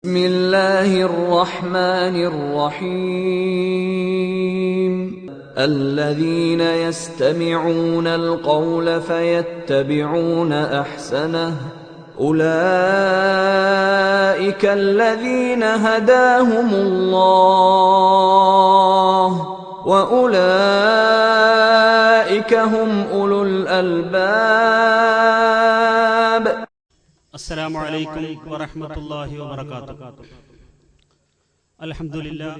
بسم الله الرحمن الرحيم الذين يستمعون القول فيتبعون أحسنه أولئك الذين هداهم الله وأولئك هم أولو الألباب. السلام عليكم ورحمة الله وبركاته. الحمد لله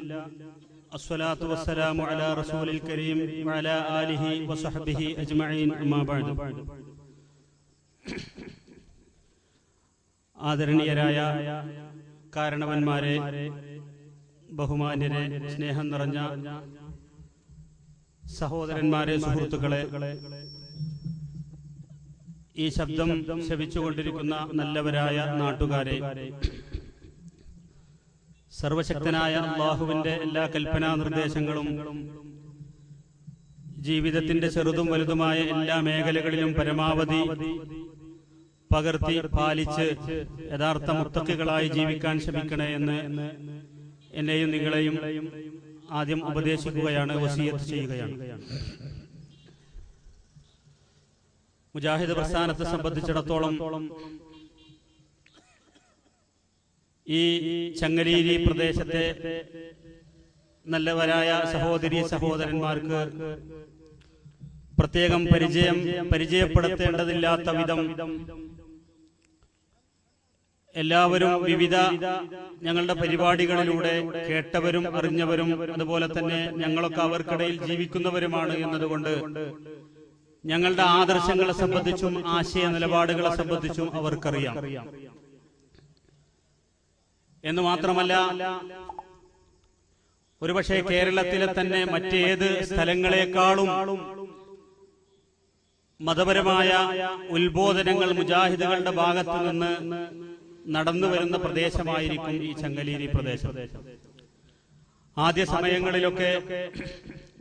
الصلاة والسلام على رسول الكريم وعلى آله وصحبه أجمعين أما بعد. ആദരണീയരായ കാരണവന്മാരെ, ബഹുമാന്യരെ, സ്നേഹം നിറഞ്ഞ സഹോദരന്മാരെ, സുഹൃത്തുക്കളെ, ഈ ശബ്ദം ശ്രവിച്ചുകൊണ്ടിരിക്കുന്ന നല്ലവരായ നാട്ടുകാരെ, സർവശക്തനായ അല്ലാഹുവിന്റെ എല്ലാ കൽപ്പനാ നിർദ്ദേശങ്ങളും ജീവിതത്തിന്റെ ചെറുതും വലുതുമായ എല്ലാ മേഖലകളിലും പരമാവധി പകർത്തി പാലിച്ച് യഥാർത്ഥ മുത്തഖികളായി ജീവിക്കാൻ ശ്രമിക്കണേ എന്ന് എന്നെയും നിങ്ങളെയും ആദ്യം ഉപദേശിക്കുകയാണ്, വസിയത്ത് ചെയ്യുകയാണ്. മുജാഹിദ് പ്രസ്ഥാനത്തെ സംബന്ധിച്ചിടത്തോളം ഈ ചങ്ങലേരി പ്രദേശത്തെ നല്ലവരായ സഹോദരീ സഹോദരന്മാർക്ക് പ്രത്യേകം പരിചയപ്പെടുത്തേണ്ടതില്ലാത്ത വിധം എല്ലാവരും വിവിധ ഞങ്ങളുടെ പരിപാടികളിലൂടെ കേട്ടവരും അറിഞ്ഞവരും അതുപോലെ തന്നെ ഞങ്ങളൊക്കെ അവർക്കിടയിൽ ജീവിക്കുന്നവരുമാണ് എന്നതുകൊണ്ട് ഞങ്ങളുടെ ആദർശങ്ങളെ സംബന്ധിച്ചും ആശയ നിലപാടുകളെ സംബന്ധിച്ചും അവർക്കറിയാം. എന്ന് മാത്രമല്ല, ഒരുപക്ഷെ കേരളത്തിലെ തന്നെ മറ്റേത് സ്ഥലങ്ങളെക്കാളും മതപരമായ ഉത്ബോധനങ്ങൾ മുജാഹിദുകളുടെ ഭാഗത്തു നിന്ന് നടന്നു വരുന്ന പ്രദേശമായിരിക്കും ഈ ചങ്ങലേരി പ്രദേശം. ആദ്യ സമയങ്ങളിലൊക്കെ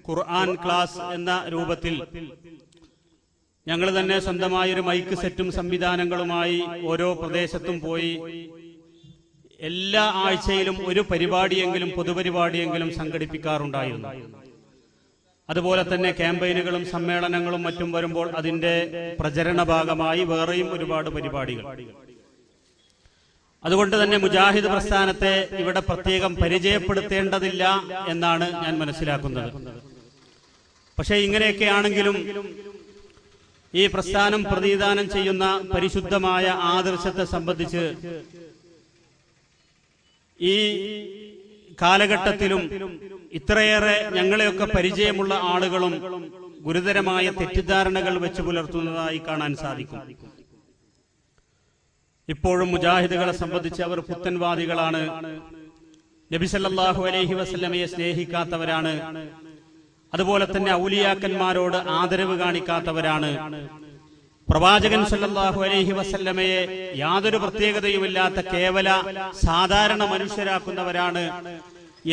ഖുർആൻ ക്ലാസ് എന്ന രൂപത്തിൽ ഞങ്ങൾ തന്നെ സ്വന്തമായൊരു മൈക്ക് സെറ്റും സംവിധാനങ്ങളുമായി ഓരോ പ്രദേശത്തും പോയി എല്ലാ ആഴ്ചയിലും ഒരു പരിപാടിയെങ്കിലും പൊതുപരിപാടിയെങ്കിലും സംഘടിപ്പിക്കാറുണ്ടായിരുന്നു. അതുപോലെ തന്നെ ക്യാമ്പയിനുകളും സമ്മേളനങ്ങളും മറ്റും വരുമ്പോൾ അതിന്റെ പ്രചരണ ഭാഗമായി വേറെയും ഒരുപാട് പരിപാടികൾ. അതുകൊണ്ട് തന്നെ മുജാഹിദ് പ്രസ്ഥാനത്തെ ഇവിടെ പ്രത്യേകം പരിചയപ്പെടുത്തേണ്ടതില്ല എന്നാണ് ഞാൻ മനസ്സിലാക്കുന്നത്. പക്ഷേ ഇങ്ങനെയൊക്കെയാണെങ്കിലും ഈ പ്രസ്ഥാനം പ്രതിനിധാനം ചെയ്യുന്ന പരിശുദ്ധമായ ആദർശത്തെ സംബന്ധിച്ച് ഈ കാലഘട്ടത്തിലും ഇത്രയേറെ ഞങ്ങളെയൊക്കെ പരിചയമുള്ള ആളുകളും ഗുരുതരമായ തെറ്റിദ്ധാരണകൾ വെച്ച് പുലർത്തുന്നതായി കാണാൻ സാധിക്കും. ഇപ്പോഴും മുജാഹിദുകളെ സംബന്ധിച്ച് അവർ പുത്തൻവാദികളാണ്, നബി സല്ലല്ലാഹു അലൈഹി വസല്ലമയെ സ്നേഹിക്കാത്തവരാണ്, അതുപോലെ തന്നെ ഔലിയാക്കന്മാരോട് ആദരവ് കാണിക്കാത്തവരാണ്, പ്രവാചകൻ സല്ലല്ലാഹു അലൈഹി വസല്ലമയെ യാതൊരു പ്രത്യേകതയുമില്ലാത്ത കേവല സാധാരണ മനുഷ്യരാക്കുന്നവരാണ്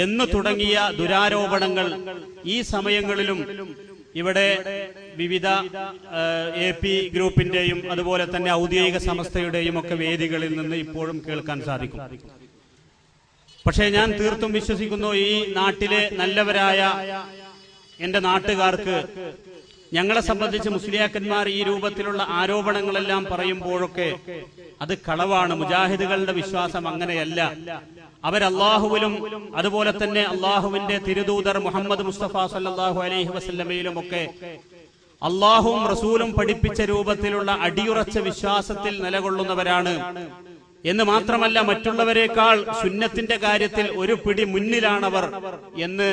എന്ന് തുടങ്ങിയ ദുരാരോപണങ്ങൾ ഈ സമയങ്ങളിലും ഇവിടെ വിവിധ AP ഗ്രൂപ്പിന്റെയും അതുപോലെ തന്നെ ഔദ്യോഗിക സംസ്ഥയുടെയും ഒക്കെ വേദികളിൽ നിന്ന് ഇപ്പോഴും കേൾക്കാൻ സാധിക്കും. പക്ഷേ ഞാൻ തീർത്തും വിശ്വസിക്കുന്നു, ഈ നാട്ടിലെ നല്ലവരായ എന്റെ നാട്ടുകാർക്ക് ഞങ്ങളെ സംബന്ധിച്ച് മുസ്ലിയാക്കന്മാർ ഈ രൂപത്തിലുള്ള ആരോപണങ്ങളെല്ലാം പറയുമ്പോഴൊക്കെ അത് കളവാണ്. മുജാഹിദുകളുടെ വിശ്വാസം അങ്ങനെയല്ല. അവരല്ലാഹുവിലും അതുപോലെ തന്നെ അള്ളാഹുവിന്റെ തിരുദൂതർ മുഹമ്മദ് മുസ്തഫ സല്ലല്ലാഹു അലൈഹി വസല്ലമയിലും ഒക്കെ അള്ളാഹുവും റസൂലും പഠിപ്പിച്ച രൂപത്തിലുള്ള അടിയുറച്ച വിശ്വാസത്തിൽ നിലകൊള്ളുന്നവരാണ്. എന്ന് മാത്രമല്ല, മറ്റുള്ളവരെക്കാൾ സുന്നത്തിന്റെ കാര്യത്തിൽ ഒരു പിടി മുന്നിലാണവർ എന്ന്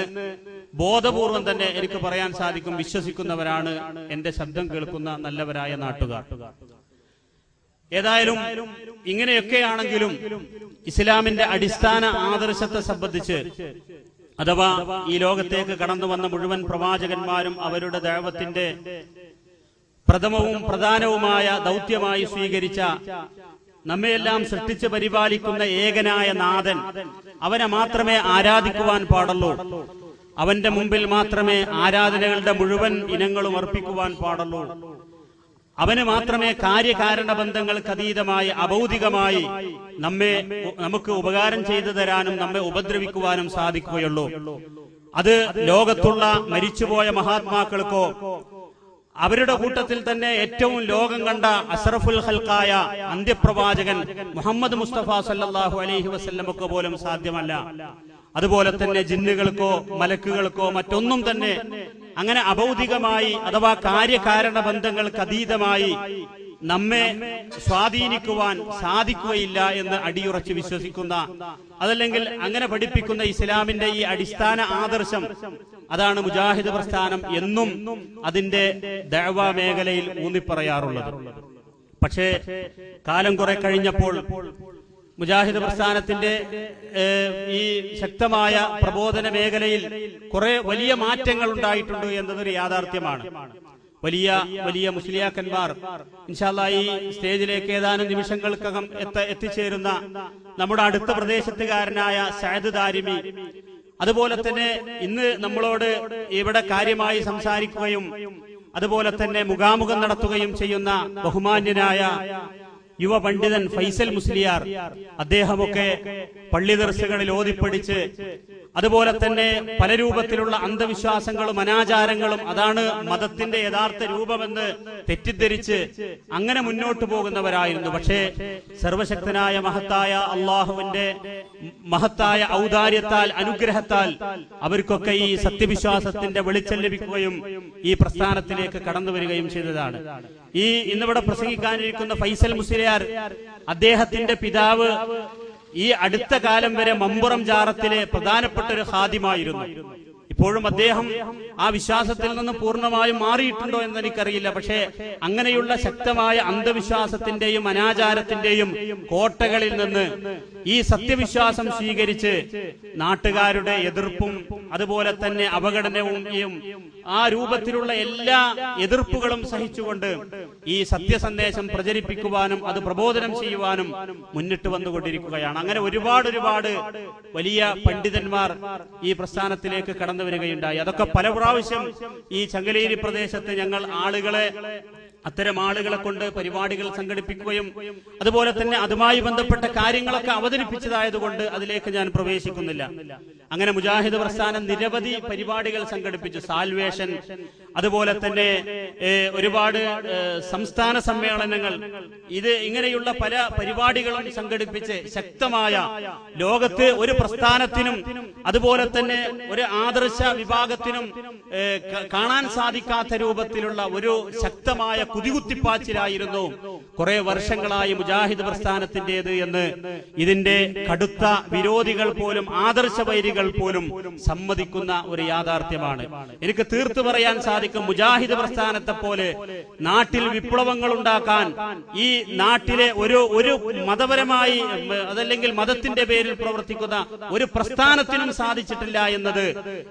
ബോധപൂർവം തന്നെ എനിക്ക് പറയാൻ സാധിക്കും. വിശ്വസിക്കുന്നവരാണ് എന്റെ ശബ്ദം കേൾക്കുന്ന നല്ലവരായ നാട്ടുകാർ. ഏതായാലും ഇങ്ങനെയൊക്കെയാണെങ്കിലും ഇസ്ലാമിന്റെ അടിസ്ഥാന ആദർശത്തെ സംബന്ധിച്ച്, അഥവാ ഈ ലോകത്തേക്ക് കടന്നു വന്ന മുഴുവൻ പ്രവാചകന്മാരും അവരുടെ ദഅവത്തിന്റെ പ്രഥമവും പ്രധാനവുമായ ദൗത്യമായി സ്വീകരിച്ച നമ്മയെല്ലാം സൃഷ്ടിച്ച് പരിപാലിക്കുന്ന ഏകനായ നാഥൻ, അവനെ മാത്രമേ ആരാധിക്കുവാൻ പാടുള്ളൂ, അവന്റെ മുമ്പിൽ മാത്രമേ ആരാധനകളുടെ മുഴുവൻ ഇനങ്ങളും അർപ്പിക്കുവാൻ പാടുള്ളൂ, അവന് മാത്രമേ കാര്യകാരണ ബന്ധങ്ങൾക്ക് അതീതമായി അഭൗതികമായി നമുക്ക് ഉപകാരം ചെയ്തു തരാനും നമ്മെ ഉപദ്രവിക്കുവാനും സാധിക്കുകയുള്ളൂ. അത് ലോകത്തുള്ള മരിച്ചുപോയ മഹാത്മാക്കൾക്കോ അവരുടെ കൂട്ടത്തിൽ തന്നെ ഏറ്റവും ലോകം കണ്ട അഷ്റഫുൽ ഖൽഖായ അന്ത്യപ്രവാചകൻ മുഹമ്മദ് മുസ്തഫ സല്ലല്ലാഹു അലൈഹി വസല്ലമക്ക് പോലും സാധ്യമല്ല. അതുപോലെ തന്നെ ജിന്നുകൾക്കോ മലക്കുകൾക്കോ മറ്റൊന്നും തന്നെ അങ്ങനെ അഭൗതികമായി അഥവാ കാര്യകാരണ ബന്ധങ്ങൾക്ക് അതീതമായി നമ്മെ സ്വാധീനിക്കുവാൻ സാധിക്കുകയില്ല എന്ന് അടിയുറച്ച് വിശ്വസിക്കുന്ന, അതല്ലെങ്കിൽ അങ്ങനെ പഠിപ്പിക്കുന്ന ഇസ്ലാമിന്റെ ഈ അടിസ്ഥാന ആദർശം, അതാണ് മുജാഹിദ് പ്രസ്ഥാനം എന്നും അതിന്റെ ദഅ്വ മേഖലയിൽ ഊന്നിപ്പറയാറുള്ളത്. പക്ഷേ കാലം കുറെ കഴിഞ്ഞപ്പോൾ മുജാഹിദ് പ്രസ്ഥാനത്തിന്റെ ഈ ശക്തമായ പ്രബോധന മേഖലയിൽ കുറെ വലിയ മാറ്റങ്ങൾ ഉണ്ടായിട്ടുണ്ട് എന്നതൊരു യാഥാർത്ഥ്യമാണ്. വലിയ വലിയ മുസ്ലിയാക്കന്മാർ ഇൻഷാ അല്ലാഹ് ഈ സ്റ്റേജിലേക്ക് ഏതാനും നിമിഷങ്ങൾക്കകം എത്തിച്ചേരുന്ന നമ്മുടെ അടുത്ത പ്രദേശത്തുകാരനായ സഅദ് ദാരിമി, അതുപോലെ തന്നെ ഇന്ന് നമ്മളോട് ഇവിടെ കാര്യമായി സംസാരിക്കുകയും അതുപോലെ തന്നെ മുഖാമുഖം നടത്തുകയും ചെയ്യുന്ന ബഹുമാന്യനായ യുവ പണ്ഡിതൻ ഫൈസൽ മുസ്ലിയാർ, അദ്ദേഹമൊക്കെ പള്ളി ദർസുകളിൽ ഓതിപ്പടിച്ച് അതുപോലെ തന്നെ പല രൂപത്തിലുള്ള അന്ധവിശ്വാസങ്ങളും അനാചാരങ്ങളും അതാണ് മതത്തിന്റെ യഥാർത്ഥ രൂപമെന്ന് തെറ്റിദ്ധരിച്ച് അങ്ങനെ മുന്നോട്ട് പോകുന്നവരായിരുന്നു. പക്ഷേ സർവശക്തനായ മഹത്തായ അള്ളാഹുവിന്റെ മഹത്തായ ഔദാര്യത്താൽ അനുഗ്രഹത്താൽ അവർക്കൊക്കെ ഈ സത്യവിശ്വാസത്തിന്റെ വെളിച്ചം ലഭിക്കുകയും ഈ പ്രസ്ഥാനത്തിലേക്ക് കടന്നു വരികയും ചെയ്തതാണ്. ഈ ഇന്നിവിടെ പ്രസംഗിക്കാനിരിക്കുന്ന ഫൈസൽ മുസ്ലിയാർ, അദ്ദേഹത്തിന്റെ പിതാവ് ഈ അടുത്ത കാലം വരെ മമ്പുറം ജാറത്തിലെ പ്രധാനപ്പെട്ട ഒരു ഖാദിമായിരുന്നു. ഇപ്പോഴും അദ്ദേഹം ആ വിശ്വാസത്തിൽ നിന്ന് പൂർണ്ണമായും മാറിയിട്ടുണ്ടോ എന്ന് എനിക്കറിയില്ല. പക്ഷേ അങ്ങനെയുള്ള ശക്തമായ അന്ധവിശ്വാസത്തിന്റെയും അനാചാരത്തിന്റെയും കോട്ടകളിൽ നിന്ന് ഈ സത്യവിശ്വാസം സ്വീകരിച്ച് നാട്ടുകാരുടെ എതിർപ്പും അതുപോലെ തന്നെ അവഗണനയും ആ രൂപത്തിലുള്ള എല്ലാ എതിർപ്പുകളും സഹിച്ചുകൊണ്ട് ഈ സത്യസന്ദേശം പ്രചരിപ്പിക്കുവാനും അത് പ്രബോധനം ചെയ്യുവാനും മുന്നിട്ട് വന്നുകൊണ്ടിരിക്കുകയാണ്. അങ്ങനെ ഒരുപാട് വലിയ പണ്ഡിതന്മാർ ഈ പ്രസ്ഥാനത്തിലേക്ക് കടന്നു വരികയുണ്ടായി. അതൊക്കെ പല പ്രാവശ്യം ഈ ചങ്ങലേരി പ്രദേശത്ത് ഞങ്ങൾ അത്തരം ആളുകളെ കൊണ്ട് പരിപാടികൾ സംഘടിപ്പിക്കുകയും അതുപോലെ തന്നെ അതുമായി ബന്ധപ്പെട്ട കാര്യങ്ങളൊക്കെ അവതരിപ്പിച്ചതായതുകൊണ്ട് അതിലേക്ക് ഞാൻ പ്രവേശിക്കുന്നില്ല. അങ്ങനെ മുജാഹിദ് പ്രസ്ഥാനം നിരവധി പരിപാടികൾ സംഘടിപ്പിച്ചു. സാൽവേഷൻ, അതുപോലെ തന്നെ ഒരുപാട് സംസ്ഥാന സമ്മേളനങ്ങൾ, ഇങ്ങനെയുള്ള പല പരിപാടികളും സംഘടിപ്പിച്ച് ശക്തമായ ലോകത്ത് ഒരു പ്രസ്ഥാനത്തിനും അതുപോലെ തന്നെ ഒരു ആദർശ വിഭാഗത്തിനും കാണാൻ സാധിക്കാത്ത രൂപത്തിലുള്ള ഒരു ശക്തമായ കുതികുത്തിപ്പാച്ചിലായിരുന്നു കുറെ വർഷങ്ങളായി മുജാഹിദ് പ്രസ്ഥാനത്തിന്റേത് എന്ന് ഇതിന്റെ കടുത്ത വിരോധികൾ പോലും ആദർശവൈരികൾ പോലും സമ്മതിക്കുന്ന ഒരു യാഥാർത്ഥ്യമാണ്. എനിക്ക് തീർത്തു പറയാൻ സാധിക്കും, മുജാഹിദ് പ്രസ്ഥാനത്തെ പോലെ നാട്ടിൽ വിപ്ലവങ്ങൾ ഉണ്ടാക്കാൻ ഈ നാട്ടിലെ ഒരു മതപരമായി അതല്ലെങ്കിൽ മതത്തിന്റെ പേരിൽ പ്രവർത്തിക്കുന്ന ഒരു പ്രസ്ഥാനത്തിനും സാധിച്ചിട്ടില്ല എന്നത്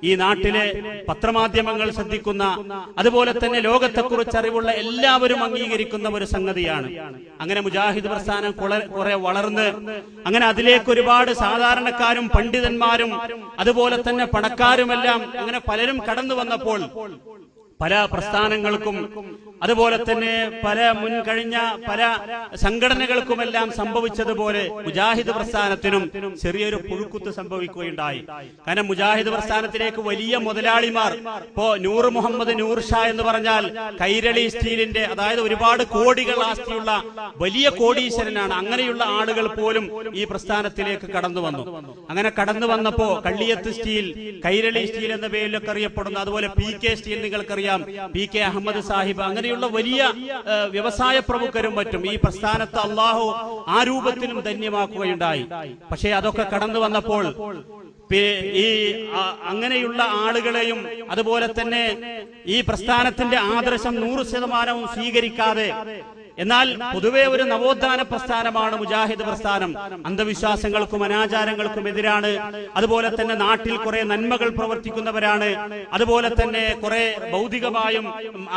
ഈ നാട്ടിലെ പത്രമാധ്യമങ്ങൾ ശ്രദ്ധിക്കുന്ന അതുപോലെ തന്നെ ലോകത്തെക്കുറിച്ച് അറിവുള്ള എല്ലാവരും അംഗീകരിക്കുന്ന ഒരു സംഗതിയാണ്. അങ്ങനെ മുജാഹിദ് പ്രസ്ഥാനം കുറെ വളർന്ന് അങ്ങനെ അതിലേക്ക് ഒരുപാട് സാധാരണക്കാരും പണ്ഡിതന്മാരും അതുപോലെ തന്നെ പണക്കാരുമെല്ലാം അങ്ങനെ പലരും കടന്നു വന്നപ്പോൾ പല പ്രസ്ഥാനങ്ങൾക്കും അതുപോലെ തന്നെ പല മുൻകഴിഞ്ഞ പല സംഘടനകൾക്കുമെല്ലാം സംഭവിച്ചതുപോലെ മുജാഹിദ് പ്രസ്ഥാനത്തിനും ചെറിയൊരു പുഴുക്കുത്ത് സംഭവിക്കുകയുണ്ടായി. കാരണം മുജാഹിദ് പ്രസ്ഥാനത്തിലേക്ക് വലിയ മുതലാളിമാർ, ഇപ്പോ നൂർ മുഹമ്മദ് നൂർ ഷാ എന്ന് പറഞ്ഞാൽ കൈരളി സ്റ്റീലിന്റെ അതായത് ഒരുപാട് കോടികൾ ആസ്തിയുള്ള വലിയ കോടീശ്വരനാണ്. അങ്ങനെയുള്ള ആളുകൾ പോലും ഈ പ്രസ്ഥാനത്തിലേക്ക് കടന്നു വന്നു. അങ്ങനെ കടന്നു വന്നപ്പോ കള്ളിയത്ത് സ്റ്റീൽ, കൈരളി സ്റ്റീൽ എന്ന പേരിലൊക്കെ അറിയപ്പെടുന്ന, അതുപോലെ PK സ്റ്റീൽ നിങ്ങൾക്കറിയാം, PK അഹമ്മദ് സാഹിബ്, അങ്ങനെയുള്ള വലിയ വ്യവസായ പ്രമുഖരും മറ്റും ഈ പ്രസ്ഥാനത്ത് അള്ളാഹു ആ രൂപത്തിലും ധന്യമാക്കുകയുണ്ടായി. പക്ഷേ അതൊക്കെ കടന്നു വന്നപ്പോൾ ഈ അങ്ങനെയുള്ള ആളുകളെയും അതുപോലെ തന്നെ ഈ പ്രസ്ഥാനത്തിന്റെ ആദർശം 100% സ്വീകരിക്കാതെ എന്നാൽ പൊതുവെ ഒരു നവോത്ഥാന പ്രസ്ഥാനമാണ് മുജാഹിദ് പ്രസ്ഥാനം. അന്ധവിശ്വാസങ്ങൾക്കും അനാചാരങ്ങൾക്കും എതിരാണ്. അതുപോലെ തന്നെ നാട്ടിൽ കുറെ നന്മകൾ പ്രവർത്തിക്കുന്നവരാണ്. അതുപോലെ തന്നെ കുറെ ഭൗതികമായും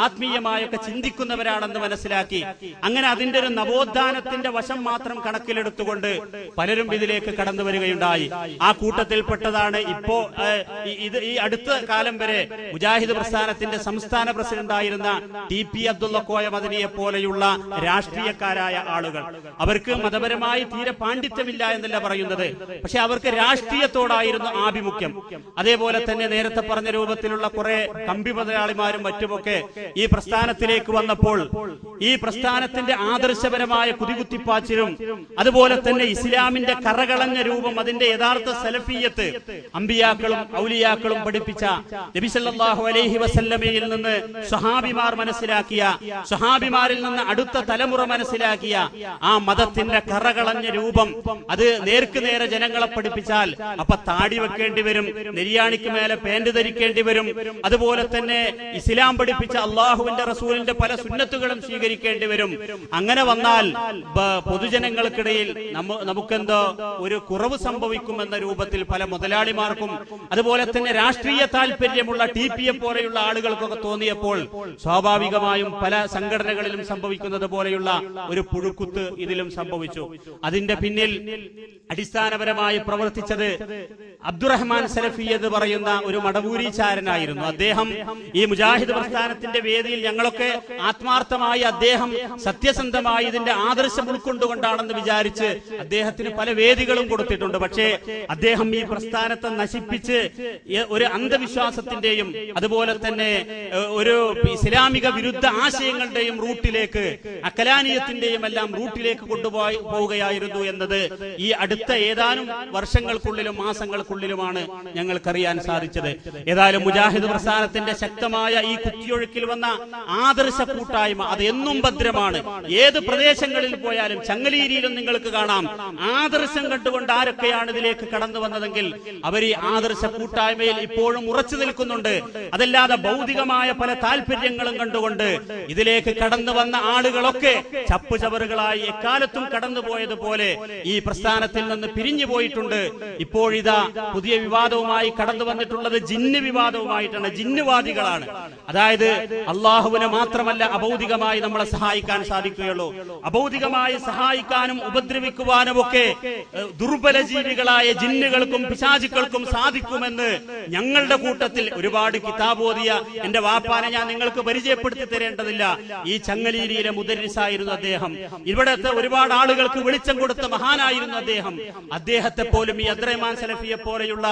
ആത്മീയമായൊക്കെ ചിന്തിക്കുന്നവരാണെന്ന് മനസ്സിലാക്കി അങ്ങനെ അതിന്റെ ഒരു നവോത്ഥാനത്തിന്റെ വശം മാത്രം കണക്കിലെടുത്തുകൊണ്ട് പലരും ഇതിലേക്ക് കടന്നു വരികയുണ്ടായി. ആ കൂട്ടത്തിൽപ്പെട്ടതാണ് ഇപ്പോ ഈ അടുത്ത കാലം വരെ മുജാഹിദ് പ്രസ്ഥാനത്തിന്റെ സംസ്ഥാന പ്രസിഡന്റായിരുന്ന ടി.പി. അബ്ദുള്ള കോയ മദനിയെ പോലെയുള്ള രാഷ്ട്രീയക്കാരായ ആളുകൾ. അവർക്ക് മതപരമായി തീരെ പാണ്ഡിത്യമില്ല എന്നല്ല പറയുന്നത്, പക്ഷെ അവർക്ക് രാഷ്ട്രീയത്തോടായിരുന്നു ആഭിമുഖ്യം. അതേപോലെ തന്നെ നേരത്തെ പറഞ്ഞ രൂപത്തിലുള്ള കുറെ കമ്പി മുതലാളിമാരും മറ്റുമൊക്കെ ഈ പ്രസ്ഥാനത്തിലേക്ക് വന്നപ്പോൾ ഈ പ്രസ്ഥാനത്തിന്റെ ആദർശപരമായ കുതികുത്തിപ്പാച്ചിലും അതുപോലെ തന്നെ ഇസ്ലാമിന്റെ കറകളഞ്ഞ രൂപം, അതിന്റെ യഥാർത്ഥ സലഫിയത്ത് അമ്പിയാക്കളും ഔലിയാക്കളും പഠിപ്പിച്ച നബി സല്ലല്ലാഹു അലൈഹി വസല്ലമയിൽ നിന്ന് സ്വഹാബിമാർ മനസ്സിലാക്കിയ, സ്വഹാബിമാരിൽ നിന്ന് അടുത്ത തലമുറ മനസ്സിലാക്കിയ ആ മതത്തിന്റെ കറകളഞ്ഞ രൂപം അത് നേർക്കുനേരെ ജനങ്ങളെ പഠിപ്പിച്ചാൽ അപ്പൊ താടി വെക്കേണ്ടി വരും, നെരിയാണിക്ക് മേലെ പാന്റ് ധരിക്കേണ്ടി വരും. അതുപോലെ തന്നെ ഇസ്ലാം പഠിപ്പിച്ച അള്ളാഹുവിന്റെ റസൂലിന്റെ പല സുന്നത്തുകളും സ്വീകരിക്കേണ്ടി വരും. അങ്ങനെ വന്നാൽ പൊതുജനങ്ങൾക്കിടയിൽ നമുക്കെന്തോ ഒരു കുറവ് സംഭവിക്കുമെന്ന രൂപത്തിൽ പല മുതലാളിമാർക്കും അതുപോലെ തന്നെ രാഷ്ട്രീയ താല്പര്യമുള്ള ടി.പി.യെ പോലെയുള്ള ആളുകൾക്കൊക്കെ തോന്നിയപ്പോൾ സ്വാഭാവികമായും പല സംഘടനകളിലും സംഭവിക്കുന്നത് പോലെയുള്ള ഒരു പുഴുക്കുത്ത് ഇതിലും സംഭവിച്ചു. അതിന്റെ പിന്നിൽ അടിസ്ഥാനപരമായി പ്രവർത്തിച്ചത് അബ്ദുറഹ്മാൻ സലഫി എന്ന് പറയുന്ന ഒരു മടവൂരിച്ചാരനായിരുന്നു. അദ്ദേഹം ഈ മുജാഹിദ് പ്രസ്ഥാനത്തിന്റെ വേദിയിൽ ഞങ്ങളൊക്കെ ആത്മാർത്ഥമായി അദ്ദേഹം സത്യസന്ധമായി ഇതിന്റെ ആദർശം ഉൾക്കൊണ്ടുകൊണ്ടാണെന്ന് വിചാരിച്ച് അദ്ദേഹത്തിന് പല വേദികളും കൊടുത്തിട്ടുണ്ട്. പക്ഷേ അദ്ദേഹം ഈ പ്രസ്ഥാനത്തെ നശിപ്പിച്ച് ഒരു അന്ധവിശ്വാസത്തിന്റെയും അതുപോലെ തന്നെ ഒരു ഇസ്ലാമിക വിരുദ്ധ ആശയങ്ങളുടെയും റൂട്ടിലേക്ക്, അക്കലാനീയത്തിന്റെയും എല്ലാം റൂട്ടിലേക്ക് കൊണ്ടുപോവുകയായിരുന്നു എന്നത് ഈ അടുത്ത ഏതാനും വർഷങ്ങൾക്കുള്ളിലും മാസങ്ങൾക്കുള്ളിലുമാണ് ഞങ്ങൾക്കറിയാൻ സാധിച്ചത്. ഏതായാലും മുജാഹിദ് പ്രസ്ഥാനത്തിന്റെ ശക്തമായ ഈ കുത്തിയൊഴുക്കിൽ വന്ന ആദർശ കൂട്ടായ്മ അത് എന്നും ഭദ്രമാണ്. ഏത് പ്രദേശങ്ങളിൽ പോയാലും ചങ്ങലീരിയിലും നിങ്ങൾക്ക് കാണാം ആദർശം കണ്ടുകൊണ്ട് ആരൊക്കെയാണ് ഇതിലേക്ക് കടന്നു വന്നതെങ്കിൽ അവർ ഈ ആദർശ കൂട്ടായ്മയിൽ ഇപ്പോഴും ഉറച്ചു നിൽക്കുന്നുണ്ട്. അതല്ലാതെ ഭൗതികമായ പല താല്പര്യങ്ങളും കണ്ടുകൊണ്ട് ഇതിലേക്ക് കടന്നു വന്ന ആളുകളൊക്കെ ചപ്പുചവറുകളായി എക്കാലത്തും കടന്നുപോയതുപോലെ ഈ പ്രസ്ഥാനത്തിൽ നിന്ന് പിരിഞ്ഞു പോയിട്ടുണ്ട്. ഇപ്പോഴിതാ പുതിയ വിവാദവുമായി കടന്നു വന്നിട്ടുള്ളത് ജിന്ന് വിവാദവുമായിട്ടാണ്. ജിന്നുവാദികളാണ്. അതായത് അള്ളാഹുവിനെ മാത്രമല്ല അഭൗതികമായി നമ്മളെ സഹായിക്കാൻ സാധിക്കുകയുള്ളൂ, അഭൗതികമായി സഹായിക്കാനും ഉപദ്രവിക്കുവാനും ഒക്കെ ദുർബല ജീവികളായ ജിന്നുകൾക്കും പിശാചുക്കൾക്കും സാധിക്കുമെന്ന് ഞങ്ങളുടെ കൂട്ടത്തിൽ ഒരുപാട് കിതാബോധിയ എന്റെ വാപ്പാനെ ഞാൻ നിങ്ങൾക്ക് പരിചയപ്പെടുത്തി തരേണ്ടതില്ല. ഈ ചങ്ങലീരിയിലെ മുദരിസായിരുന്നു അദ്ദേഹം. ഇവിടത്തെ ഒരുപാട് ആളുകൾക്ക് വെളിച്ചം കൊടുത്ത മഹാനായിരുന്നു അദ്ദേഹം. അദ്ദേഹത്തെ പോലും ഈ അബ്ദുറഹ്മാൻ സലഫിയെ പോലെയുള്ള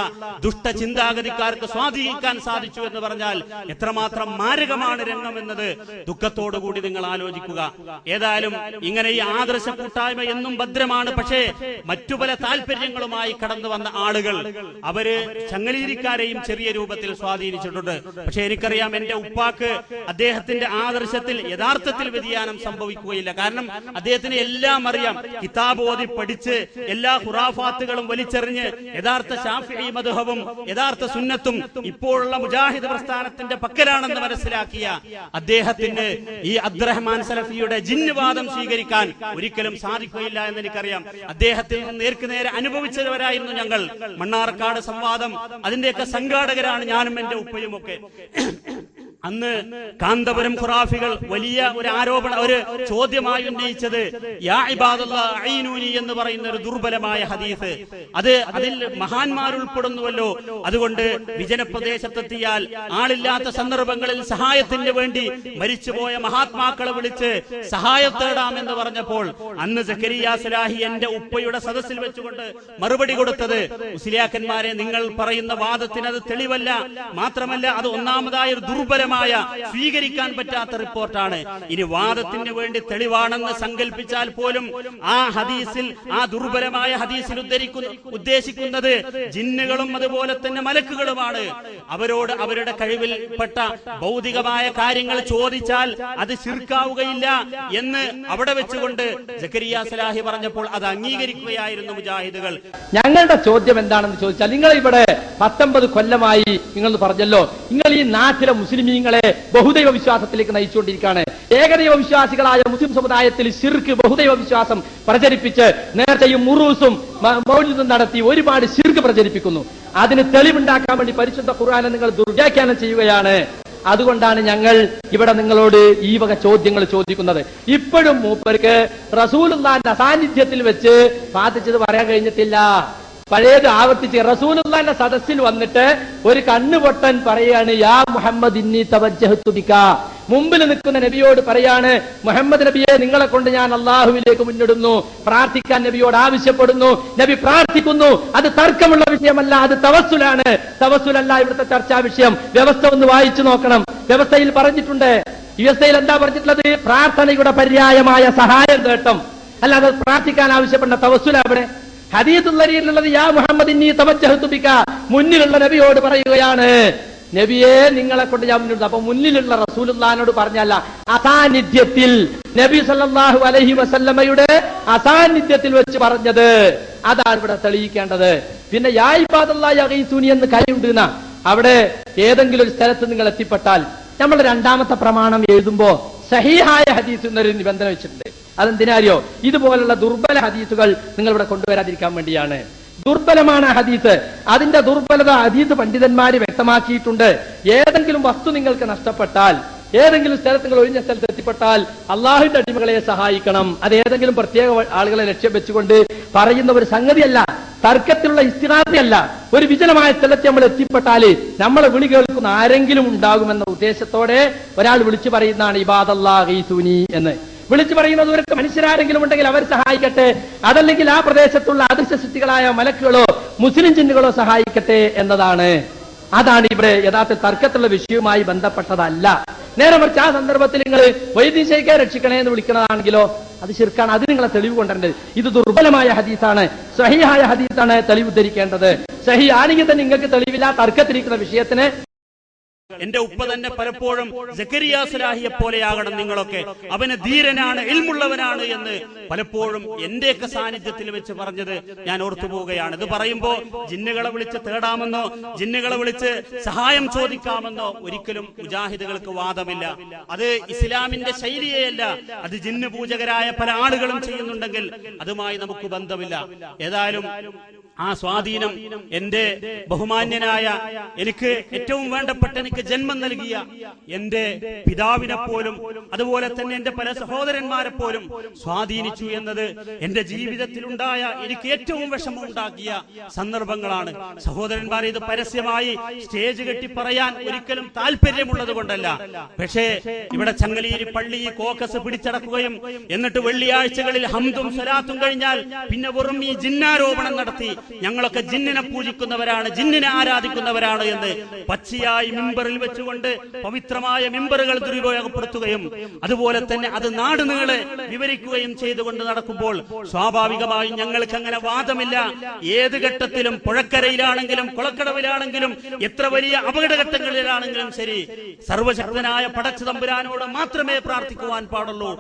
ദുഷ്ട ചിന്താഗതിക്കാർക്ക് സ്വാധീനിക്കാൻ സാധിച്ചു എന്ന് പറഞ്ഞാൽ എത്രമാത്രം മാരകമാണ് രംഗം എന്നത് ദുഃഖത്തോടുകൂടി നിങ്ങൾ ആലോചിക്കുക. ഏതായാലും ഇങ്ങനെ ഈ ആദർശ കൂട്ടായ്മ എന്നും ഭദ്രമാണ്. പക്ഷേ മറ്റു പല താല്പര്യങ്ങളുമായി കടന്നു വന്ന ആളുകൾ അവര് ചങ്ങലീരിക്കാരെയും ചെറിയ രൂപത്തിൽ സ്വാധീനിച്ചിട്ടുണ്ട്. പക്ഷെ എനിക്കറിയാം എന്റെ ഉപ്പാക്ക് അദ്ദേഹത്തിന്റെ ആദർശത്തിൽ യഥാർത്ഥത്തിൽ വ്യതിയാനം സംഭവിക്കുകയില്ല. കാരണം അദ്ദേഹത്തിന് എല്ലാം അറിയാം. കിതാബ് ഓതി പഠിച്ച് എല്ലാ ഖുറാഫാത്തുകളും വലിച്ചെറിഞ്ഞ് യഥാർത്ഥ ശാഫിഈ മദ്ഹബും യഥാർത്ഥ സുന്നത്തും ഇപ്പോഴുള്ള മുജാഹിദ് പ്രസ്ഥാനത്തിന്റെ പക്കലാണെന്ന് മനസ്സിലാക്കിയ അദ്ദേഹത്തിന് ഈ അബ്ദുറഹ്മാൻ സലഫിയുടെ ജിന്നുവാദം സ്വീകരിക്കാൻ ഒരിക്കലും സാധിക്കുകയില്ല എന്ന് എനിക്കറിയാം. അദ്ദേഹത്തിൽ നിന്ന് നേർക്കുനേരെ അനുഭവിച്ചവരായിരുന്നു ഞങ്ങൾ. മണ്ണാർക്കാട് സംവാദം അതിന്റെയൊക്കെ സംഘാടകരാണ് ഞാനും എന്റെ ഉപ്പയും ഒക്കെ. അന്ന് കാന്തപുരം ഖുറാഫികൾ വലിയ ഒരു ആരോപണം, ഒരു ചോദ്യമായി ഉന്നയിച്ചത് യാ ഇബാദല്ലാഹ് അഈനൂനി എന്ന് പറയുന്ന ഒരു ദുർബലമായ ഹദീസ്, അതിൽ മഹാന്മാർ ഉൾപ്പെടുന്നുവല്ലോ, അതുകൊണ്ട് വിജനപ്രദേശത്തെത്തിയാൽ ആളില്ലാത്ത സന്ദർഭങ്ങളിൽ സഹായത്തിന് വേണ്ടി മരിച്ചുപോയ മഹാത്മാക്കളെ വിളിച്ച് സഹായം തേടാമെന്ന് പറഞ്ഞപ്പോൾ അന്ന് സക്കരിയ സലാഹി എന്റെ ഉപ്പയുടെ സദസ്സിൽ വെച്ചുകൊണ്ട് മറുപടി കൊടുത്തത്, മുസ്ലിയാക്കന്മാരെ നിങ്ങൾ പറയുന്ന വാദത്തിന് അത് തെളിവല്ല, മാത്രമല്ല അത് ഒന്നാമതായ ഒരു ദുർബലമായ സ്വീകരിക്കാൻ പറ്റാത്ത റിപ്പോർട്ടാണ്. ഇനി വാദത്തിന് വേണ്ടി തെളിവാണെന്ന് സങ്കല്പിച്ചാൽ പോലും ആ ഹദീസിൽ, ആ ദുർബലമായ ഹദീസിൽ ഉദ്ദേശിക്കുന്നത് ജിന്നുകളും അതുപോലെ തന്നെ മലക്കുകളുമാണ്. അവരോട് അവരുടെ കഴിവിൽപ്പെട്ട ഭൗതികമായ കാര്യങ്ങൾ ചോദിച്ചാൽ അത് ശിർക്കാവുകയില്ല എന്ന് അവിടെ വെച്ചുകൊണ്ട് സക്കരിയ സലാഹി പറഞ്ഞപ്പോൾ അത് അംഗീകരിക്കുകയായിരുന്നു മുജാഹിദുകൾ. ഞങ്ങളുടെ ചോദ്യം എന്താണെന്ന് ചോദിച്ചാൽ, നിങ്ങൾ ഇവിടെ 19 കൊല്ലമായി നിങ്ങൾ പറഞ്ഞല്ലോ, നിങ്ങൾ ഈ നാട്ടിലെ മുസ്ലിമീങ്ങൾ മുസ്ലിമീങ്ങളെ ബഹുദൈവ വിശ്വാസത്തിലേക്ക് നയിച്ചുകൊണ്ടിരിക്കുകയാണ്. ഏകദൈവ വിശ്വാസികളായ മുസ്ലിം സമുദായത്തിൽ ശിർക്ക് ബഹുദൈവ വിശ്വാസം പ്രചരിപ്പിച്ച് നേർച്ചയും മുറൂസും മൗലിദും നടത്തി ഒരുപാട് ശിർക്ക് പ്രചരിപ്പിക്കുന്നു. അതിന് തെളിവുണ്ടാക്കാൻ വേണ്ടി പരിശുദ്ധ ഖുർആനെ നിങ്ങൾ ദുർവ്യാഖ്യാനം ചെയ്യുകയാണ്. അതുകൊണ്ടാണ് ഞങ്ങൾ ഇവിടെ നിങ്ങളോട് ഈ വക ചോദ്യങ്ങൾ ചോദിക്കുന്നത്. ഇപ്പോഴും മൂപ്പർക്ക് റസൂലുള്ളാഹിന്റെ സാന്നിധ്യത്തിൽ വെച്ച് പ്രാർത്ഥിച്ചത് പറയാൻ കഴിഞ്ഞിട്ടില്ല. പഴയത് ആവർത്തിച്ച് റസൂലുള്ളാഹിന്റെ സദസ്സിൽ വന്നിട്ട് ഒരു കണ്ണുപൊട്ടൻ പറയാണ്, യാ മുഹമ്മദ് ഇന്നി തവജ്ജഹ്തു ബിക. മുമ്പിൽ നിൽക്കുന്ന നബിയോട് പറയാണ്, മുഹമ്മദ് നബിയെ നിങ്ങളെ കൊണ്ട് ഞാൻ അള്ളാഹുവിലേക്ക് മുന്നിടുന്നു, പ്രാർത്ഥിക്കാൻ നബിയോട് ആവശ്യപ്പെടുന്നു. നബി പ്രാർത്ഥിക്കുന്നു. അത് തർക്കമുള്ള വിഷയമല്ല, അത് തവസ്സുലാണ്. തവസ്സുലല്ല ഇവിടുത്തെ ചർച്ചാ വിഷയം. വ്യവസ്ഥ ഒന്ന് വായിച്ചു നോക്കണം. വ്യവസ്ഥയിൽ പറഞ്ഞിട്ടുണ്ട്. വ്യവസ്ഥയിൽ എന്താ പറഞ്ഞിട്ടുള്ളത്? പ്രാർത്ഥനയുടെ പര്യായമായ സഹായം തേട്ടം, അല്ലാതെ പ്രാർത്ഥിക്കാൻ ആവശ്യപ്പെടുന്ന തവസ്സുല അവിടെ. ഹദീസുള്ളതിലുള്ളത് യാ മുഹമ്മദ് ഇന്നി തവജ്ജഹ്തു ബിക. മുന്നിലുള്ള നബിയോട് പറയുകയാണ്, നബിയെ നിങ്ങളെ കൊണ്ട് ഞാൻ മുന്നിടുന്നു. അപ്പൊ മുന്നിലുള്ള റസൂലുള്ളാഹിനോട് പറഞ്ഞല്ല, അസാന്നിധ്യത്തിൽ നബി സല്ലല്ലാഹു അലൈഹി വസല്ലമയുടെ അസാന്നിധ്യത്തിൽ വെച്ച് പറഞ്ഞത്. അതാണ് ഇവിടെ തെളിയിക്കേണ്ടത്. പിന്നെ യാ ഇബാദല്ലാഹി യഗീസൂനി എന്ന് കൈയുണ്ടെന്ന അവിടെ ഏതെങ്കിലും ഒരു സ്ഥലത്ത് നിങ്ങൾ എത്തിപ്പെട്ടാൽ നമ്മൾ രണ്ടാമത്തെ പ്രമാണം എഴുതുമ്പോ സഹീഹായ ഹദീസ് എന്നൊരു നിബന്ധന വെച്ചിട്ടുണ്ട്. അതെന്തിനാരിയോ? ഇതുപോലുള്ള ദുർബല ഹദീസുകൾ നിങ്ങൾ ഇവിടെ കൊണ്ടുവരാതിരിക്കാൻ വേണ്ടിയാണ്. ദുർബലമാണ് ഹദീസ്. അതിന്റെ ദുർബലത ഹദീസ് പണ്ഡിതന്മാര് വ്യക്തമാക്കിയിട്ടുണ്ട്. ഏതെങ്കിലും വസ്തു നിങ്ങൾക്ക് നഷ്ടപ്പെട്ടാൽ, ഏതെങ്കിലും സ്ഥലത്ത് നിങ്ങൾ ഒഴിഞ്ഞ സ്ഥലത്ത് എത്തിപ്പെട്ടാൽ അള്ളാഹുവിന്റെ അടിമകളെ സഹായിക്കണം. അത് ഏതെങ്കിലും പ്രത്യേക ആളുകളെ ലക്ഷ്യം വെച്ചുകൊണ്ട് പറയുന്ന ഒരു സംഗതിയല്ല, തർക്കത്തിലുള്ള ഇസ്തിഗാസയല്ല. ഒരു വിജനമായ സ്ഥലത്ത് നമ്മൾ എത്തിപ്പെട്ടാല് നമ്മളെ വിളി കേൾക്കുന്ന ആരെങ്കിലും ഉണ്ടാകുമെന്ന ഉദ്ദേശത്തോടെ ഒരാൾ വിളിച്ചു പറയുന്നതാണ് ഇബാദല്ലാഹി യഗീസൂനി എന്ന്. വിളിച്ചു പറയുന്നത് ഇവർക്ക് മനുഷ്യരാരെങ്കിലും ഉണ്ടെങ്കിൽ അവർ സഹായിക്കട്ടെ, അതല്ലെങ്കിൽ ആ പ്രദേശത്തുള്ള അദൃശ്യ സൃഷ്ടികളായ മലക്കുകളോ മുസ്ലിം ജിന്നുകളോ സഹായിക്കട്ടെ എന്നതാണ്. അതാണ് ഇവിടെ യഥാർത്ഥ തർക്കത്തിലുള്ള വിഷയവുമായി ബന്ധപ്പെട്ടതല്ല. നേരെ മറിച്ച് ആ സന്ദർഭത്തിൽ നിങ്ങൾ വൈദ്യശേഖരെ രക്ഷിക്കണേ എന്ന് വിളിക്കുന്നതാണെങ്കിലോ അത് ശിർക്കാണ്. അത് നിങ്ങളെ തെളിവ് കൊണ്ടുവരേണ്ടത്. ഇത് ദുർബലമായ ഹദീസാണ്, സഹീഹായ ഹദീസാണ് തെളിവ് ധരിക്കേണ്ടത്. സഹീ ആണെങ്കിൽ തന്നെ നിങ്ങൾക്ക് തെളിവില്ല. തർക്കത്തിരിക്കുന്ന വിഷയത്തിന് എന്റെ ഉപ്പ തന്നെ പലപ്പോഴും സക്കരിയ സലാഹിയെ പോലെയാകണം നിങ്ങളൊക്കെ, അവന് ധീരനാണ്, ഇൽമുള്ളവനാണ് എന്ന് പലപ്പോഴും എന്റെയൊക്കെ സാന്നിധ്യത്തിൽ വെച്ച് പറഞ്ഞത് ഞാൻ ഓർത്തു പോവുകയാണ്. ഇത് പറയുമ്പോ ജിന്നുകളെ വിളിച്ച് തേടാമെന്നോ ജിന്നുകളെ വിളിച്ച് സഹായം ചോദിക്കാമെന്നോ ഒരിക്കലും മുജാഹിദുകൾക്ക് വാദമില്ല. അത് ഇസ്ലാമിന്റെ ശൈലിയല്ല. അത് ജിന്ന് പൂജകരായ പല ആളുകളും ചെയ്യുന്നുണ്ടെങ്കിൽ അതുമായി നമുക്ക് ബന്ധമില്ല. ഏതായാലും ആ സ്വാധീനം എന്റെ ബഹുമാന്യനായ, എനിക്ക് ഏറ്റവും വേണ്ടപ്പെട്ട, എനിക്ക് ജന്മം നൽകിയ എന്റെ പിതാവിനെ പോലും അതുപോലെ തന്നെ എന്റെ പല സഹോദരന്മാരെ പോലും സ്വാധീനിച്ചു എന്നത് എന്റെ ജീവിതത്തിലുണ്ടായ എനിക്ക് ഏറ്റവും വിഷമമുണ്ടാക്കിയ സന്ദർഭങ്ങളാണ്. സഹോദരന്മാരെ, ഇത് പരസ്യമായി സ്റ്റേജ് കെട്ടി പറയാൻ ഒരിക്കലും താല്പര്യമുള്ളത് കൊണ്ടല്ല. പക്ഷേ ഇവിടെ ചങ്ങലീരി പള്ളി കോക്കസ് പിടിച്ചടക്കുകയും എന്നിട്ട് വെള്ളിയാഴ്ചകളിൽ ഹംദും സലാത്തും കഴിഞ്ഞാൽ പിന്നെ വെറും ഈ ജിന്നാരോപണം നടത്തി ഞങ്ങളൊക്കെ ജിന്നിനെ പൂജിക്കുന്നവരാണ്, ജിന്നിനെ ആരാധിക്കുന്നവരാണ് എന്ന് പച്ചയായി മിമ്പറിൽ വെച്ചുകൊണ്ട് പവിത്രമായ മിമ്പറുകൾ ദുരുപയോഗപ്പെടുത്തുകയും അതുപോലെ തന്നെ അത് നാടുനീളെ വിവരിക്കുകയും ചെയ്തുകൊണ്ട് നടക്കുമ്പോൾ സ്വാഭാവികമായും ഞങ്ങൾക്ക് അങ്ങനെ വാദമില്ല. ഏത് ഘട്ടത്തിലും, പുഴക്കരയിലാണെങ്കിലും കുളക്കടവിലാണെങ്കിലും എത്ര വലിയ അപകടഘട്ടങ്ങളിലാണെങ്കിലും ശരി, സർവശക്തനായ പടച്ച തമ്പുരാനോട് മാത്രമേ പ്രാർത്ഥിക്കുവാൻ പാടുള്ളൂ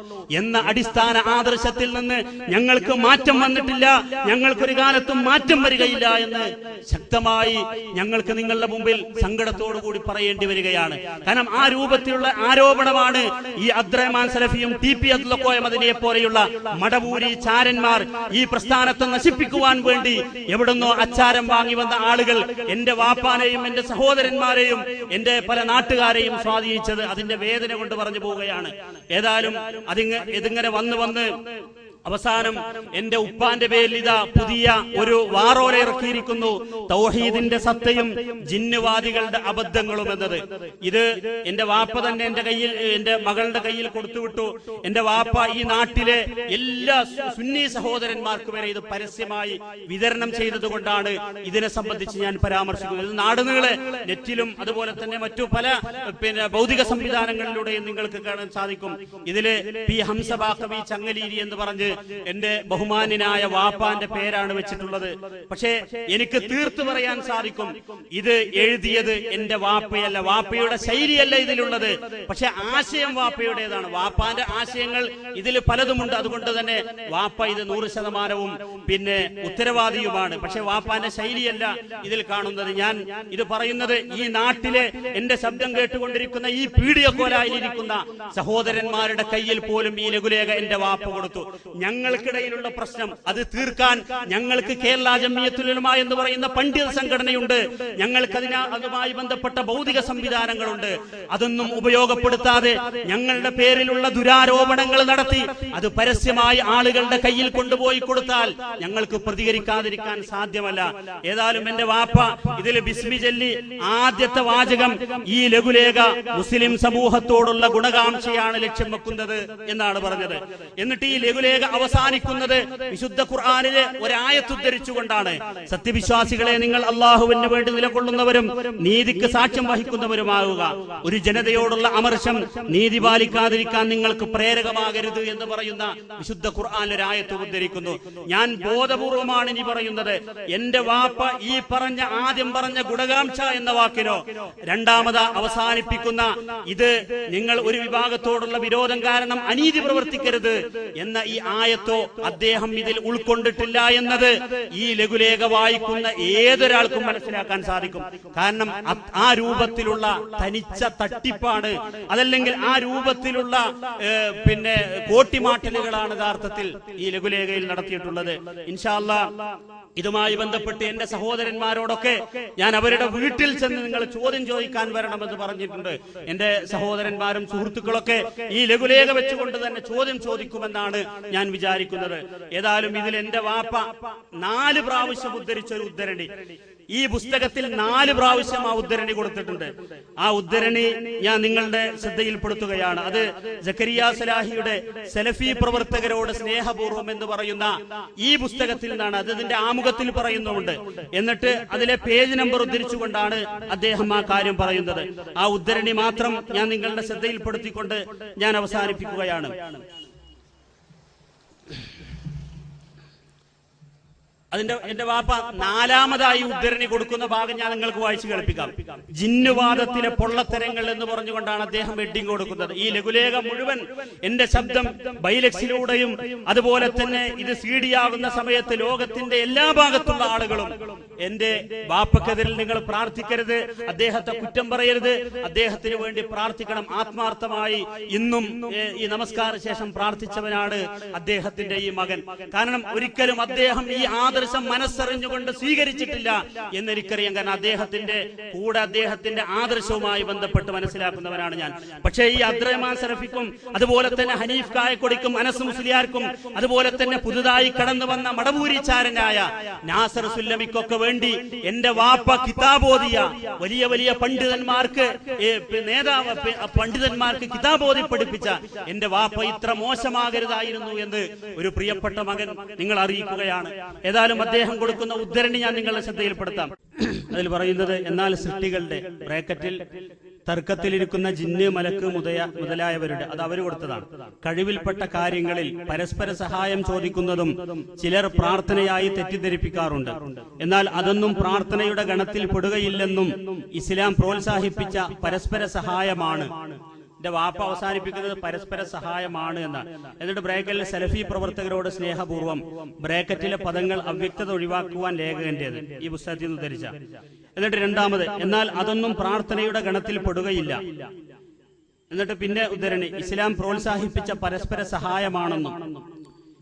എന്ന അടിസ്ഥാന ആദർശത്തിൽ നിന്ന് ഞങ്ങൾക്ക് മാറ്റം വന്നിട്ടില്ല. ഞങ്ങൾക്കൊരു കാലത്തും മാറ്റം വരികയില്ല എന്ന് ശക്തമായി ഞങ്ങൾക്ക് നിങ്ങളുടെ മുമ്പിൽ സങ്കടത്തോടു കൂടി പറയേണ്ടി വരികയാണ്. കാരണം ആ രൂപത്തിലുള്ള ആരോപണമാണ് ഈ അബ്ദുറഹ്മാൻ സലഫിയും ടി.പി. അബ്ദുൽ ഖോയ മദനിയെ പോലെയുള്ള മടവൂരി ചാരന്മാർ ഈ പ്രസ്ഥാനത്തെ നശിപ്പിക്കുവാൻ വേണ്ടി എവിടുന്നോ അച്ചാരം വാങ്ങി വന്ന ആളുകൾ എന്റെ വാപ്പാനെയും എന്റെ സഹോദരന്മാരെയും എന്റെ പല നാട്ടുകാരെയും സ്വാധീനിച്ചത്. അതിന്റെ വേദന കൊണ്ട് പറഞ്ഞു പോവുകയാണ്. ഏതായാലും ഇതിങ്ങനെ വന്ന് അവസാനം എന്റെ ഉപ്പാന്റെ പേരിൽ ഇതാ പുതിയ ഒരു വാറോല ഇറക്കിയിരിക്കുന്നു, തൗഹീദിന്റെ സത്തയും ജിന്നുവാദികളുടെ അബദ്ധങ്ങളും എന്നത്. ഇത് എന്റെ വാപ്പ തന്നെ എന്റെ കയ്യിൽ, എന്റെ മകളുടെ കയ്യിൽ കൊടുത്തുവിട്ടു. എന്റെ വാപ്പ ഈ നാട്ടിലെ എല്ലാ സുന്നി സഹോദരന്മാർക്ക് വരെ ഇത് പരസ്യമായി വിതരണം ചെയ്തത് കൊണ്ടാണ് ഇതിനെ സംബന്ധിച്ച് ഞാൻ പരാമർശിക്കുന്നത്. ഇത് നാടുനീളെ നെറ്റിലും അതുപോലെ തന്നെ മറ്റു പല ഭൗതിക സംവിധാനങ്ങളിലൂടെയും നിങ്ങൾക്ക് കാണാൻ സാധിക്കും. ഇതില് പി ഹംസ ബാക്കവി ചങ്ങലീരി എന്ന് പറഞ്ഞ് എന്റെ ബഹുമാന്യനായ വാപ്പാന്റെ പേരാണ് വെച്ചിട്ടുള്ളത്. പക്ഷേ എനിക്ക് തീർത്തു പറയാൻ സാധിക്കും, ഇത് എഴുതിയത് എന്റെ വാപ്പയല്ല, വാപ്പയുടെ ശൈലിയല്ല ഇതിലുള്ളത്. പക്ഷെ ആശയം വാപ്പയുടേതാണ്. വാപ്പാന്റെ ആശയങ്ങൾ ഇതിൽ പലതുമുണ്ട്. അതുകൊണ്ട് തന്നെ വാപ്പ ഇത് 100% പിന്നെ ഉത്തരവാദിയുമാണ്. പക്ഷെ വാപ്പാന്റെ ശൈലിയല്ല ഇതിൽ കാണുന്നത്. ഞാൻ ഇത് പറയുന്നത് ഈ നാട്ടിലെ എന്റെ ശബ്ദം കേട്ടുകൊണ്ടിരിക്കുന്ന ഈ പീഡിയക്കോലായിരിക്കുന്ന സഹോദരന്മാരുടെ കയ്യിൽ പോലും ഈ ലഘുലേഖ എന്റെ വാപ്പ കൊടുത്തു. ഞങ്ങൾക്കിടയിലുള്ള പ്രശ്നം അത് തീർക്കാൻ ഞങ്ങൾക്ക് കേരള ജംഇയ്യത്തുൽ ഉലമ എന്ന് പറയുന്ന പണ്ഡിത സംഘടനയുണ്ട്. ഞങ്ങൾക്ക് അതുമായി ബന്ധപ്പെട്ട ഭൗതിക സംവിധാനങ്ങളുണ്ട്. അതൊന്നും ഉപയോഗപ്പെടുത്താതെ ഞങ്ങളുടെ പേരിലുള്ള ദുരാരോപണങ്ങൾ നടത്തി അത് പരസ്യമായി ആളുകളുടെ കയ്യിൽ കൊണ്ടുപോയി കൊടുത്താൽ ഞങ്ങൾക്ക് പ്രതികരിക്കാതിരിക്കാൻ സാധ്യമല്ല. ഏതായാലും എന്റെ വാപ്പ ഇതിൽ ബിസ്മി ചൊല്ലി ആദ്യത്തെ വാചകം ഈ ലഘുലേഖ മുസ്ലിം സമൂഹത്തോടുള്ള ഗുണകാംക്ഷയാണ് ലക്ഷ്യം വെക്കുന്നത് എന്നാണ് പറഞ്ഞത്. എന്നിട്ട് ഈ ലഘുലേഖ അവസാനിക്കുന്നത് വിശുദ്ധ ഖുർആനിലെ ഒരായത്ത് ഉദ്ധരിച്ചുകൊണ്ടാണ്. സത്യവിശ്വാസികളെ, നിങ്ങൾ അള്ളാഹുവിന് വേണ്ടി നിലകൊള്ളുന്നവരും നീതിക്ക് സാക്ഷ്യം വഹിക്കുന്നവരുമാകുക. ഒരു ജനതയോടുള്ള അമർഷം നീതി പാലിക്കാതിരിക്കാൻ നിങ്ങൾക്ക് പ്രേരകമാകരുത് എന്ന് പറയുന്ന വിശുദ്ധ ഖുർആനിലെ ഒരായത്ത് ഉദ്ധരിക്കുന്നു. ഞാൻ ബോധപൂർവമാണ് ഇനി പറയുന്നത്. എന്റെ വാപ്പ ഈ ആദ്യം പറഞ്ഞ ഗുണകാംക്ഷ എന്ന വാക്കിനോ രണ്ടാമത് അവസാനിപ്പിക്കുന്ന ഇത് നിങ്ങൾ ഒരു വിഭാഗത്തോടുള്ള വിരോധം കാരണം അനീതി പ്രവർത്തിക്കരുത് എന്ന ഈ ആയത്തോ അദ്ദേഹം ഇതിൽ ഉൾക്കൊണ്ടിട്ടില്ല എന്നത് ഈ ലഘുലേഖ വായിക്കുന്ന ഏതൊരാൾക്കും മനസ്സിലാക്കാൻ സാധിക്കും. കാരണം ആ രൂപത്തിലുള്ള തനിച്ച തട്ടിപ്പാണ്, അതല്ലെങ്കിൽ ആ രൂപത്തിലുള്ള പിന്നെ കോട്ടിമാട്ടലുകളാണ് യഥാർത്ഥത്തിൽ ഈ ലഘുലേഖയിൽ നടത്തിയിട്ടുള്ളത്. ഇൻഷാ അല്ലാഹ് ഇതുമായി ബന്ധപ്പെട്ട് എന്റെ സഹോദരന്മാരോടൊക്കെ ഞാൻ അവരുടെ വീട്ടിൽ ചെന്ന് നിങ്ങൾ ചോദ്യം ചോദിക്കാൻ വരണമെന്ന് പറഞ്ഞിട്ടുണ്ട്. എന്റെ സഹോദരന്മാരും സുഹൃത്തുക്കളൊക്കെ ഈ ലഘുലേഖ വെച്ചുകൊണ്ട് തന്നെ ചോദ്യം ചോദിക്കുമെന്നാണ് ഞാൻ വിചാരിക്കുന്നത്. ഏതായാലും ഇതിൽ എന്റെ വാപ്പ 4 പ്രാവശ്യം ഉദ്ധരിച്ചൊരു ഉദ്ധരണി ഈ പുസ്തകത്തിൽ 4 പ്രാവശ്യം ആ ഉദ്ധരണി കൊടുത്തിട്ടുണ്ട്. ആ ഉദ്ധരണി ഞാൻ നിങ്ങളുടെ ശ്രദ്ധയിൽപ്പെടുത്തുകയാണ്. അത് സക്കരിയ സലാഹിയുടെ സലഫി പ്രവർത്തകരോട് സ്നേഹപൂർവ്വം എന്ന് പറയുന്ന ഈ പുസ്തകത്തിൽ നിന്നാണ്. അത് ഇതിന്റെ ആമുഖത്തിൽ പറയുന്നുണ്ട്. എന്നിട്ട് അതിലെ പേജ് നമ്പർ ഉദ്ധരിച്ചുകൊണ്ടാണ് അദ്ദേഹം ആ കാര്യം പറയുന്നത്. ആ ഉദ്ധരണി മാത്രം ഞാൻ നിങ്ങളുടെ ശ്രദ്ധയിൽപ്പെടുത്തിക്കൊണ്ട് ഞാൻ അവസാനിപ്പിക്കുകയാണ്. എന്റെ വാപ്പ 4ാമതായി ഉദ്ധരണി കൊടുക്കുന്ന ഭാഗം ഞാൻ നിങ്ങൾക്ക് വായിച്ചു കേൾപ്പിക്കാം. ജിന്നുവാദത്തിലെ പൊള്ളത്തരങ്ങൾ എന്ന് പറഞ്ഞുകൊണ്ടാണ് അദ്ദേഹം ഹെഡിങ് കൊടുക്കുന്നത്. ഈ ലഘുലേഖ മുഴുവൻ എന്റെ ശബ്ദം ബൈലക്സിലൂടെയും അതുപോലെ തന്നെ ഇത് സീഡിയാകുന്ന സമയത്ത് ലോകത്തിന്റെ എല്ലാ ഭാഗത്തുള്ള ആളുകളും എന്റെ വാപ്പക്കെതിരിൽ നിങ്ങൾ പ്രാർത്ഥിക്കരുത്, അദ്ദേഹത്തെ കുറ്റം പറയരുത്, അദ്ദേഹത്തിന് വേണ്ടി പ്രാർത്ഥിക്കണം. ആത്മാർത്ഥമായി ഇന്നും ഈ നമസ്കാര ശേഷം പ്രാർത്ഥിച്ചവനാണ് അദ്ദേഹത്തിന്റെ ഈ മകൻ. കാരണം ഒരിക്കലും അദ്ദേഹം ഈ ആദർശം മനസ്സറിഞ്ഞുകൊണ്ട് സ്വീകരിച്ചിട്ടില്ല എന്നെനിക്കറിയാം. കാരണം അദ്ദേഹത്തിന്റെ കൂടെ അദ്ദേഹത്തിന്റെ ആദർശവുമായി ബന്ധപ്പെട്ട് മനസ്സിലാക്കുന്നവനാണ് ഞാൻ. പക്ഷേ ഈ അബ്ദുറഹ്മാൻ സലഫിക്കും അതുപോലെ തന്നെ ഹനീഫ് കായക്കൊടിക്കും അനസ് മുസ്ലിയാർക്കും അതുപോലെ തന്നെ പുതുതായി കടന്നു വന്ന മടവൂരിച്ചാരനായ നാസർ സുല്ലമിക്കൊക്കെ വേണ്ടി എന്റെ വാപ്പ കിതാബോധിയ വലിയ വലിയ പണ്ഡിതന്മാർക്ക് പണ്ഡിതന്മാർക്ക് കിതാബോധി പഠിപ്പിച്ച എന്റെ വാപ്പ ഇത്ര മോശമാകരുതായിരുന്നു എന്ന് ഒരു പ്രിയപ്പെട്ട മകൻ നിങ്ങൾ അറിയിക്കുകയാണ്. ഏതായാലും അദ്ദേഹം കൊടുക്കുന്ന ഉദ്ധരണി ഞാൻ നിങ്ങളുടെ ശ്രദ്ധയിൽപ്പെടുത്താം. അതിൽ പറയുന്നത്, എന്നാൽ സൃഷ്ടികളുടെ ബ്രാക്കറ്റിൽ തർക്കത്തിലിരിക്കുന്ന ജിന്ന്, മലക്ക് മുതലായവരുടെ, അത് അവർ കൊടുത്തതാണ്, കഴിവിൽപ്പെട്ട കാര്യങ്ങളിൽ പരസ്പര സഹായം ചോദിക്കുന്നതും ചിലർ പ്രാർത്ഥനയായി തെറ്റിദ്ധരിപ്പിക്കാറുണ്ട്. എന്നാൽ അതൊന്നും പ്രാർത്ഥനയുടെ ഗണത്തിൽ പെടുകയില്ലെന്നും ഇസ്ലാം പ്രോത്സാഹിപ്പിച്ച പരസ്പര സഹായമാണ്. എന്റെ വാപ്പ അവസാനിപ്പിക്കുന്നത് പരസ്പര സഹായമാണ് എന്നാണ്. എന്നിട്ട് ബ്രാക്കറ്റിൽ സലഫി പ്രവർത്തകരോട് സ്നേഹപൂർവ്വം, ബ്രാക്കറ്റിലെ പദങ്ങൾ അവ്യക്തത ഒഴിവാക്കുവാൻ ലേഖകന്റേത് ഈ പുസ്തകത്തിൽ നിന്ന് ഉദ്ധരിച്ച. എന്നിട്ട് രണ്ടാമത്, എന്നാൽ അതൊന്നും പ്രാർത്ഥനയുടെ ഗണത്തിൽ പെടുകയില്ല. എന്നിട്ട് പിന്നെ ഉദ്ധരണി, ഇസ്ലാം പ്രോത്സാഹിപ്പിച്ച പരസ്പര സഹായമാണെന്നും.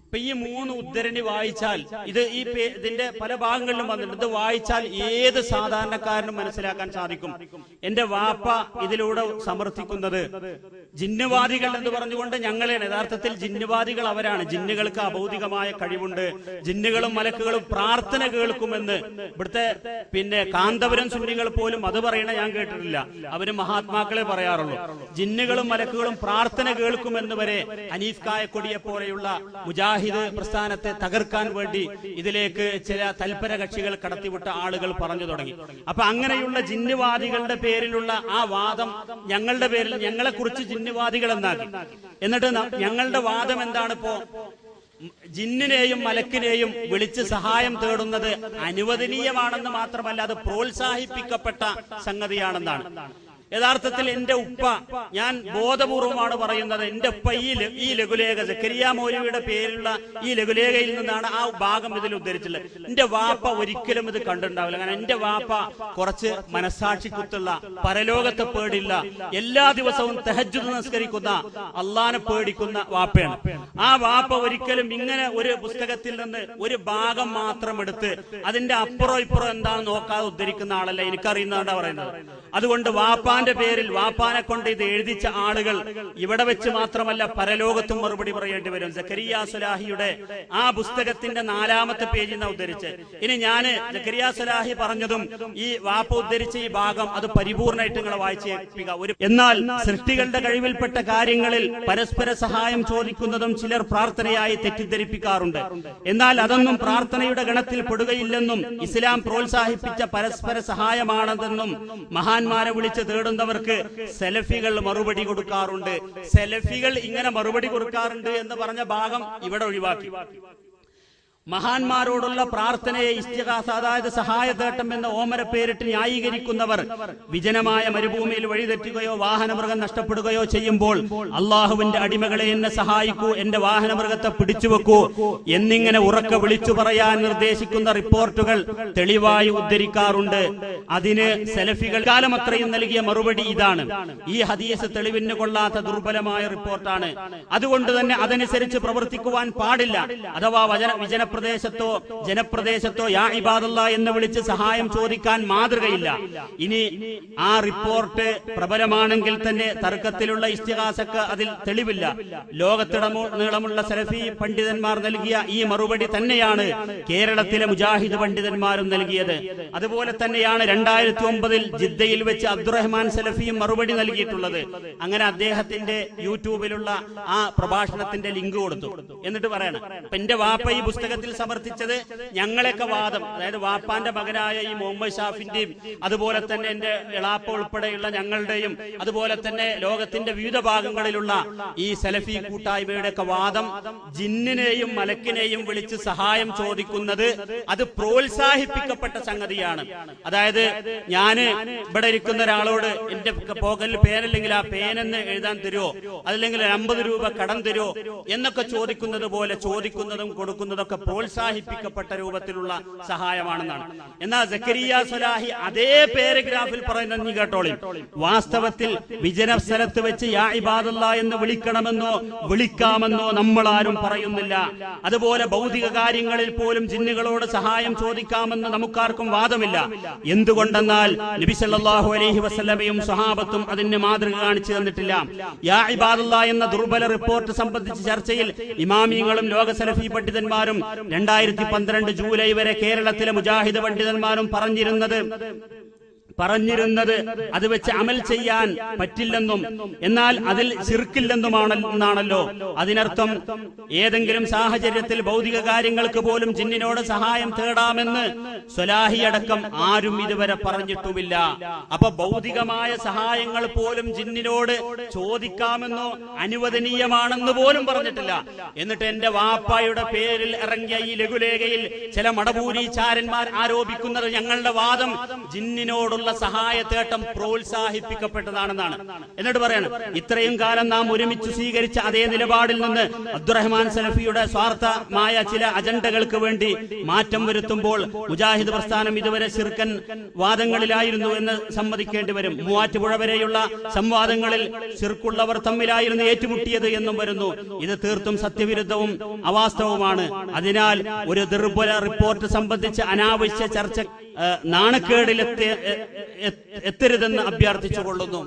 ഇപ്പൊ ഈ 3 ഉദ്ധരണി വായിച്ചാൽ ഇതിന്റെ പല ഭാഗങ്ങളിലും വന്നിട്ടുണ്ട്. ഇത് വായിച്ചാൽ ഏത് സാധാരണക്കാരനും മനസ്സിലാക്കാൻ സാധിക്കും. എന്റെ വാപ്പ ഇതിലൂടെ സമർത്ഥിക്കുന്നത് ജിന്നുവാദികൾ എന്ന് പറഞ്ഞുകൊണ്ട് ഞങ്ങളെയാണ്. യഥാർത്ഥത്തിൽ ജിന്നുവാദികൾ അവരാണ്. ജിന്നുകൾക്ക് അഭൗതികമായ കഴിവുണ്ട്, ജിന്നുകളും മലക്കുകളും പ്രാർത്ഥന കേൾക്കുമെന്ന് ഇവിടുത്തെ പിന്നെ കാന്തപുരം സുന്നികൾ പോലും അത് പറയണ ഞാൻ കേട്ടിട്ടില്ല. അവര് മഹാത്മാക്കളെ പറയാറുള്ളൂ. ജിന്നുകളും മലക്കുകളും പ്രാർത്ഥന കേൾക്കുമെന്ന് വരെ ഹനീഫ് കായക്കൊടിയെ പോലെയുള്ള മുജാഹിദ് പ്രസ്ഥാനത്തെ തകർക്കാൻ വേണ്ടി ഇതിലേക്ക് ചില തൽപര കക്ഷികൾ കടത്തിവിട്ട ആളുകൾ പറഞ്ഞു തുടങ്ങി. അപ്പൊ അങ്ങനെയുള്ള ജിന്നുവാദികളുടെ പേരിലുള്ള ആ വാദം ഞങ്ങളുടെ പേരിൽ ഞങ്ങളെ കുറിച്ച് ജിന്നുവാദികൾ എന്നാക്കി. എന്നിട്ട് ഞങ്ങളുടെ വാദം എന്താണ്? ഇപ്പോ ജിന്നിനെയും മലക്കിനെയും വിളിച്ച് സഹായം തേടുന്നത് അനുവദനീയമാണെന്ന് മാത്രമല്ല, അത് പ്രോത്സാഹിപ്പിക്കപ്പെട്ട സംഗതിയാണെന്നാണ്. യഥാർത്ഥത്തിൽ എന്റെ ഉപ്പ, ഞാൻ ബോധപൂർവമാണ് പറയുന്നത്, എന്റെ ഉപ്പ ഈ ലഘുലേഖ സക്കരിയ മൗലവിയുടെ പേരിലുള്ള ഈ ലഘുലേഖയിൽ നിന്നാണ് ആ ഭാഗം ഇതിൽ ഉദ്ധരിച്ചിട്ടുള്ളത്. എന്റെ വാപ്പ ഒരിക്കലും ഇത് കണ്ടിട്ടുണ്ടാവില്ല. കാരണം എന്റെ വാപ്പ കുറച്ച് മനസാക്ഷിക്കുത്തുള്ള, പരലോകത്തെ പേടില്ല, എല്ലാ ദിവസവും തഹജ്ജുദ് നിസ്കരിക്കുന്ന, അള്ളാനെ പേടിക്കുന്ന വാപ്പയാണ്. ആ വാപ്പ ഒരിക്കലും ഇങ്ങനെ ഒരു പുസ്തകത്തിൽ നിന്ന് ഒരു ഭാഗം മാത്രം എടുത്ത് അതിന്റെ അപ്പുറം ഇപ്പുറം എന്താണെന്ന് നോക്കാതെ ഉദ്ധരിക്കുന്ന ആളല്ല. എനിക്കറിയുന്നതാണ് പറയുന്നത്. അതുകൊണ്ട് വാപ്പാന്റെ പേരിൽ വാപ്പാനെ കൊണ്ട് ഇത് എഴുതിച്ച ആളുകൾ ഇവിടെ വെച്ച് മാത്രമല്ല പരലോകത്തും മറുപടി പറയേണ്ടി വരും. സക്കരിയ സ്വലാഹിയുടെ ആ പുസ്തകത്തിന്റെ 4ാമത്തെ പേജിൽ നിന്ന് ഉദ്ധരിച്ച്, ഇനി ഞാന് സക്കരിയ സ്വലാഹി പറഞ്ഞതും ഈ വാപ്പ ഉദ്ധരിച്ച ഈ ഭാഗം അത് പരിപൂർണമായിട്ട് നിങ്ങളെ വായിച്ചേൽപ്പിക്കുക. എന്നാൽ സൃഷ്ടികളുടെ കഴിവിൽപ്പെട്ട കാര്യങ്ങളിൽ പരസ്പര സഹായം ചോദിക്കുന്നതും ചിലർ പ്രാർത്ഥനയായി തെറ്റിദ്ധരിപ്പിക്കാറുണ്ട്. എന്നാൽ അതൊന്നും പ്രാർത്ഥനയുടെ ഗണത്തിൽ പെടുകയില്ലെന്നും ഇസ്ലാം പ്രോത്സാഹിപ്പിച്ച പരസ്പര സഹായമാണെന്നും മഹാന്മാരെ വിളിച്ച് തേടുന്നവർക്ക് സെലഫികൾ മറുപടി കൊടുക്കാറുണ്ട്. സെലഫികൾ ഇങ്ങനെ മറുപടി കൊടുക്കാറുണ്ട് എന്ന് പറഞ്ഞ ഭാഗം ഇവിടെ ഒഴിവാക്കി. മഹാന്മാരോടുള്ള പ്രാർത്ഥനയെ ഇസ്തിഗാസ, അതായത് സഹായതേട്ടം എന്ന ഓമന പേരിട്ട് ന്യായീകരിക്കുന്നവർ വിജനമായ മരുഭൂമിയിൽ വഴിതെറ്റുകയോ വാഹനമൃഗം നഷ്ടപ്പെടുകയോ ചെയ്യുമ്പോൾ അള്ളാഹുവിന്റെ അടിമകളെ എന്നെ സഹായിക്കൂ, എന്റെ വാഹനമൃഗത്തെ പിടിച്ചുവെക്കൂ എന്നിങ്ങനെ ഉറക്കെ വിളിച്ചു പറയാൻ നിർദ്ദേശിക്കുന്ന റിപ്പോർട്ടുകൾ തെളിവായി ഉദ്ധരിക്കാറുണ്ട്. അതിന് സെലഫികൾ കാലമത്രയും നൽകിയ മറുപടി ഇതാണ്: ഈ ഹദീസ് തെളിവിന് കൊള്ളാത്ത ദുർബലമായ റിപ്പോർട്ടാണ്, അതുകൊണ്ട് തന്നെ അതനുസരിച്ച് പ്രവർത്തിക്കുവാൻ പാടില്ല. അഥവാ ജനപ്രദേശത്തോ യാ ഇബാദല്ലാ എന്ന് വിളിച്ച് സഹായം ചോദിക്കാൻ മാതൃകയില്ല. ഇനി ആ റിപ്പോർട്ട് പ്രബലമാണെങ്കിൽ തന്നെ തർക്കത്തിലുള്ള ഇസ്തിഗാസക്ക് അതിൽ തെളിവില്ല. ലോകത്തിടനീളമുള്ള സലഫി പണ്ഡിതന്മാർ നൽകിയ ഈ മറുപടി തന്നെയാണ് കേരളത്തിലെ മുജാഹിദ് പണ്ഡിതന്മാരും നൽകിയത്. അതുപോലെ തന്നെയാണ് 2009 ജിദ്ദയിൽ വെച്ച് അബ്ദുറഹ്മാൻ സലഫിയും മറുപടി നൽകിയിട്ടുള്ളത്. അങ്ങനെ അദ്ദേഹത്തിന്റെ യൂട്യൂബിലുള്ള ആ പ്രഭാഷണത്തിന്റെ ലിങ്ക് കൊടുത്തു. എന്നിട്ട് പറയണം, എന്റെ വാപ്പ ഈ പുസ്തകത്തിൽ സമർത്ഥിച്ചത് ഞങ്ങളൊക്കെ വാദം, അതായത് വാപ്പാന്റെ മകനായ ഈ മുഹമ്മദ് ഷാഫിന്റെയും അതുപോലെ തന്നെ എന്റെ എളാപ്പ ഉൾപ്പെടെയുള്ള ഞങ്ങളുടെയും അതുപോലെ തന്നെ ലോകത്തിന്റെ വിവിധ ഭാഗങ്ങളിലുള്ള ഈ സലഫി കൂട്ടായ്മയുടെ ഒക്കെ വാദം, ജിന്നിനെയും മലക്കിനെയും വിളിച്ച് സഹായം ചോദിക്കുന്നത് അത് പ്രോത്സാഹിപ്പിക്കപ്പെട്ട സംഗതിയാണ്. അതായത് ഞാന് ഇവിടെ ഇരിക്കുന്ന ഒരാളോട് എന്റെ പോക്കലിൽ പേനല്ലെങ്കിൽ ആ പേനെന്ന് എഴുതാൻ തരുമോ, അതല്ലെങ്കിൽ 50 രൂപ കടം തരുമോ എന്നൊക്കെ ചോദിക്കുന്നത് പോലെ ചോദിക്കുന്നതും കൊടുക്കുന്നതൊക്കെ പ്രോത്സാഹിപ്പിക്കപ്പെട്ട രൂപത്തിലുള്ള സഹായമാണെന്നാണ്. എന്നാൽ സക്കരിയ സ്വലാഹി അതേ പാരഗ്രാഫിൽ പറയുന്നത് നീ കേട്ടോളി: വാസ്തവത്തിൽ വിജന സ്ഥലത്ത് വെച്ച് യാ ഇബാദല്ലാ എന്ന് വിളിക്കാമെന്നോ നമ്മൾ ആരും പറയുന്നില്ല. അതുപോലെ ഭൗതിക കാര്യങ്ങളിൽ പോലും ജിന്നുകളോട് സഹായം ചോദിക്കാമെന്ന് നമുക്കാർക്കും വാദമില്ല. എന്തുകൊണ്ടെന്നാൽ നബി സല്ലല്ലാഹു അലൈഹി വസല്ലമയും സ്വഹാബത്തും അതിന് മാതൃക കാണിച്ചു തന്നിട്ടില്ല. യാ ഇബാദല്ലാ എന്ന ദുർബല റിപ്പോർട്ട് സംബന്ധിച്ച ചർച്ചയിൽ ഇമാമിയങ്ങളും ലോക സലഫി പണ്ഡിതന്മാരും 2012 ജൂലൈ വരെ കേരളത്തിലെ മുജാഹിദ് പണ്ഡിതന്മാരും പറഞ്ഞിരുന്നത് അത് വെച്ച് അമൽ ചെയ്യാൻ പറ്റില്ലെന്നും എന്നാൽ അതിൽ ശിർക്കില്ലെന്നുമാണെന്നാണല്ലോ. അതിനർത്ഥം ഏതെങ്കിലും സാഹചര്യത്തിൽ ഭൗതിക കാര്യങ്ങൾക്ക് പോലും ജിന്നിനോട് സഹായം തേടാമെന്ന് സ്വലാഹി അടക്കം ആരും ഇതുവരെ പറഞ്ഞിട്ടുമില്ല. അപ്പൊ ഭൗതികമായ സഹായങ്ങൾ പോലും ജിന്നിനോട് ചോദിക്കാമെന്നോ അനുവദനീയമാണെന്ന് പോലും പറഞ്ഞിട്ടില്ല. എന്നിട്ട് എന്റെ വാപ്പായുടെ പേരിൽ ഇറങ്ങിയ ഈ ലഘുലേഖയിൽ ചില മടപൂരിചാരന്മാർ ആരോപിക്കുന്നത് ഞങ്ങളുടെ വാദം ജിന്നിനോടുള്ള സഹായത്തേട്ടം പ്രോത്സാഹിപ്പിക്കപ്പെട്ടതാണെന്നാണ്. എന്നിട്ട് പറയണം, ഇത്രയും കാലം നാം ഒരുമിച്ച് സ്വീകരിച്ച അതേ നിലപാടിൽ നിന്ന് അബ്ദുറഹ്മാൻ സലഫിയുടെ സ്വാർത്ഥമായ ചില അജണ്ടകൾക്ക് വേണ്ടി മാറ്റം വരുത്തുമ്പോൾ മുജാഹിദ് പ്രസ്ഥാനം ഇതുവരെ ശിർക്കൻ വാദങ്ങളിലായിരുന്നു എന്ന് സമ്മതിക്കേണ്ടി വരും. മൂവാറ്റുപുഴ വരെയുള്ള സംവാദങ്ങളിൽ ശിർക്കുള്ളവർ തമ്മിലായിരുന്നു ഏറ്റുമുട്ടിയത് എന്നും വരുന്നു. ഇത് തീർത്തും സത്യവിരുദ്ധവും അവാസ്തവവുമാണ്. അതിനാൽ ഒരു ദുർബല റിപ്പോർട്ട് സംബന്ധിച്ച് അനാവശ്യ ചർച്ച നാണക്കേടിലെത്തരുതെന്ന് അഭ്യർത്ഥിച്ചുകൊള്ളുന്നു.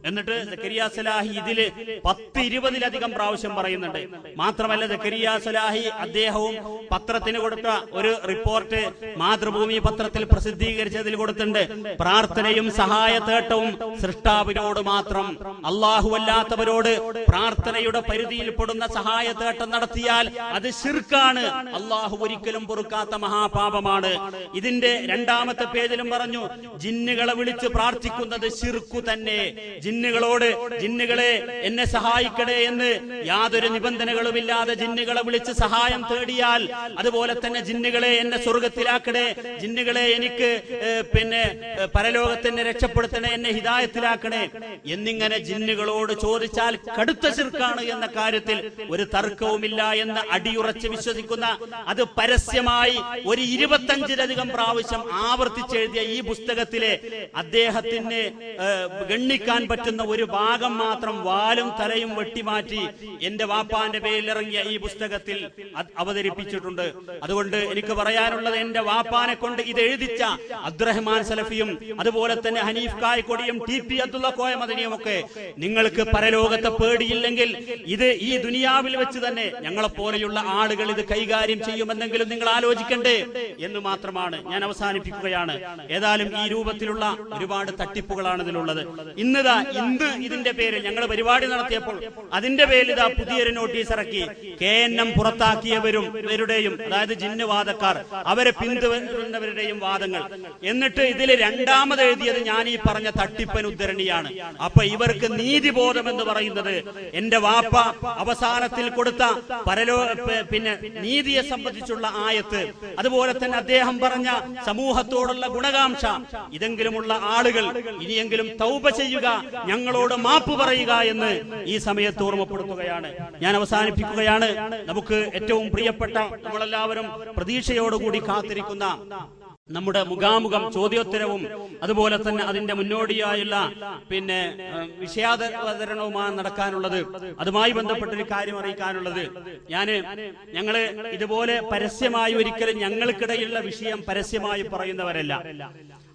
എന്നിട്ട് സക്കരിയ സ്വലാഹി ഇതില് 10-20 പ്രാവശ്യം പറയുന്നുണ്ട്. മാത്രമല്ല സക്കരിയ സ്വലാഹി അദ്ദേഹവും പത്രത്തിന് കൊടുത്ത ഒരു റിപ്പോർട്ട് മാതൃഭൂമി പത്രത്തിൽ പ്രസിദ്ധീകരിച്ചതിൽ കൊടുത്തിട്ടുണ്ട്. പ്രാർത്ഥനയും സഹായത്തേട്ടവും സൃഷ്ടാവിനോട് മാത്രം, അല്ലാഹുവല്ലാത്തവരോട് പ്രാർത്ഥനയുടെ പരിധിയിൽപ്പെടുന്ന സഹായത്തേട്ടം നടത്തിയാൽ അത് ശിർക്കാണ്, അല്ലാഹു ഒരിക്കലും പൊറുക്കാത്ത മഹാപാപമാണ്. ഇതിന്റെ രണ്ടാമത്തെ പേജിലും പറഞ്ഞു, ജിന്നുകളെ വിളിച്ച് പ്രാർത്ഥിക്കുന്നത് ശിർക്കു തന്നെ. ജിന്നുകളെ എന്നെ സഹായിക്കണേ എന്ന് യാതൊരു നിബന്ധനകളുമില്ലാതെ ജിന്നുകളെ വിളിച്ച് സഹായം തേടിയാൽ, അതുപോലെ തന്നെ ജിന്നുകളെ എന്നെ സ്വർഗത്തിലാക്കണേ, ജിന്നുകളെ എനിക്ക് പരലോകത്തിനെ രക്ഷപ്പെടുത്തണേ, എന്നെ ഹിദായത്തിലാക്കണേ എന്നിങ്ങനെ ജിന്നുകളോട് ചോദിച്ചാൽ കടുത്ത ശിർക്കാണ് എന്ന കാര്യത്തിൽ ഒരു തർക്കവുമില്ല എന്ന് അടിയുറച്ച് വിശ്വസിക്കുന്ന, അത് പരസ്യമായി ഒരു 25-ലധികം പ്രാവശ്യം ആവർത്തിച്ചെഴുതിയ ഈ പുസ്തകത്തിലെ അദ്ദേഹത്തിന് ഗണ്ണിക്കാൻ പറ്റുന്ന ഒരു ഭാഗം മാത്രം വാലും തലയും വെട്ടിമാറ്റി എന്റെ വാപ്പാന്റെ പേരിൽ ഇറങ്ങിയ ഈ പുസ്തകത്തിൽ അവതരിപ്പിച്ചിട്ടുണ്ട്. അതുകൊണ്ട് എനിക്ക് പറയാനുള്ളത്, എന്റെ വാപ്പാനെ കൊണ്ട് ഇത് എഴുതിച്ച അബ്ദുറഹ്മാൻ സലഫിയും അതുപോലെ തന്നെ ഹനീഫ് കായ്ക്കൊടിയും TP അബ്ദുള്ള കോയ മദനിയും ഒക്കെ, നിങ്ങൾക്ക് പരലോകത്തെ പേടിയില്ലെങ്കിൽ ഇത് ഈ ദുനിയാവിൽ വെച്ച് തന്നെ ഞങ്ങളെപ്പോലെയുള്ള ആളുകൾ ഇത് കൈകാര്യം ചെയ്യുമെന്നെങ്കിലും നിങ്ങൾ ആലോചിക്കണ്ടേ എന്ന് മാത്രമാണ് ഞാൻ അവസാനിപ്പിക്കുകയാണ്. ഏതായാലും ഈ രൂപത്തിലുള്ള ഒരുപാട് തട്ടിപ്പുകളാണ് ഇതിലുള്ളത്. ഇന്ന് ഇതിന്റെ പേരിൽ ഞങ്ങൾ പരിപാടി നടത്തിയപ്പോൾ അതിന്റെ പേരിൽ ഇതാ പുതിയൊരു നോട്ടീസ് ഇറക്കി. KNM പുറത്താക്കിയവരുടെയും, അതായത് ജിന്നുവാദക്കാർ, അവരെ പിന്തുടരുന്നവരുടെയും വാദങ്ങൾ. എന്നിട്ട് ഇതിൽ രണ്ടാമത് എഴുതിയത് ഞാൻ ഈ പറഞ്ഞ തട്ടിപ്പൻ ഉദ്ധരണിയാണ്. അപ്പൊ ഇവർക്ക് നീതിബോധം എന്ന് പറയുന്നത് എന്റെ വാപ്പ അവസാനത്തിൽ കൊടുത്ത നീതിയെ സംബന്ധിച്ചുള്ള ആയത്ത്, അതുപോലെ തന്നെ അദ്ദേഹം പറഞ്ഞ സമൂഹത്തോടുള്ള ഗുണകാംക്ഷ, ഇതെങ്കിലുമുള്ള ആളുകൾ ഇനിയെങ്കിലും തൗബ ചെയ്യുക, ഞങ്ങളോട് മാപ്പ് പറയുക എന്ന് ഈ സമയത്ത് ഓർമ്മപ്പെടുത്തുകയാണ്. ഞാൻ അവസാനിപ്പിക്കുകയാണ്. നമുക്ക് ഏറ്റവും പ്രിയപ്പെട്ട, നമ്മളെല്ലാവരും പ്രതീക്ഷയോടുകൂടി കാത്തിരിക്കുന്ന നമ്മുടെ മുഖാമുഖം ചോദ്യോത്തരവും അതുപോലെ തന്നെ അതിന്റെ മുന്നോടിയായുള്ള വിഷയാവതരണവുമാണ് നടക്കാനുള്ളത്. അതുമായി ബന്ധപ്പെട്ടൊരു കാര്യം അറിയിക്കാനുള്ളത്, ഞങ്ങള് ഇതുപോലെ പരസ്യമായി ഒരിക്കലും ഞങ്ങൾക്കിടയിലുള്ള വിഷയം പരസ്യമായി പറയുന്നവരല്ല.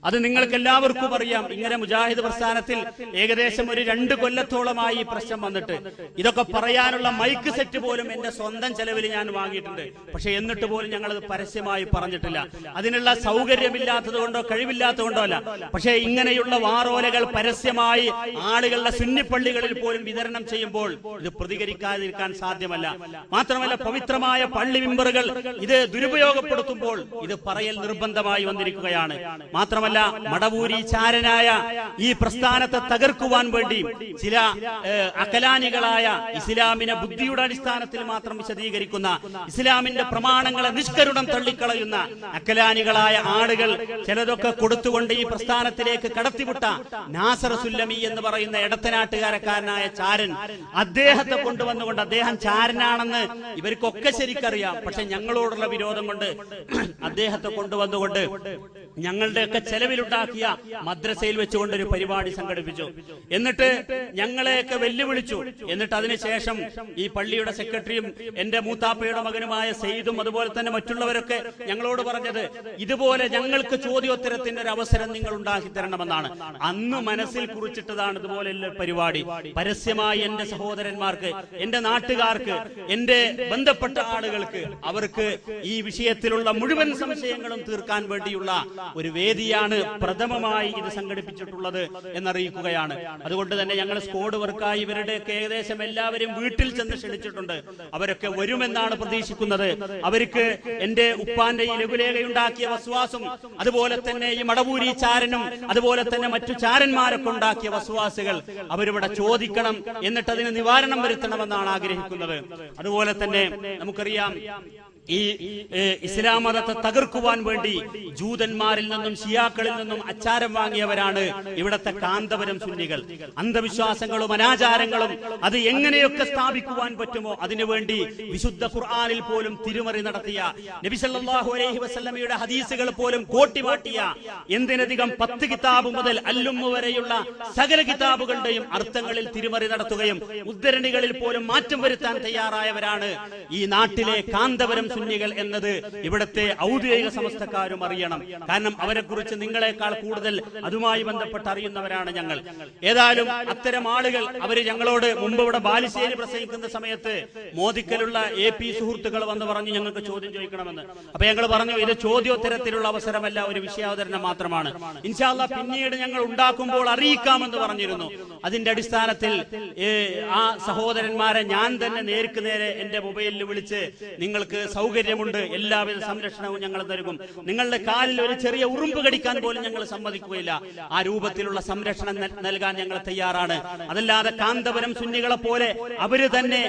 അത് നിങ്ങൾക്ക് എല്ലാവർക്കും അറിയാം. ഇങ്ങനെ മുജാഹിദ് പ്രസ്ഥാനത്തിൽ ഏകദേശം ഒരു 2 കൊല്ലത്തോളമായി ഈ പ്രശ്നം വന്നിട്ട് ഇതൊക്കെ പറയാനുള്ള മൈക്ക് സെറ്റ് പോലും എന്റെ സ്വന്തം ചെലവിൽ ഞാൻ വാങ്ങിയിട്ടുണ്ട്. പക്ഷെ എന്നിട്ട് പോലും ഞങ്ങളത് പരസ്യമായി പറഞ്ഞിട്ടില്ല. അതിനുള്ള സൗകര്യമില്ലാത്തത് കൊണ്ടോ കഴിവില്ലാത്തത് കൊണ്ടോ അല്ല. പക്ഷെ ഇങ്ങനെയുള്ള വാറോലകൾ പരസ്യമായി ആളുകളുടെ സുന്നിപ്പള്ളികളിൽ പോലും വിതരണം ചെയ്യുമ്പോൾ ഇത് പ്രതികരിക്കാതിരിക്കാൻ സാധ്യമല്ല. മാത്രമല്ല, പവിത്രമായ പള്ളി മിമ്പറുകൾ ഇത് ദുരുപയോഗപ്പെടുത്തുമ്പോൾ ഇത് പറയൽ നിർബന്ധമായി വന്നിരിക്കുകയാണ്. മാത്രമല്ല, മടവൂരി ചാരനായ ഈ പ്രസ്ഥാനത്തെ തകർക്കുവാൻ വേണ്ടി ചില അകലാനികളായ, ഇസ്ലാമിനെ ബുദ്ധിയുടെ അടിസ്ഥാനത്തിൽ മാത്രം വിശദീകരിക്കുന്ന, ഇസ്ലാമിന്റെ പ്രമാണങ്ങളെ നിഷ്കരുണം തള്ളിക്കളയുന്ന അകലാനികളായ ആളുകൾ ചിലതൊക്കെ കൊടുത്തുകൊണ്ട് ഈ പ്രസ്ഥാനത്തിലേക്ക് കടത്തിവിട്ട നാസർ സുല്ലമി എന്ന് പറയുന്ന എടത്തനാട്ടുകാരക്കാരനായ ചാരൻ, അദ്ദേഹത്തെ കൊണ്ടുവന്നുകൊണ്ട്, അദ്ദേഹം ചാരനാണെന്ന് ഇവർക്കൊക്കെ ശരിക്കറിയാം, പക്ഷെ ഞങ്ങളോടുള്ള വിരോധം കൊണ്ട് അദ്ദേഹത്തെ കൊണ്ടുവന്നുകൊണ്ട് ഞങ്ങളുടെയൊക്കെ ചെലവിലുണ്ടാക്കിയ മദ്രസയിൽ വെച്ചുകൊണ്ട് ഒരു പരിപാടി സംഘടിപ്പിച്ചു. എന്നിട്ട് ഞങ്ങളെയൊക്കെ വെല്ലുവിളിച്ചു. എന്നിട്ട് അതിനുശേഷം ഈ പള്ളിയുടെ സെക്രട്ടറിയും എന്റെ മൂത്താപ്പയുടെ മകനുമായ സെയ്ദും അതുപോലെ തന്നെ മറ്റുള്ളവരൊക്കെ ഞങ്ങളോട് പറഞ്ഞത്, ഇതുപോലെ ഞങ്ങൾക്ക് ചോദ്യോത്തരത്തിന്റെ ഒരു അവസരം നിങ്ങൾ ഉണ്ടാക്കി തരണമെന്നാണ്. അന്ന് മനസ്സിൽ കുറിച്ചിട്ടതാണ് ഇതുപോലെയുള്ള പരിപാടി. പരസ്യമായി എന്റെ സഹോദരന്മാർക്ക്, എന്റെ നാട്ടുകാർക്ക്, എന്റെ ബന്ധപ്പെട്ട ആളുകൾക്ക്, അവർക്ക് ഈ വിഷയത്തിലുള്ള മുഴുവൻ സംശയങ്ങളും തീർക്കാൻ വേണ്ടിയുള്ള ഒരു വേദിയാണ് പ്രഥമമായി ഇത് സംഘടിപ്പിച്ചിട്ടുള്ളത് എന്നറിയിക്കുകയാണ്. അതുകൊണ്ട് തന്നെ ഞങ്ങൾ സ്ക്വാഡ് വർക്കായി ഇവരുടെയൊക്കെ ഏകദേശം എല്ലാവരും വീട്ടിൽ ചെന്ന് ക്ഷണിച്ചിട്ടുണ്ട്. അവരൊക്കെ വരുമെന്നാണ് പ്രതീക്ഷിക്കുന്നത്. അവർക്ക് എന്റെ ഉപ്പാന്റെ ഈ ലഘുലേഖയുണ്ടാക്കിയ വസ്വാസും അതുപോലെ തന്നെ ഈ മടവൂരി ചാരനും അതുപോലെ തന്നെ മറ്റു ചാരന്മാരൊക്കെ ഉണ്ടാക്കിയ വസ്വാസുകൾ അവരിവിടെ ചോദിക്കണം, എന്നിട്ട് അതിന് നിവാരണം വരുത്തണമെന്നാണ് ആഗ്രഹിക്കുന്നത്. അതുപോലെ തന്നെ നമുക്കറിയാം, ഈ ഇസ്ലാം മതത്തെ തകർക്കുവാൻ വേണ്ടി ജൂതന്മാരിൽ നിന്നും ഷിയാക്കളിൽ നിന്നും അച്ചാരം വാങ്ങിയവരാണ് ഇവിടത്തെ കാന്തപുരം സുന്നികൾ. അന്ധവിശ്വാസങ്ങളും അനാചാരങ്ങളും അത് എങ്ങനെയൊക്കെ സ്ഥാപിക്കുവാൻ പറ്റുമോ അതിനുവേണ്ടി വിശുദ്ധ ഖുർആനിൽ പോലും തിരുമറി നടത്തിയ, നബി സല്ലല്ലാഹു അലൈഹി വസല്ലമയുടെ ഹദീസുകൾ പോലും കോട്ടിമാട്ടിയ, എന്തിനധികം 10 കിതാബ് മുതൽ അല്ലുമ്മ വരെയുള്ള സകല കിതാബുകളുടെയും അർത്ഥങ്ങളിൽ തിരുമറി നടത്തുകയും ഉദ്ധരണികളിൽ പോലും മാറ്റം വരുത്താൻ തയ്യാറായവരാണ് ഈ നാട്ടിലെ കാന്തപുരം സുന്നികൾ എന്നത് ഇവിടുത്തെ ഔദ്യോഗിക സമസ്തക്കാരും അറിയണം. കാരണം അവരെ കുറിച്ച് നിങ്ങളെക്കാൾ കൂടുതൽ അതുമായി ബന്ധപ്പെട്ട് അറിയുന്നവരാണ് ഞങ്ങൾ. ഏതായാലും അത്തരം ആളുകൾ അവര് ഞങ്ങളോട് മുമ്പ് ഇവിടെ ബാലുശ്ശേരി പ്രസംഗിക്കുന്ന സമയത്ത് മോദിക്കലുള്ള AP സുഹൃത്തുക്കൾ വന്ന് പറഞ്ഞു ഞങ്ങൾക്ക് ചോദ്യം ചോദിക്കണമെന്ന്. അപ്പൊ ഞങ്ങൾ പറഞ്ഞു, ഇത് ചോദ്യോത്തരത്തിലുള്ള അവസരമല്ല, ഒരു വിഷയാവതരണം മാത്രമാണ്. ഇൻഷാ അല്ലാഹ് പിന്നീട് ഞങ്ങൾ ഉണ്ടാക്കുമ്പോൾ അറിയിക്കാമെന്ന് പറഞ്ഞിരുന്നു. അതിന്റെ അടിസ്ഥാനത്തിൽ ആ സഹോദരന്മാരെ ഞാൻ തന്നെ നേർക്ക് നേരെ എന്റെ മൊബൈലിൽ വിളിച്ച് നിങ്ങൾക്ക് സൗകര്യമുണ്ട്, എല്ലാവിധ സംരക്ഷണവും ഞങ്ങൾ നൽകും, നിങ്ങളുടെ കാലിൽ ഒരു ചെറിയ ഉറുമ്പ് കടിക്കാൻ പോലും ഞങ്ങൾ സമ്മതിക്കുകയില്ല, ആ രൂപത്തിലുള്ള സംരക്ഷണം നൽകാൻ ഞങ്ങൾ തയ്യാറാണ്. അതല്ലാതെ കാന്തപുരം സുന്നികളെ പോലെ അവര് തന്നെ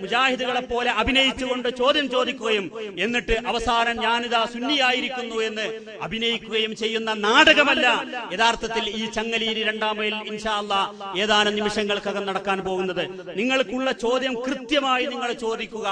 മുജാഹിദുകളെ പോലെ അഭിനയിച്ചുകൊണ്ട് ചോദ്യം ചോദിക്കുകയും എന്നിട്ട് അവസാനം ഞാനിതാ സുന്നിയായിരിക്കുന്നു എന്ന് അഭിനയിക്കുകയും ചെയ്യുന്ന നാടകമല്ല യഥാർത്ഥത്തിൽ ഈ ചങ്ങലീരി 2-ാം മൈൽ ഇൻഷാ അല്ലാഹ് ഏതാനും നിമിഷങ്ങൾക്കകം നടക്കാൻ പോകുന്നത്. നിങ്ങൾക്കുള്ള ചോദ്യം കൃത്യമായി നിങ്ങൾ ചോദിക്കുക.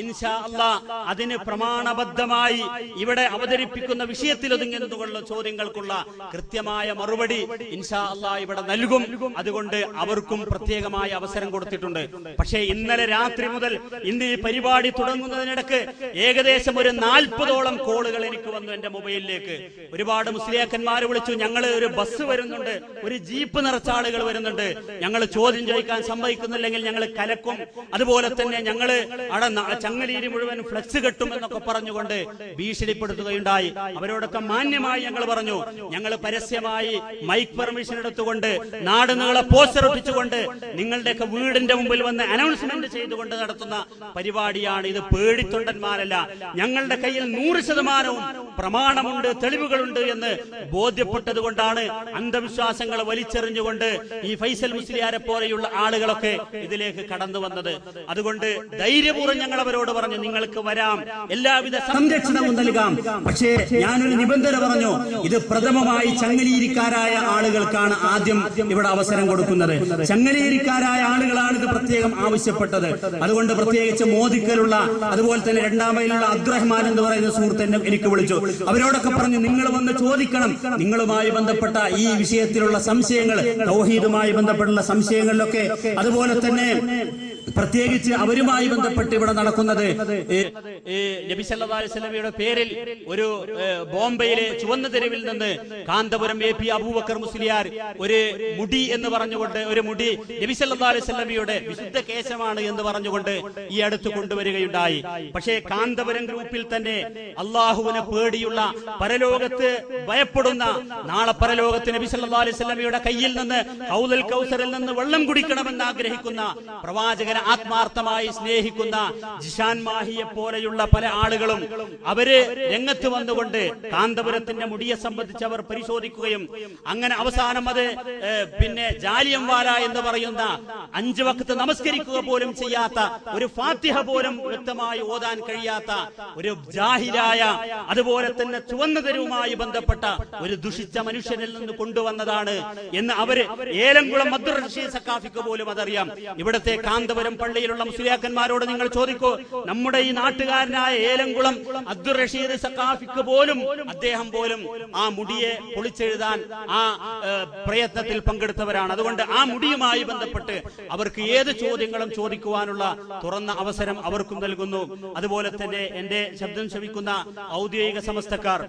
ഇൻഷാ അല്ലാഹ് അതിന് പ്രമാണബദ്ധമായി ഇവിടെ അവതരിപ്പിക്കുന്ന വിഷയത്തിൽ ഒതുങ്ങുന്നുള്ള ചോദ്യങ്ങൾക്കുള്ള കൃത്യമായ മറുപടി ഇൻഷാ അല്ലാഹ് ഇവിടെ നൽകും. അതുകൊണ്ട് അവർക്കും പ്രത്യേകമായ അവസരം കൊടുത്തിട്ടുണ്ട്. പക്ഷേ ഇന്നലെ രാത്രി മുതൽ ഇന്ന് ഈ പരിപാടി തുടങ്ങുന്നതിനിടക്ക് ഏകദേശം ഒരു 40ഓളം കോളുകൾ എനിക്ക് വന്നു എന്റെ മൊബൈലിലേക്ക്. ഒരുപാട് മുസ്ലിയാക്കന്മാർ വിളിച്ചു, ഞങ്ങൾ ഒരു ബസ് വരുന്നുണ്ട്, ഒരു ജീപ്പ് നിറച്ച ആളുകൾ വരുന്നുണ്ട്, ഞങ്ങൾ ചോദ്യം ചോദിക്കാൻ സമ്മതിക്കുന്നില്ലെങ്കിൽ ഞങ്ങൾ കലക്കും, അതുപോലെ തന്നെ ഞങ്ങൾ അവിടെ ചങ്ങലീരി മുഴുവൻ ഫ്ലക്സ് കെട്ടും എന്നൊക്കെ പറഞ്ഞുകൊണ്ട് ഭീഷണിപ്പെടുത്തുകയുണ്ടായി. അവരോടൊക്കെ മാന്യമായി ഞങ്ങൾ പറഞ്ഞു, ഞങ്ങൾ പരസ്യമായി മൈക്ക് പെർമിഷൻ എടുത്തുകൊണ്ട് നാടുനീളെ പോസ്റ്റർ ഒട്ടിച്ചുകൊണ്ട് നിങ്ങളുടെയൊക്കെ വീടിന്റെ മുമ്പിൽ വന്ന് അനൗൺസ്മെന്റ് ചെയ്തുകൊണ്ട് നടത്തുന്ന പരിപാടിയാണ് ഇത്. പേടിത്തൊണ്ടന്മാരല്ല, ഞങ്ങളുടെ കയ്യിൽ 100% പ്രമാണമുണ്ട്, തെളിവുകളുണ്ട് എന്ന് ബോധ്യപ്പെട്ടത് കൊണ്ടാണ് അന്ധവിശ്വാസങ്ങൾ വലിച്ചെറിഞ്ഞുകൊണ്ട് ഈ ഫൈസൽ മുസ്ലിയാരെ പോലെയുള്ള ആളുകളൊക്കെ ഇതിലേക്ക് കടന്നു വന്നത്. അതുകൊണ്ട് ധൈര്യപൂർവ്വം ഞങ്ങൾ അവരോട് പറഞ്ഞു, നിങ്ങൾക്ക് വരാം, എല്ലാവിധ സംരക്ഷണവും നൽകാം. പക്ഷേ ഞാനൊരു നിബന്ധന പറഞ്ഞു, ഇത് പ്രഥമമായി ചങ്ങലീരിക്കാരായ ആളുകൾക്കാണ് ആദ്യം ഇവിടെ അവസരം കൊടുക്കുന്നത്. ചങ്ങലീരിക്കാരായ ആളുകളാണ് ഇത് പ്രത്യേകം ആവശ്യപ്പെട്ടത്. അതുകൊണ്ട് പ്രത്യേകിച്ച് മോദിക്കലുള്ള അതുപോലെ തന്നെ 2-ാം മൈലിലുള്ള അബ്ദുറഹ്മാൻ എന്ന് പറയുന്ന സുഹൃത്തിനെ എനിക്ക് വിളിച്ചു. അവരോടൊക്കെ പറഞ്ഞു, നിങ്ങൾ വന്ന് ചോദിക്കണം, നിങ്ങളുമായി ബന്ധപ്പെട്ട ഈ വിഷയത്തിലുള്ള സംശയങ്ങൾ, തൗഹീദുമായി ബന്ധപ്പെട്ടുള്ള സംശയങ്ങളിലൊക്കെ, അതുപോലെ തന്നെ പ്രത്യേകിച്ച് അവരുമായി ബന്ധപ്പെട്ട് ഇവിടെ നടക്കുന്നത് നബി സല്ലല്ലാഹു അലൈഹി വസല്ലമയുടെ പേരിൽ ഒരു ബോംബെയിലെ ചുവന്ന തെരുവിൽ നിന്ന് കാന്തപുരം AP അബൂബക്കർ മുസ്ലിയാർ ഒരു മുടി എന്ന് പറഞ്ഞുകൊണ്ട്, ഒരു മുടി നബി സല്ലല്ലാഹു അലൈഹി വസല്ലമയുടെ വിശുദ്ധ കേശമാണ് എന്ന് പറഞ്ഞുകൊണ്ട് ഈ അടുത്ത് കൊണ്ടുവരികയുണ്ടായി. പക്ഷേ കാന്തപുരം ഗ്രൂപ്പിൽ തന്നെ അള്ളാഹുവിനെ പേടിയുള്ള, പരലോകത്ത് ഭയപ്പെടുന്ന, നാളെ പരലോകത്ത് നബി സല്ലല്ലാഹു അലൈഹി വസല്ലമയുടെ കയ്യിൽ നിന്ന് ഹൗദുൽ കൗസറിൽ നിന്ന് വെള്ളം കുടിക്കണമെന്ന് ആഗ്രഹിക്കുന്ന, പ്രവാചകനെ ആത്മാർത്ഥമായി സ്നേഹിക്കുന്ന ജിഷാൻ മാഹിയെ പോലെയുള്ള പല ആളുകളും അവര് രംഗത്ത് വന്നുകൊണ്ട് കാന്തപുരത്തിന്റെ മുടിയെ സംബന്ധിച്ച് അവർ പരിശോധിക്കുകയും അങ്ങനെ അവസാനം അത് പിന്നെ ജാലിയൻവാല എന്ന് പറയുന്ന 5 വഖ്ത് നമസ്കരിക്കുക പോലും ചെയ്യാത്ത, ഒരു ഫാത്തിഹ പോലും വ്യക്തമായി ഓതാൻ കഴിയാത്ത ഒരു ജാഹിലായ, അതുപോലെ തന്നെ ചുവന്ന തെരുവുമായി ബന്ധപ്പെട്ട ഒരു ദുഷിച്ച മനുഷ്യനിൽ നിന്ന് കൊണ്ടുവന്നതാണ് എന്ന് അവര് ഏലംകുളം അബ്ദുർ റഷീദ് സഖാഫിക്ക് പോലും അതറിയാം. ഇവിടുത്തെ കാന്തപുരം പള്ളിയിലുള്ള മുസ്ലിയാക്കന്മാരോട് നിങ്ങൾ ചോദിക്കൂ, നമ്മുടെ ഈ നാട്ടുകാരനായ ഏലംകുളം അബ്ദുർ റഷീദ് സഖാഫിക്ക് പോലും, അദ്ദേഹം പോലും ആ മുടിയെ പൊളിച്ചെഴുതാൻ ആ പ്രയത്നത്തിൽ പങ്കെടുത്തവരാണ്. അതുകൊണ്ട് ആ മുടിയുമായി ബന്ധപ്പെട്ട് അവർക്ക് ഏത് ചോദ്യങ്ങളും ചോദിക്കുവാനുള്ള തുറന്ന അവസരം അവർക്കും നൽകുന്നു. അതുപോലെ തന്നെ എന്റെ ശബ്ദം ശ്രവിക്കുന്ന ഔദ്യോഗിക സമസ്തക്കാർ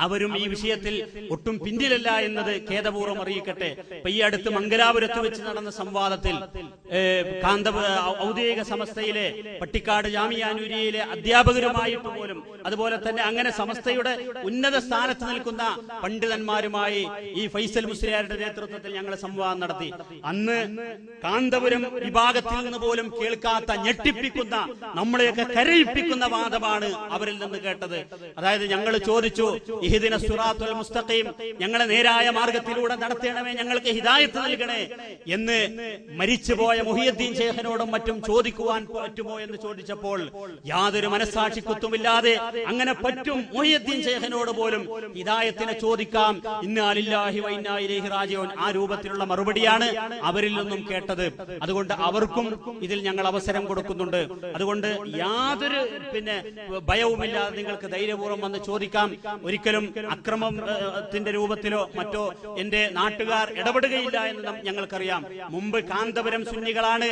അവരും ഈ വിഷയത്തിൽ ഒട്ടും പിന്നിലല്ല എന്നത് ഖേദപൂർവ്വം അറിയിക്കട്ടെ. ഇപ്പൊ ഈ അടുത്ത് മംഗലാപുരത്ത് വെച്ച് നടന്ന സംവാദത്തിൽ ഔദ്യോഗിക സമസ്തയിലെ പട്ടിക്കാട് ജാമിഅ നൂരിയയിലെ അധ്യാപകരുമായിട്ട് പോലും, അതുപോലെ തന്നെ അങ്ങനെ സമസ്തയുടെ ഉന്നത സ്ഥാനത്ത് നിൽക്കുന്ന പണ്ഡിതന്മാരുമായി ഈ ഫൈസൽ മുസ്ലിയാരുടെ നേതൃത്വത്തിൽ ഞങ്ങൾ സംവാദം നടത്തി. അന്ന് കാന്തപുരം വിഭാഗത്തിൽ നിന്ന് പോലും കേൾക്കാത്ത, ഞെട്ടിപ്പിക്കുന്ന, നമ്മളെയൊക്കെ കരയിപ്പിക്കുന്ന വാദമാണ് അവരിൽ നിന്ന് കേട്ടത്. അതായത് ഞങ്ങൾ ചോദിച്ചു, ഇഹ്ദിന സിറാത്തുൽ മുസ്തഖീം, ഞങ്ങളെ നേരായ മാർഗത്തിലൂടെ നടത്തണമേ, ഞങ്ങൾക്ക് ഹിദായത്ത് നൽകണേ എന്ന് മരിച്ചുപോയ മുഹിയുദ്ദീൻ ശൈഖിനോടും മറ്റും ചോദിക്കുവാൻ പറ്റുമോ എന്ന് ചോദിച്ചപ്പോൾ യാതൊരു മനസ്സാക്ഷി കുത്തുമില്ലാതെ അങ്ങനെ പറ്റും, മുഹിയുദ്ദീൻ ശൈഖിനോട് പോലും ഹിദായത്തിനെ ചോദിക്കാം, ഇന്നാ ലില്ലാഹി വ ഇന്നാ ഇലൈഹി റാജിഊൻ, ആ രൂപത്തിലുള്ള മറുപടിയാണ് അവരിൽ നിന്നും കേട്ടത്. അതുകൊണ്ട് അവർക്കും ഇതിൽ ഞങ്ങൾ അവസരം കൊടുക്കുന്നുണ്ട്. അതുകൊണ്ട് യാതൊരു ഭയവുമില്ലാതെ നിങ്ങൾക്ക് ധൈര്യപൂർവ്വം വന്ന് ചോദിക്കാം. ഒരിക്കലും അക്രമത്തിന്റെ രൂപത്തിലോ മറ്റോ എന്റെ നാട്ടുകാർ ഇടപെടുകയില്ല എന്ന് ഞങ്ങൾക്കറിയാം. മുമ്പ് കാന്തപുരം സുന്നികളാണ്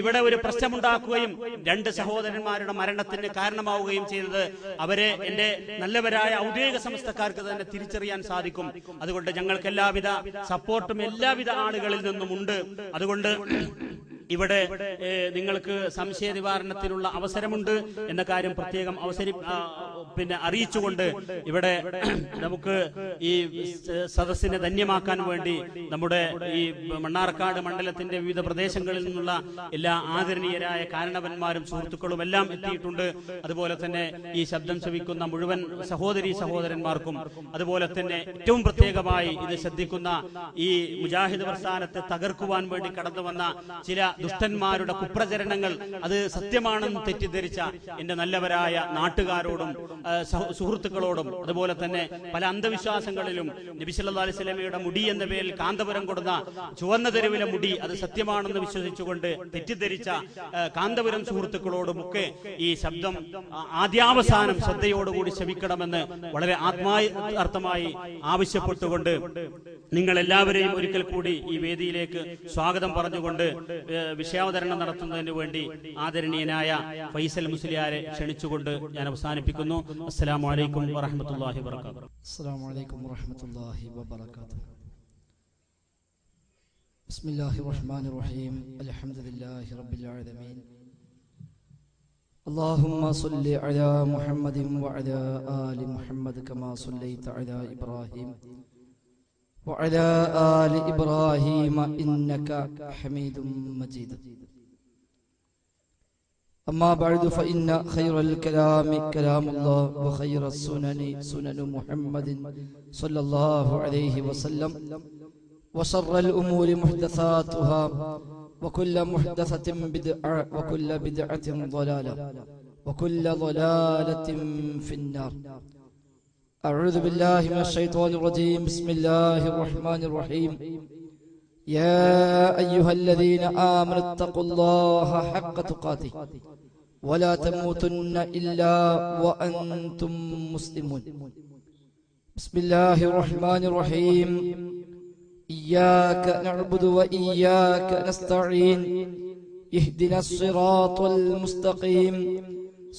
ഇവിടെ ഒരു പ്രശ്നമുണ്ടാക്കുകയും 2 സഹോദരന്മാരുടെ മരണത്തിന് കാരണമാവുകയും ചെയ്തത്. അവരെ എന്റെ നല്ലവരായ ഔദ്യോഗിക സമസ്തക്കാർക്ക് തന്നെ തിരിച്ചറിയാൻ സാധിക്കും. അതുകൊണ്ട് ഞങ്ങൾക്ക് എല്ലാവിധ സപ്പോർട്ടും എല്ലാവിധ ആളുകളിൽ നിന്നുമുണ്ട്. അതുകൊണ്ട് ഇവിടെ നിങ്ങൾക്ക് സംശയ നിവാരണത്തിനുള്ള അവസരമുണ്ട് എന്ന കാര്യം പ്രത്യേകം അറിയിച്ചുകൊണ്ട് ഇവിടെ നമുക്ക് ഈ സദസ്സിനെ ധന്യമാക്കാൻ വേണ്ടി നമ്മുടെ ഈ മണ്ണാർക്കാട് മണ്ഡലത്തിന്റെ വിവിധ പ്രദേശങ്ങളിൽ നിന്നുള്ള എല്ലാ ആദരണീയരായ കാരണവന്മാരും സുഹൃത്തുക്കളും എല്ലാം എത്തിയിട്ടുണ്ട്. അതുപോലെ തന്നെ ഈ ശബ്ദം ശ്രവിക്കുന്ന മുഴുവൻ സഹോദരീ സഹോദരന്മാർക്കും, അതുപോലെ തന്നെ ഏറ്റവും പ്രത്യേകമായി ഇത് ശ്രദ്ധിക്കുന്ന ഈ മുജാഹിദ് പ്രസ്ഥാനത്തെ തകർക്കുവാൻ വേണ്ടി കടന്നു വന്ന ചില ദുഷ്ടന്മാരുടെ കുപ്രചരണങ്ങൾ അത് സത്യമാണെന്ന് തെറ്റിദ്ധരിച്ച എന്റെ നല്ലവരായ നാട്ടുകാരോടും സുഹൃത്തുക്കളോടും, അതുപോലെ തന്നെ പല അന്ധവിശ്വാസങ്ങളിലും നബി സല്ലല്ലാഹു അലൈഹി വസല്ലമയുടെ മുടി എന്ന പേരിൽ കാന്തപുരം കൊടുന്ന ചുവന്ന തെരുവിലെ മുടി അത് സത്യമാണെന്ന് വിശ്വസിച്ചുകൊണ്ട് തെറ്റിദ്ധരിച്ച കാന്തപുരം സുഹൃത്തുക്കളോടുമൊക്കെ ഈ ശബ്ദം ആദ്യാവസാനം ശ്രദ്ധയോടുകൂടി ശ്രവിക്കണമെന്ന് വളരെ ആത്മാർത്ഥമായി ആവശ്യപ്പെട്ടുകൊണ്ട് നിങ്ങൾ എല്ലാവരെയും ഒരിക്കൽ കൂടി ഈ വേദിയിലേക്ക് സ്വാഗതം പറഞ്ഞുകൊണ്ട് വിഷയാവതരണം നടത്തുന്നതിന് വേണ്ടി ആദരണീയനായ ഫൈസൽ മുസ്ലിയാരെ ക്ഷണിച്ചുകൊണ്ട് ഞാൻ അവസാനിപ്പിക്കുന്നു. അസ്സലാമു അലൈക്കും വറഹ്മത്തുള്ളാഹി വബറകാതുഹു. അസ്സലാമു അലൈക്കും വറഹ്മത്തുള്ളാഹി വബറകാതുഹു. ബിസ്മില്ലാഹിർ റഹ്മാനിർ റഹീം. അൽഹംദുലില്ലാഹി റബ്ബിൽ ആലമീൻ. اللهم صل على محمد وعلى آل محمد كما صليت على إبراهيم وعلى آل إبراهيم إنك حميد مجيد. أما بعد فإن خير الكلام كلام الله وخير السنن سنن محمد صلى الله عليه وسلم وشر الأمور محدثاتها وكل محدثة بدعة وكل بدعة ضلالة وكل ضلالة في النار. أعوذ بالله من الشيطان الرجيم. بسم الله الرحمن الرحيم. يا أيها الذين آمنوا اتقوا الله حق تقاته ولا تموتن إلا وأنتم مسلمون. بسم الله الرحمن الرحيم. إياك نعبد وإياك نستعين. اهدنا الصراط المستقيم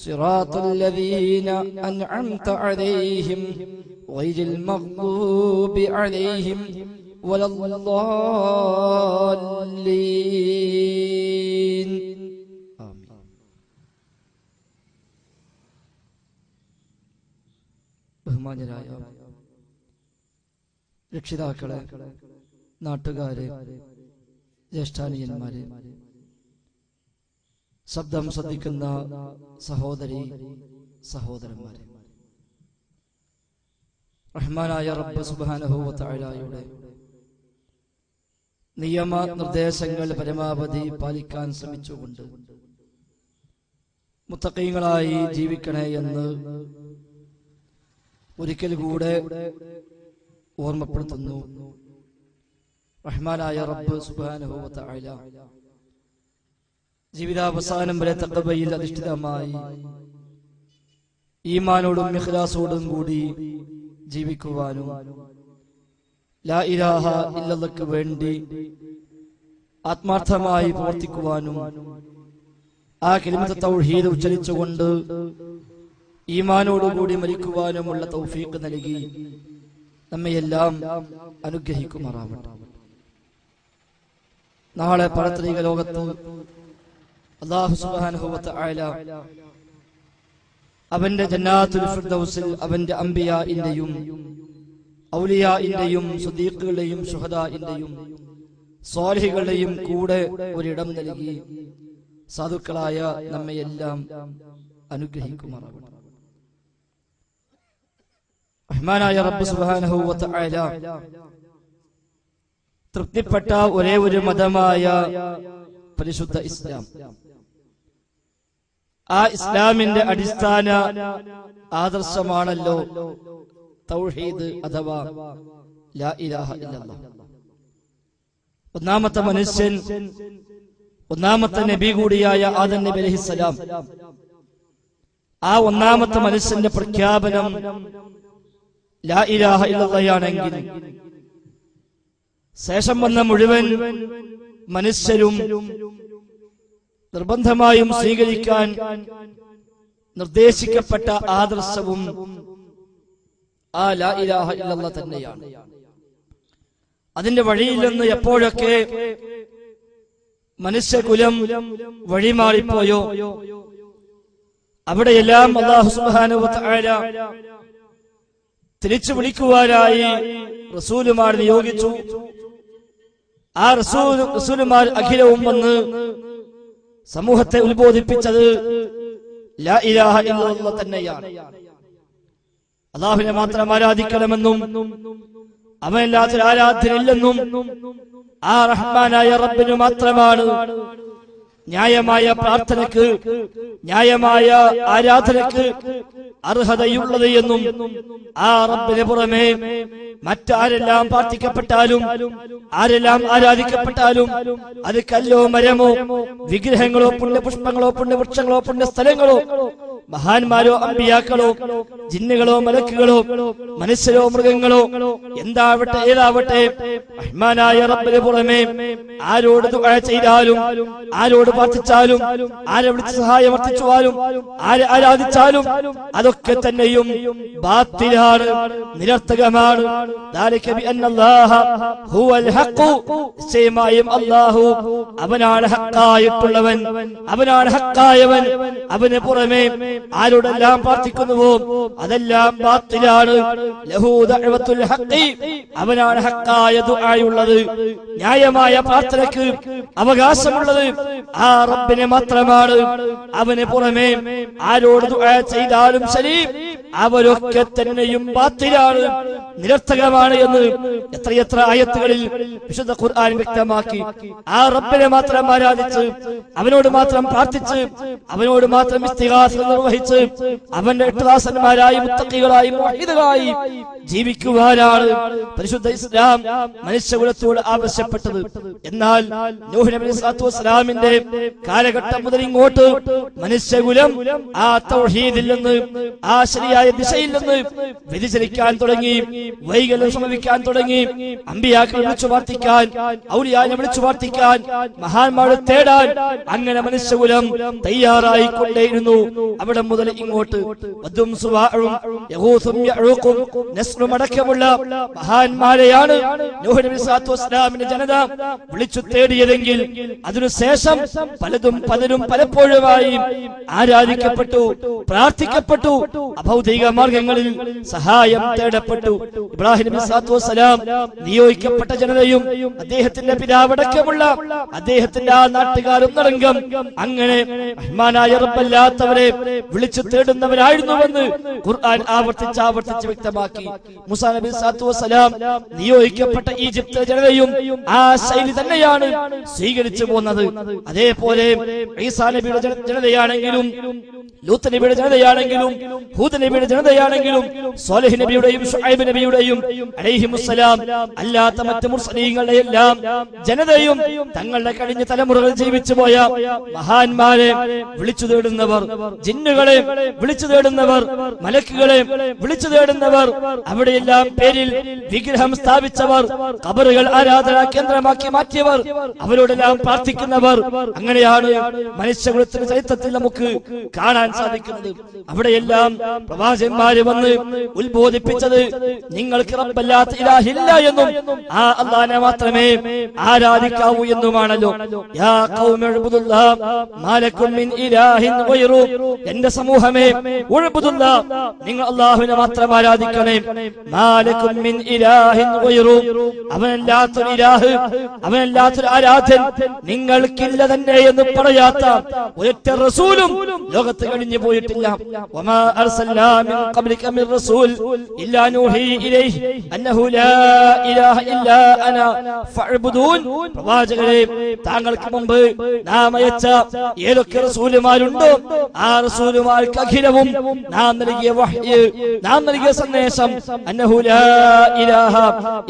صراط الذين أنعمت عليهم غير المغضوب عليهم ولا الضالين. آمين. ബഹുമാന്യരായ രക്ഷിതാക്കളെ, നാട്ടുകാരെ, ജ്യേഷ്ഠാനിയന്മാരെ, ശബ്ദം ശ്രദ്ധിക്കുന്ന സഹോദരി സഹോദരന്മാരെ, റഹ്മാനായ റബ്ബ് സുബ്ഹാനഹു വ തആലയുടെ നിയമ നിർദ്ദേശങ്ങൾ പരമാവധി പാലിക്കാൻ ശ്രമിച്ചുകൊണ്ട് മുത്തഖീങ്ങളായി ജീവിക്കണേ എന്ന് ഒരിക്കൽ കൂടെ ഓർമ്മപ്പെടുത്തുന്നു. റഹ്മാനായ റബ്ബ് സുബ്ഹാനഹു വ തആല ജീവിതാവസാനം വരെ തഖ്വയിൽ അധിഷ്ഠിതമായി ഈമാനോടും ഇഖ്ലാസോടും കൂടി ജീവിക്കുവാനും ലാ ഇലാഹ ഇല്ലല്ലാഹ്ക്ക് വേണ്ടി ആത്മാർത്ഥമായി പ്രവർത്തിക്കുവാനും ആ കലിമത്ത് തൗഹീദ് ഉച്ചരിച്ചുകൊണ്ട് ഈമാനോടുകൂടി മരിക്കുവാനുമുള്ള തൗഫീഖ് നൽകി നമ്മയെല്ലാം അനുഗ്രഹിക്കുമാറാവട്ടെ. നാളെ പരത്രിക ലോകത്ത് അല്ലാഹു സുബ്ഹാനഹു വ തആല അവന്റെ ജന്നാത്തുൽ ഫിർദൗസിൽ അവന്റെ അംബിയാഇന്റെയും ഔലിയാഇന്റെയും സിദ്ദീഖുകളുടെയും ശുഹദാഇന്റെയും സ്വാലിഹുകളുടെയും കൂടെ ഒരിടം നൽകി സാധുക്കളായ നമ്മയെല്ലാം അനുഗ്രഹിക്കുമാറാവട്ടെ. റഹ്മാനായ റബ്ബ് സുബ്ഹാനഹു വ തആല തൃപ്തിപ്പെട്ട ഒരേ ഒരു മതമായ പരിശുദ്ധ ഇസ്ലാം, ആ ഇസ്ലാമിന്റെ അടിസ്ഥാന ആദർശമാണല്ലോ തൗഹീദ് അഥവാ ലാ ഇലാഹ ഇല്ലല്ലാഹ്. ഒന്നാമത്തെ മനുഷ്യൻ, ഒന്നാമത്തെ നബി കൂടിയായ ആദം നബി അലൈഹിസ്സലാം, ആ ഒന്നാമത്തെ മനുഷ്യന്റെ പ്രഖ്യാപനം ലാ ഇലാഹ ഇല്ലല്ലാഹയാണെങ്കിൽ ശേഷം വന്ന മുഴുവൻ മനുഷ്യരും നിർബന്ധമായും സ്വീകരിക്കാൻ നിർദ്ദേശിക്കപ്പെട്ട ആദർശവും ആ ലാ ഇലാഹ ഇല്ലല്ലാഹ് തന്നെയാണ്. അതിന്റെ വഴിയിൽ നിന്ന് എപ്പോഴൊക്കെ മനുഷ്യകുലം വഴിമാറിപ്പോയോ അവിടെയെല്ലാം അല്ലാഹു സുബ്ഹാനഹു വ തആല തിരിച്ചു വിളിക്കുവാനായി റസൂലുമാർ നിയോഗിച്ചു. ആ റസൂലുമാർ അഖിലവും വന്ന് സമൂഹത്തെ ഉത്ബോധിപ്പിച്ചത് ലാ ഇലാഹ ഇല്ലല്ലാഹ് തന്നെയാണ്. അല്ലാഹുവിനെ മാത്രം ആരാധിക്കണമെന്നും അവനല്ലാത്തൊരു ആരാധ്യനില്ലെന്നും ആ റഹ്മാനായ റബ്ബിന് മാത്രമാണ് ന്യായമായ പ്രാർത്ഥനയ്ക്ക്, ന്യായമായ ആരാധനയ്ക്ക് അർഹതയുള്ളത് എന്നും ആ റബ്ബിന് പുറമെ മറ്റാരെല്ലാം പ്രാർത്ഥിക്കപ്പെട്ടാലും ആരെല്ലാം ആരാധിക്കപ്പെട്ടാലും അത് കല്ലോ മരമോ വിഗ്രഹങ്ങളോ പുണ്യപുഷ്പങ്ങളോ പുണ്യവൃക്ഷങ്ങളോ പുണ്യസ്ഥലങ്ങളോ മഹാന്മാരോ അമ്പിയാക്കളോ ജിന്നുകളോ മലക്കുകളോ മനുഷ്യരോ മൃഗങ്ങളോ എന്താവട്ടെ ഏതാവട്ടെ റഹ്മാനായ റബ്ബിന് പുറമെ ആരോട് ദുആ ചെയ്താലും ആരോട് പ്രാർത്ഥിച്ചാലും ആരെ വിളിച്ച് സഹായം അർത്ഥിച്ചാലും ആരെ ആരാധിച്ചാലും അതൊക്കെ തന്നെയും ബാത്തിലാണ്, നിരർത്ഥകമാണ്. നിശ്ചയമായും അല്ലാഹു അവനാണ് ഹക്കായിട്ടുള്ളവൻ, അവനാണ് ഹക്കായവൻ. അവന് പുറമെ ആരോടെല്ലാം പ്രാർത്ഥിക്കുന്നുവോ അതെല്ലാം ബാത്തിലാണ്. ലഹു ദഅവത്തുൽ ഹഖി, അവനാണ് ഹക്കായ ദുആയുള്ളത്. ന്യായമായ പ്രാർത്ഥനയ്ക്ക് അവകാശമുള്ളത് ആ റബ്ബിനെ മാത്രമാണ്. അവന് പുറമെ ആരോട് ദുആ ചെയ്താലും ശരി അവരൊക്കെ തന്നെയും ബാത്തിലാണ്, നിരർത്ഥകമാണ് എന്ന് എത്രയെത്ര ആയത്തുകളിൽ വിശുദ്ധ ഖുർആൻ വ്യക്തമാക്കി. ആ റബ്ബിനെ മാത്രം ആരാധിച്ച് അവനോട് മാത്രം പ്രാർത്ഥിച്ച് അവനോട് മാത്രം ഇസ്തിഗാസ നിർവഹിച്ച് അവന്റെ ഇഖ്ലാസന്മാരായി മുത്തഖികളായി മുവഹിദുകളായി ജീവിക്കുവാനാണ് പരിശുദ്ധ ഇസ്ലാം മനുഷ്യകുലത്തോട് ആവശ്യപ്പെട്ടത്. എന്നാൽ നൂഹ് നബി സ്വല്ലല്ലാഹു അലൈഹി വസല്ലമിന്റെ കാലഘട്ടം മുതൽ ഇങ്ങോട്ട് മനുഷ്യകുലം ആ തൗഹീദിൽ നിന്ന്, ആ ശരിയായ ദിശയിൽ നിന്ന് വ്യതിചലിക്കാൻ തുടങ്ങി, വൈകല്യം സംഭവിക്കാൻ തുടങ്ങി. അമ്പിയാക്കളെ വിളിച്ചു പ്രാർത്ഥിക്കാൻ, ഔലിയാനെ വിളിച്ചു പ്രാർത്ഥിക്കാൻ, മഹാന്മാരെ തേടാൻ അങ്ങനെ മനുഷ്യകുലം തയ്യാറായിക്കൊണ്ടേയിരുന്നു. അവിടെ മുതൽ ഇങ്ങോട്ട് വദ്ദും സുവാഉം യഗൂസും യഅൂഖും നസ്റും അടക്കമുള്ള മഹാന്മാരെയാണ് നൂഹ് നബി സ്വല്ലല്ലാഹു അലൈഹി വസല്ലമിന്റെ ജനത വിളിച്ചു തേടിയതെങ്കിൽ അതിനുശേഷം പലരും പലപ്പോഴുമായി ആരാധിക്കപ്പെട്ടു, പ്രാർത്ഥിക്കപ്പെട്ടു, അഭൗതിക മാർഗങ്ങളിൽ സഹായം തേടപ്പെട്ടു. ഇബ്രാഹിം നബി സ്വല്ലല്ലാഹു അലൈഹി വസല്ലം നിയോഗിക്കപ്പെട്ട ജനതയും അദ്ദേഹത്തിന്റെ പിതാവടക്കമുള്ള അദ്ദേഹത്തിന്റെ ആ നാട്ടുകാരും നടങ്കം അങ്ങനെ റഹ്മാനായ റബ്ബല്ലാത്തവരെ വിളിച്ചു തേടുന്നവരായിരുന്നുവെന്ന് ഖുർആൻ ആവർത്തിച്ച് വ്യക്തമാക്കി. മൂസാ നബി സ്വല്ലല്ലാഹു അലൈഹി വസല്ലം നിയോഗിക്കപ്പെട്ട ഈജിപ്ത് ജനതയും ആ ശൈലി തന്നെയാണ് സ്വീകരിച്ചു പോകുന്നത്. അതേപോലെ ഈസാ നബിയുടെ ജനതയാണെങ്കിലും ലൂത്ത് നബിയുടെ ജനതയാണെങ്കിലും ഹൂദ് നബിയുടെ ജനതയാണെങ്കിലും സ്വാലിഹ് നബിയുടെയും ശുഐബ് നബിയുടെയും അലൈഹിമുസ്സലാം അല്ലാത്ത മറ്റ് മുർസലീങ്ങളുടെ എല്ലാം ജനതയും തങ്ങളുടെ കഴിഞ്ഞ തലമുറകൾ ജീവിച്ചു പോയ മഹാന്മാരെ വിളിച്ചു തേടുന്നവർ, ജിന്നുകളെ വിളിച്ചു തേടുന്നവർ, മലക്കുകളെ വിളിച്ചു തേടുന്നവർ, അവിടെയെല്ലാം പേരിൽ വിഗ്രഹം സ്ഥാപിച്ചവർ, ഖബറുകൾ ആരാധനാ കേന്ദ്രമാക്കി മാറ്റിയവർ, അവരോടെല്ലാം പ്രാർത്ഥിക്കുന്നവർ, അങ്ങനെയാണ് മനുഷ്യകുലത്തിന്റെ ചരിത്രത്തിൽ നമുക്ക് കാണാൻ സാധിക്കുന്നത്. അവിടെയെല്ലാം പ്രവാചകന്മാര് വന്ന് ഉത്ബോധിപ്പിച്ചത് നിങ്ങൾക്ക് റബ്ബല്ലാത്ത ഇലാഹില്ല എന്നും ആ അല്ലാഹനെ മാത്രമേ ആരാധിക്കാവൂ എന്നുമാണല്ലോ. യാ ഖൗമി ഉഅ്ബുദുല്ലാഹ് മാ ലക്കും മിൻ ഇലാഹിൻ ഗൈറു, എന്റെ സമൂഹമേ ഉഅ്ബുദുല്ലാഹ്, നിങ്ങൾ അല്ലാഹുവിനെ മാത്രം ആരാധിക്കണേ. മാ ലക്കും മിൻ ഇലാഹിൻ ഗൈറു, അവനല്ലാത്തൊരു ഇലാഹ്, അവനല്ലാത്തൊരു ആരാധ്യൻ നിങ്ങൾക്കില്ല തന്നെ എന്ന് പറയാത്ത ഒരൊറ്റ റസൂലും ലോകത്ത് കഴിഞ്ഞു പോയിട്ടില്ല. വമാ അർസൽനാ മിൻ ഖബ്ലിക മിൻ റസൂൽ ഇല്ലാ നൂഹി ഇലൈഹി അന്നഹു ലാ ഇലാഹ ഇല്ലാ അനാ ഫഅബ്ദൂൻ. പ്രവാചകരെ, താങ്കൾക്ക് മുമ്പ് നാം അയച്ച ഏതൊക്കെ റസൂലുമാരുണ്ടോ ആ റസൂലുമാർക്ക് അഖിലവും നാം നൽകിയ വഹ്യ്, നാം നൽകിയ സന്ദേശം അന്നഹു ലാ ഇലാഹ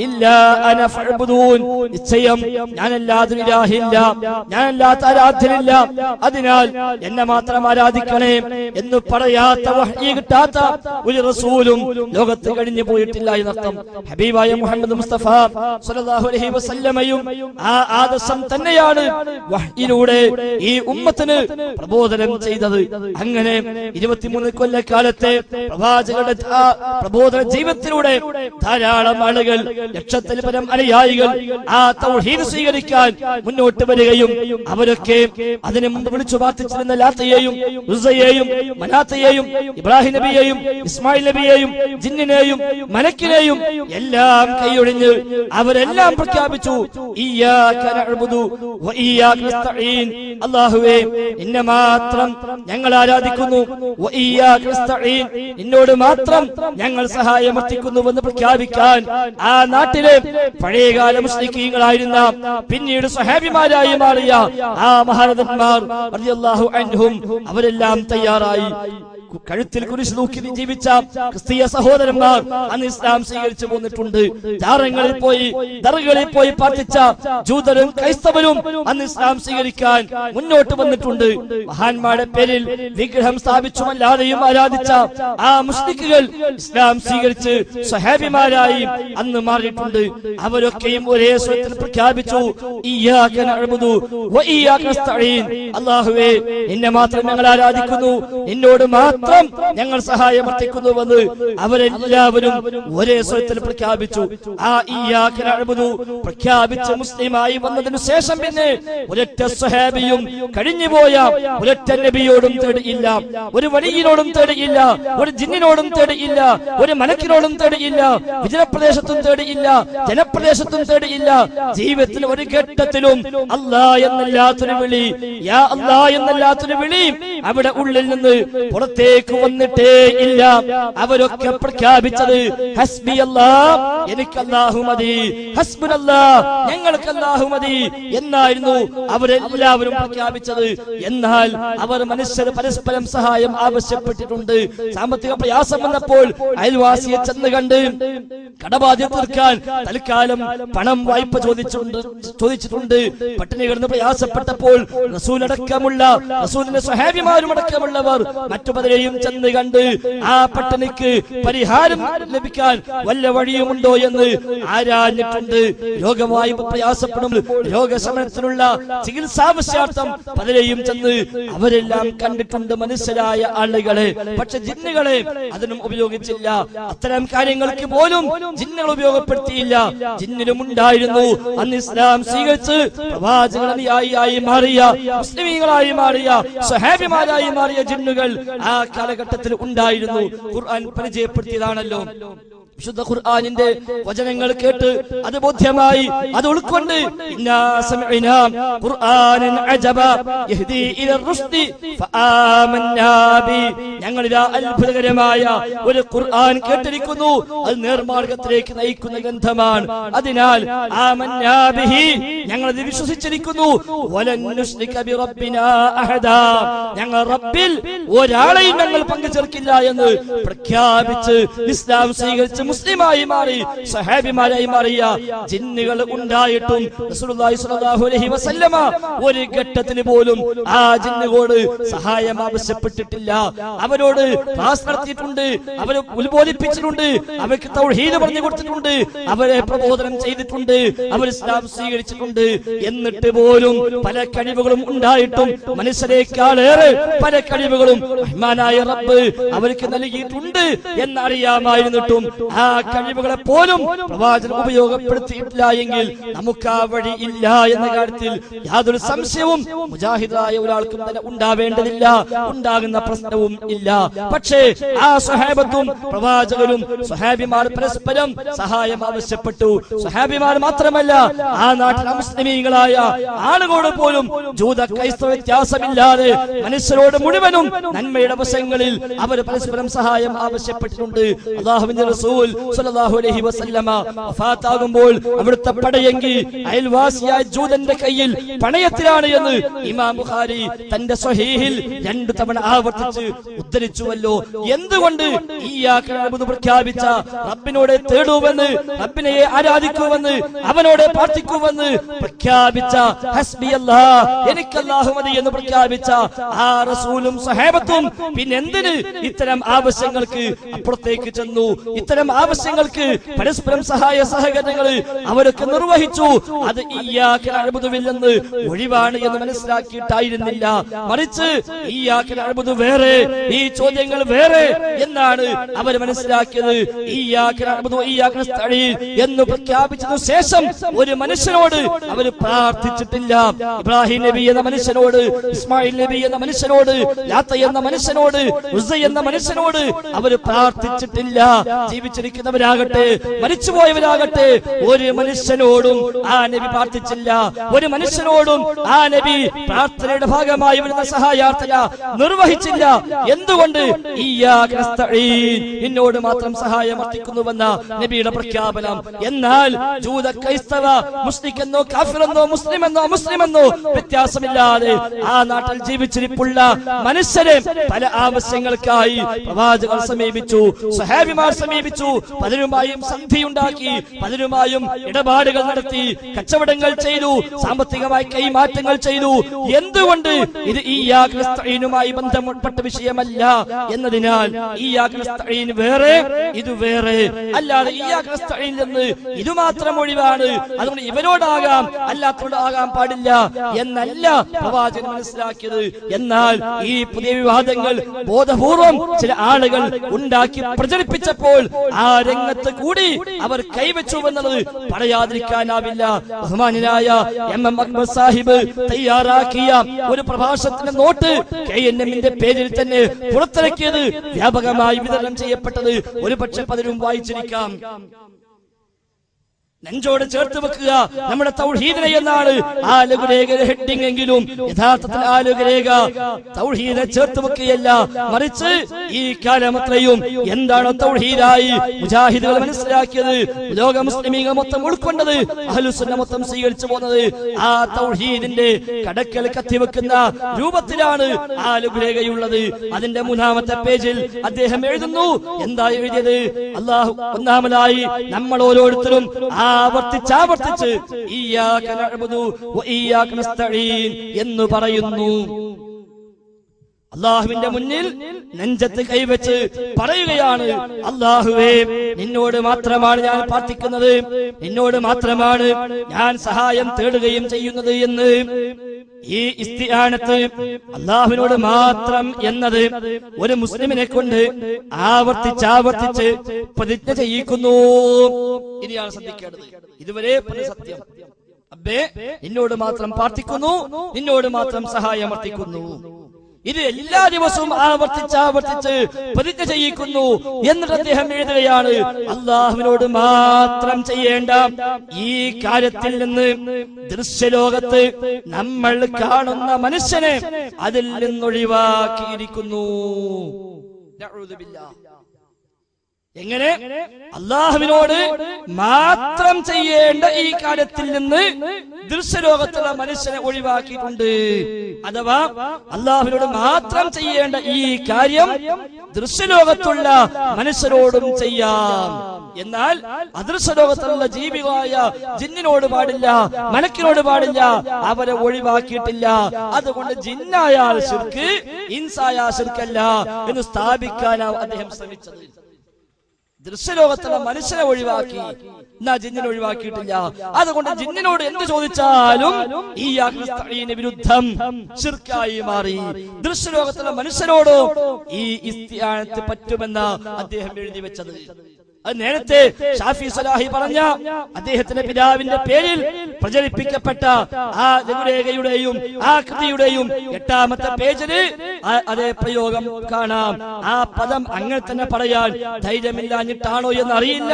ഇല്ലാ അനാ ഫഅബ്ദൂൻ, നിശ്ചയം ഞാനല്ലാതെ ഇലാഹില്ല, ഞാനല്ലാത്ത ആരാധ്യനില്ല, അതിനാൽ എന്നെ മാത്രം ആരാധിക്കണേ എന്ന് പറയാത്ത വഹ്യ് കിട്ടാത്ത ഒരു റസൂലും ലോകത്ത് കഴിഞ്ഞു പോയിട്ടില്ല എന്നർത്ഥം. ഹബീബായ മുഹമ്മദ് മുസ്തഫ സ്വല്ലല്ലാഹു അലൈഹി വസല്ലമയും ആ ആദർശം തന്നെയാണ് വഹ്യിലൂടെ ഈ ഉമ്മത്തിന് പ്രബോധനം ചെയ്തത്. അങ്ങനെ 23 കൊല്ലക്കാലത്തെ പ്രവാചകരുടെ പ്രബോധന ജീവിതത്തിലൂടെ ധാരാളം ആളുകൾ, ലക്ഷത്തിൽ പരം അനുയായികൾ ആ തൗഹീദ് സ്വീകരിക്കാൻ മുന്നോട്ട് വരികയും അവരൊക്കെ അതിനു മുമ്പ് വിളിച്ചു പ്രാർത്ഥിച്ചിരുന്ന ലാത്തയെയും ഉസ്സയെയും ലാത്തയെയും മനാത്തയെയും ഇബ്രാഹിം നബിയെയും ഇസ്മായിൽ നബിയെയും ജിന്നിനെയും മലക്കിനെയും എല്ലാം കൈയൊഴിഞ്ഞ് അവരെല്ലാം പ്രഖ്യാപിച്ചു ഇയ്യാക നഅ്ബുദു വ ഇയ്യാക നസ്തഈൻ. അല്ലാഹുവേ നിന്നെ മാത്രം ഞങ്ങൾ ആരാധിക്കുന്നു, വ ഇയ്യാക നസ്തഈൻ നിന്നോട് മാത്രം ഞങ്ങൾ സഹായമർത്ഥിക്കുന്നുവെന്ന് പ്രഖ്യാപിക്കാൻ ആ നാട്ടിലെ പഴയകാല മുശ്രിക്കീങ്ങളായിരുന്ന പിന്നീട് സ്വഹാബിമാരായി മാറിയ ആ മഹാരഥന്മാർ റളിയല്ലാഹു അൻഹും അവരെല്ലാം തയ്യാറായി. കഴുത്തിൽ കുരിശ് തൂക്കി ജീവിച്ച ക്രിസ്തീയ സഹോദരന്മാർ അന്ന് ഇസ്ലാം സ്വീകരിച്ചു പോന്നിട്ടുണ്ട്. ജാറങ്ങളിൽ പോയി ദർഗകളിൽ പോയി പ്രാർത്ഥിച്ച ജൂതരും ക്രൈസ്തവരും അന്ന് ഇസ്ലാം സ്വീകരിക്കാൻ മുന്നോട്ട് വന്നിട്ടുണ്ട്. മഹാന്മാരുടെ പേരിൽ വിഗ്രഹം സ്ഥാപിച്ചുമല്ലാതെയും ആരാധിച്ച ആ മുസ്ലിക്കുകൾ ഇസ്ലാം സ്വീകരിച്ച് സ്വഹാബിമാരായി അന്ന് മാറിയിട്ടുണ്ട്. അവരൊക്കെയും ഒരേ സ്വരത്തിൽ പ്രഖ്യാപിച്ചു ഇയ്യാക നഅ്ബുദു വ ഇയ്യാക നസ്തഈൻ. അല്ലാഹുവേ നിന്നെ മാത്രം ഞങ്ങൾ ആരാധിക്കുന്നു, നിന്നോട് മാത്രം ഞങ്ങൾ സഹായമർത്ഥിക്കുന്നുവെന്ന് അവരെല്ലാവരും ഒരേ സ്വരത്തിൽ പ്രഖ്യാപിച്ചു. ആ ഇയ്യാക നഅ്ബുദു പ്രഖ്യാപിച്ച് മുസ്ലിമായി വന്നതിനു ശേഷം പിന്നെ ഒരൊറ്റ സ്വഹാബിയും കഴിഞ്ഞുപോയ ഒരൊറ്റ നബിയോടും തേടിയില്ല, ഒരു വലിയനോടും തേടിയില്ല, ഒരു ജിന്നിനോടും തേടിയില്ല, ഒരു മലക്കിനോടും തേടിയില്ല, വിജനപ്രദേശത്തും തേടിയില്ല, ജനപ്രദേശത്തും തേടിയില്ല. ജീവിതത്തിൽ ഒരു ഘട്ടത്തിലും അല്ലാ എന്നല്ലാത്തൊരു വിളി, യാ അല്ലാ എന്നല്ലാത്തൊരു വിളി അവിടെ ഉള്ളിൽ നിന്ന് പുറത്തേക്ക് വന്നിട്ടേ ഇല്ല. അവരൊക്കെ പ്രഖ്യാപിച്ചത് ഹസ്ബി അല്ലാഹ്, എനിക്ക് അല്ലാഹു മതി, ഹസ്ബുനല്ലാഹ്, ഞങ്ങൾക്ക് അല്ലാഹു മതി എന്നായിരുന്നു അവരെല്ലാവരും പ്രഖ്യാപിച്ചത്. എന്നാൽ അവർ മനുഷ്യർ പരസ്പരം സഹായം ആവശ്യപ്പെട്ടിട്ടുണ്ട്. സാമ്പത്തിക പ്രയാസം വന്നപ്പോൾ അയൽവാസിയെ ചെന്ന് കണ്ട് കടബാധ്യത തീർക്കാൻ തൽക്കാലം പണം വായ്പ ചോദിച്ചിട്ടുണ്ട്. പട്ടിണി കിടന്ന് പ്രയാസപ്പെട്ടപ്പോൾ റസൂലടക്കമുള്ള റസൂലിന്റെ സ്വഹാബിമാരും അടക്കമുള്ളവർ മറ്റു പലരെയും ചെന്ന് കണ്ട് ആ പട്ടിണിക്ക് പരിഹാരം ലഭിക്കാൻ വല്ല വഴിയുമുണ്ടോ എന്ന് ആരാഞ്ഞിട്ടുണ്ട്. രോഗമായി പ്രയാസപ്പെടും രോഗശമനത്തിനുള്ള ചികിത്സാവശ്യാർത്ഥം പലരെയും ചെന്ന് അവരെല്ലാം കണ്ടിട്ടുണ്ട് മനുഷ്യരായ ആളുകളെ. പക്ഷെ ജിന്നുകളെ അതിനും ഉപയോഗിച്ചില്ല. അത്തരം കാര്യങ്ങൾക്ക് പോലും ജിന്നുകൾ ഉപയോഗപ്പെടുത്തിയില്ല. ജിന്നിലും ഉണ്ടായിരുന്നു അന്ന് ഇസ്ലാം സ്വീകരിച്ച് പ്രവാചകനായി മാറിയ മുസ്ലിമീങ്ങളായി മാറിയ സ്വഹാബിമാരായി മാറിയ ജിന്നുകൾ ആ കാലഘട്ടത്തിൽ ഉണ്ടായിരുന്നു. ഖുർആൻ പരിചയപ്പെടുത്തിയതാണല്ലോ. വിശുദ്ധ ഖുർആനിന്റെ വചനങ്ങൾ കേട്ട് അത് ബോധ്യമായി അത് ഉൾക്കൊണ്ട് ഇന്നാ സമിഅനാ ഖുർആനൻ അജബ യഹ്ദി ഇല റുശ്ദി ഫആമന്നാ ബി. ഞങ്ങൾ ഇതാ അത്ഭുതകരമായ ഒരു ഖുർആൻ കേട്ടിരിക്കുന്നു, അത് നേർമാർഗ്ഗത്തിലേക്ക് നയിക്കുന്ന ഗ്രന്ഥമാണ്. അതിനാൽ ആമന്നാ ബിഹി, ഞങ്ങൾ അത് വിശ്വസിച്ചിരിക്കുന്നു. വലൻ നുശ്രിക ബി റബ്ബിനാ അഹദാ, ഞങ്ങൾ റബ്ബിൽ ഒരാളെയും ഞങ്ങൾ പങ്കുചേർക്കില്ല എന്ന് പ്രഖ്യാപിച്ച് ഇസ്ലാം സ്വീകരിച്ച് മുസ്ലിമായി മാറി സ്വഹാബിമാരായി മാറിയ ജിന്നുകൾ ഉണ്ടായിട്ടും റസൂലുള്ളാഹി സ്വല്ലല്ലാഹു അലൈഹി വസല്ലമ ഒരു ഘട്ടത്തിന് പോലും ആ ജിന്നുകളോട് സഹായം ആവശ്യപ്പെട്ടിട്ടില്ല. അവരോട് ക്ലാസ് നടത്തിയിട്ടുണ്ട്, അവരെ ഉത്ബോധിപ്പിച്ചിട്ടുണ്ട്, അവർക്ക് തൗഹീദ് പറഞ്ഞു കൊടുത്തിട്ടുണ്ട്, അവരെ പ്രബോധനം ചെയ്തിട്ടുണ്ട്, അവർ ഇസ്ലാം സ്വീകരിച്ചിട്ടുണ്ട്. എന്നിട്ട് പോലും പല കഴിവുകളും ഉണ്ടായിട്ടും മനുഷ്യരെക്കാളേറെ പല കഴിവുകളും റഹ്മാനായ റബ്ബ് അവർക്ക് നൽകിയിട്ടുണ്ട് എന്നറിയാമായിരുന്നിട്ടും ആ കഴിവുകളെ പോലും പ്രവാചകൻ ഉപയോഗപ്പെടുത്തിയിട്ടില്ല എങ്കിൽ നമുക്ക് ആ വഴി ഇല്ല എന്ന കാര്യത്തിൽ യാതൊരു സംശയവും മുജാഹിദായ ഒരാൾക്കും തന്നെ ഉണ്ടാവേണ്ടതില്ല, ഉണ്ടാകുന്ന പ്രശ്നവും ഇല്ല. പക്ഷേ ആ സ്വഹാബത്തും പ്രവാചകരും സ്വഹാബിമാർ പരസ്പരം സഹായം ആവശ്യപ്പെട്ടു. സ്വഹാബിമാർ മാത്രമല്ല, ആ നാട്ടിലെ മുസ്ലിമീങ്ങളായ ആളുകളോട് പോലും ജൂത ക്രൈസ്തവ വ്യത്യാസമില്ലാതെ മനുഷ്യരോട് മുഴുവനും നന്മയുടെ വശങ്ങളിൽ അവർ പരസ്പരം സഹായം ആവശ്യപ്പെട്ടിട്ടുണ്ട്. അല്ലാഹുവിന്റെ റസൂൽ സ്വല്ലല്ലാഹു അലൈഹി വസല്ലമ വഫാത്താകുമ്പോൾ അവിടുത്തെ പടയെങ്കിൽ അയൽവാസിയായ ജൂതന്റെ കയ്യിൽ പണയത്തിലാണ് എന്ന് ഇമാം ബുഖാരി തന്റെ സ്വഹീഹിൽ 2 തവണ ആവർത്തിച്ച് ഉദ്ധരിച്ചുവല്ലോ. എന്തുകൊണ്ട് ഇയ്യാക നഅ്ബുദു പ്രഖ്യാപിച്ച റബ്ബിനോട് തേടുവെന്ന്, റബ്ബിനെ ആരാധിക്കുവെന്ന്, അവനോട് പ്രാർത്ഥിക്കുവെന്ന് പ്രഖ്യാപിച്ച ഹസ്ബിയല്ലാഹ്, എനിക്ക് അല്ലാഹു മതി എന്ന് പ്രഖ്യാപിച്ച ആ റസൂലും സ്വഹാബത്തും പിന്നെന്തിന് ഇത്തരം ആവശ്യങ്ങൾക്ക് അപ്പുറത്തേക്ക് ചെന്നു? ഇത്തരം ആവശ്യങ്ങൾക്ക് പരസ്പരം സഹായ സഹകരണങ്ങൾ അവരൊക്കെ നിർവഹിച്ചു. അത് ഇയ്യാക നഅ്ബുദുവിൽ നിന്ന് ഒഴിവാണ് എന്ന് മനസ്സിലാക്കിയിട്ടായിരുന്നില്ല. മറിച്ച് ഇയ്യാക നഅ്ബുദു വേറെ, ഈ ചോദ്യങ്ങൾ വേറെ എന്നാണ് അവർ മനസ്സിലാക്കിയത്. ഇയ്യാക നഅ്ബുദു ഇയ്യാക നസ്തഈൻ എന്ന് പ്രഖ്യാപിച്ചതിനു ശേഷം ഒരു മനുഷ്യനോട് അവർ പ്രാർത്ഥിച്ചിട്ടില്ല. ഇബ്രാഹിം നബി എന്ന മനുഷ്യനോട്, ഇസ്മായിൽ നബി എന്ന മനുഷ്യനോട്, ലാത്ത എന്ന മനുഷ്യനോട്, ഉസ്സ എന്ന മനുഷ്യനോട് അവർ പ്രാർത്ഥിച്ചിട്ടില്ല. ജീവിച്ചിരിക്കുന്നവരാകട്ടെ മരിച്ചുപോയവരാകട്ടെ ഒരു മനുഷ്യനോടും ആ നബി പ്രാർത്ഥിച്ചില്ല. ഒരു മനുഷ്യനോടും ആ നബി പ്രാർത്ഥനയുടെ ഭാഗമായി വരുന്ന സഹായാർത്ഥന നിർവഹിച്ചില്ല. എന്തുകൊണ്ട്? ഇയ്യാക നസ്തഈൻ, നിന്നോട് മാത്രം സഹായം അർത്ഥിക്കുന്നുവെന്ന നബിയുടെ പ്രഖ്യാപനം. എന്നാൽ ജൂത, ക്രൈസ്തവ, മുസ്ലിമെന്നോ കാഫിറെന്നോ മുസ്ലിമെന്നോ വ്യത്യാസമില്ലാതെ ആ നാട്ടിൽ ജീവിച്ചിരിപ്പുള്ള മനുഷ്യരെ പല ആവശ്യങ്ങൾക്കായി പ്രവാചകർ സമീപിച്ചു, സ്വഹാബിമാർ സമീപിച്ചു. പലരുമായും സന്ധിയുണ്ടാക്കി, പലരുമായും ഇടപാടുകൾ നടത്തി, കച്ചവടങ്ങൾ ചെയ്തു, സാമ്പത്തികമായി കൈമാറ്റങ്ങൾ ചെയ്തു. എന്തുകൊണ്ട്? ഇത് ഇയ്യാക നസ്തഈനുമായി ബന്ധപ്പെട്ട വിഷയമല്ല എന്നതിനാൽ ഇയ്യാക നസ്തഈൻ വേറെ, ഇത് വേറെ. അല്ലാതെ ഇയ്യാക നസ്തഈനിൽ നിന്ന് ഇത് മാത്രം ഒഴിവാണ്, അതുകൊണ്ട് ഇവരോടാകാം അല്ലാത്തവരോടാകാൻ പാടില്ല എന്നല്ല പ്രവാചകൻ മനസ്സിലാക്കിയത്. എന്നാൽ ഈ പുതിയ വിവാദങ്ങൾ ബോധപൂർവം ചില ആളുകൾ ഉണ്ടാക്കി പ്രചരിപ്പിച്ചപ്പോൾ ആ രംഗത്ത് കൂടി അവർ കൈവച്ചുവെന്നത് പറയാതിരിക്കാനാവില്ല. ബഹുമാനായ എം അക്ബർ സാഹിബ് തയ്യാറാക്കിയ ഒരു പ്രഭാഷണത്തിന്റെ നോട്ട് KNM-ന്റെ പേരിൽ തന്നെ പുറത്തിറക്കിയത്, വ്യാപകമായി വിതരണം ചെയ്യപ്പെട്ടത് ഒരുപക്ഷെ പലരും വായിച്ചിരിക്കാം. നെഞ്ചോട് ചേർത്ത് വെക്കുക നമ്മുടെ തൗഹീദിനെ എന്നാണ് ആ ലഘുലേഖയുടെ ഹെഡിംഗ് എങ്കിലും യഥാർത്ഥത്തിൽ ആ ലഘുലേഖ തൗഹീദിനെ ചേർത്ത് വെക്കുകയല്ല, മറിച്ച് ഈ കാലമത്രയും എന്താണോ തൗഹീദായി മുജാഹിദുകൾ മനസ്സിലാക്കിയത്, ലോക മുസ്ലിമീങ്ങൾ മൊത്തം ഉൾക്കൊണ്ടത്, അഹ്ലുസുന്ന മൊത്തം സ്വീകരിച്ചു പോകുന്നത്, ആ തൗഹീദിന്റെ കടക്കൽ കത്തിവെക്കുന്ന രൂപത്തിലാണ് ആ ലഘുലേഖയുള്ളത്. അതിന്റെ 3-ാമത്തെ പേജിൽ അദ്ദേഹം എഴുതുന്നു. എന്താ എഴുതിയത്? അല്ലാഹു ഒന്നാമതായി നമ്മൾ ഓരോരുത്തരും ആവർത്തിച്ച് ഇയ്യാക നഅ്ബുദു വ ഇയ്യാക നസ്തഈൻ എന്ന് പറയുന്നു. അല്ലാഹുവിന്റെ മുന്നിൽ നെഞ്ചത്ത് കൈവച്ച് പറയുകയാണ്, അല്ലാഹുവേ, നിന്നോട് മാത്രമാണ് ഞാൻ പ്രാർത്ഥിക്കുന്നത്, നിന്നോട് മാത്രമാണ് ഞാൻ സഹായം തേടുകയും ചെയ്യുന്നത് എന്ന്. ഈ ഇസ്തിആനത്ത് അല്ലാഹുവിനോട് മാത്രം എന്നത് ഒരു മുസ്ലിമിനെ കൊണ്ട് ആവർത്തിച്ച് പ്രതിജ്ഞ ചെയ്യിക്കുന്നു. ഇനിയാണ് ശ്രദ്ധിക്കേണ്ടത്. ഇതുവരെ സത്യം, അബ്ബേ നിന്നോട് മാത്രം പ്രാർത്ഥിക്കുന്നു, നിന്നോട് മാത്രം സഹായം അർത്ഥിക്കുന്നു. ഇത് എല്ലാ ദിവസവും ആവർത്തിച്ച് പ്രതിജ്ഞ ചെയ്യിക്കുന്നു. എന്നിട്ട് അദ്ദേഹം എഴുതുകയാണ്, അല്ലാഹുവിനോട് മാത്രം ചെയ്യേണ്ട ഈ കാര്യത്തിൽ നിന്ന് ദൃശ്യലോകത്ത് നമ്മൾ കാണുന്ന മനുഷ്യനെ അതിൽ നിന്നൊഴിവാക്കിയിരിക്കുന്നു. എങ്ങനെ? അല്ലാഹുവിനോട് മാത്രം ചെയ്യേണ്ട ഈ കാര്യത്തിൽ നിന്ന് ദൃശ്യലോകത്തുള്ള മനുഷ്യനെ ഒഴിവാക്കിയിട്ടുണ്ട്. അഥവാ അല്ലാഹുവിനോട് മാത്രം ചെയ്യേണ്ട ഈ കാര്യം ദൃശ്യലോകത്തുള്ള മനുഷ്യരോടും ചെയ്യാം, എന്നാൽ അദൃശ്യലോകത്തുള്ള ജീവികളായ ജിന്നിനോട് പാടില്ല, മലക്കിനോട് പാടില്ല, അവരെ ഒഴിവാക്കിയിട്ടില്ല. അതുകൊണ്ട് ജിന്നായാൽ ശിർക്ക്, ഇൻസായാൽ ശിർക്കല്ല എന്ന് സ്ഥാപിക്കാനാണ് അദ്ദേഹം ശ്രമിച്ചത്. ദൃശ്യലോകത്തുള്ള മനുഷ്യനെ ഒഴിവാക്കി, എന്നാ ജിന്നിനെ ഒഴിവാക്കിയിട്ടില്ല. അതുകൊണ്ട് ജിന്നിനോട് എന്ത് ചോദിച്ചാലും ഈ യാഗ്നസ്തഈന് വിരുദ്ധം ശിർക്കായി മാറി. ദൃശ്യലോകത്തുള്ള മനുഷ്യനോടോ ഈ ഇസ്തിആനത്ത് പറ്റുമെന്ന് അദ്ദേഹം എഴുതി വെച്ചത്. അത് നേരത്തെ ഷാഫി സലാഹി പറഞ്ഞ അദ്ദേഹത്തിന്റെ പിതാവിന്റെ പേരിൽ പ്രചരിപ്പിക്കപ്പെട്ട ആ ലഘുലേഖയുടെയും ആ കൃതിയുടെയും 8-ാമത്തെ പേജില് അതേ പ്രയോഗം കാണാം. ആ പദം അങ്ങനെ തന്നെ പറയാൻ ധൈര്യമില്ലാഞ്ഞിട്ടാണോ എന്നറിയില്ല.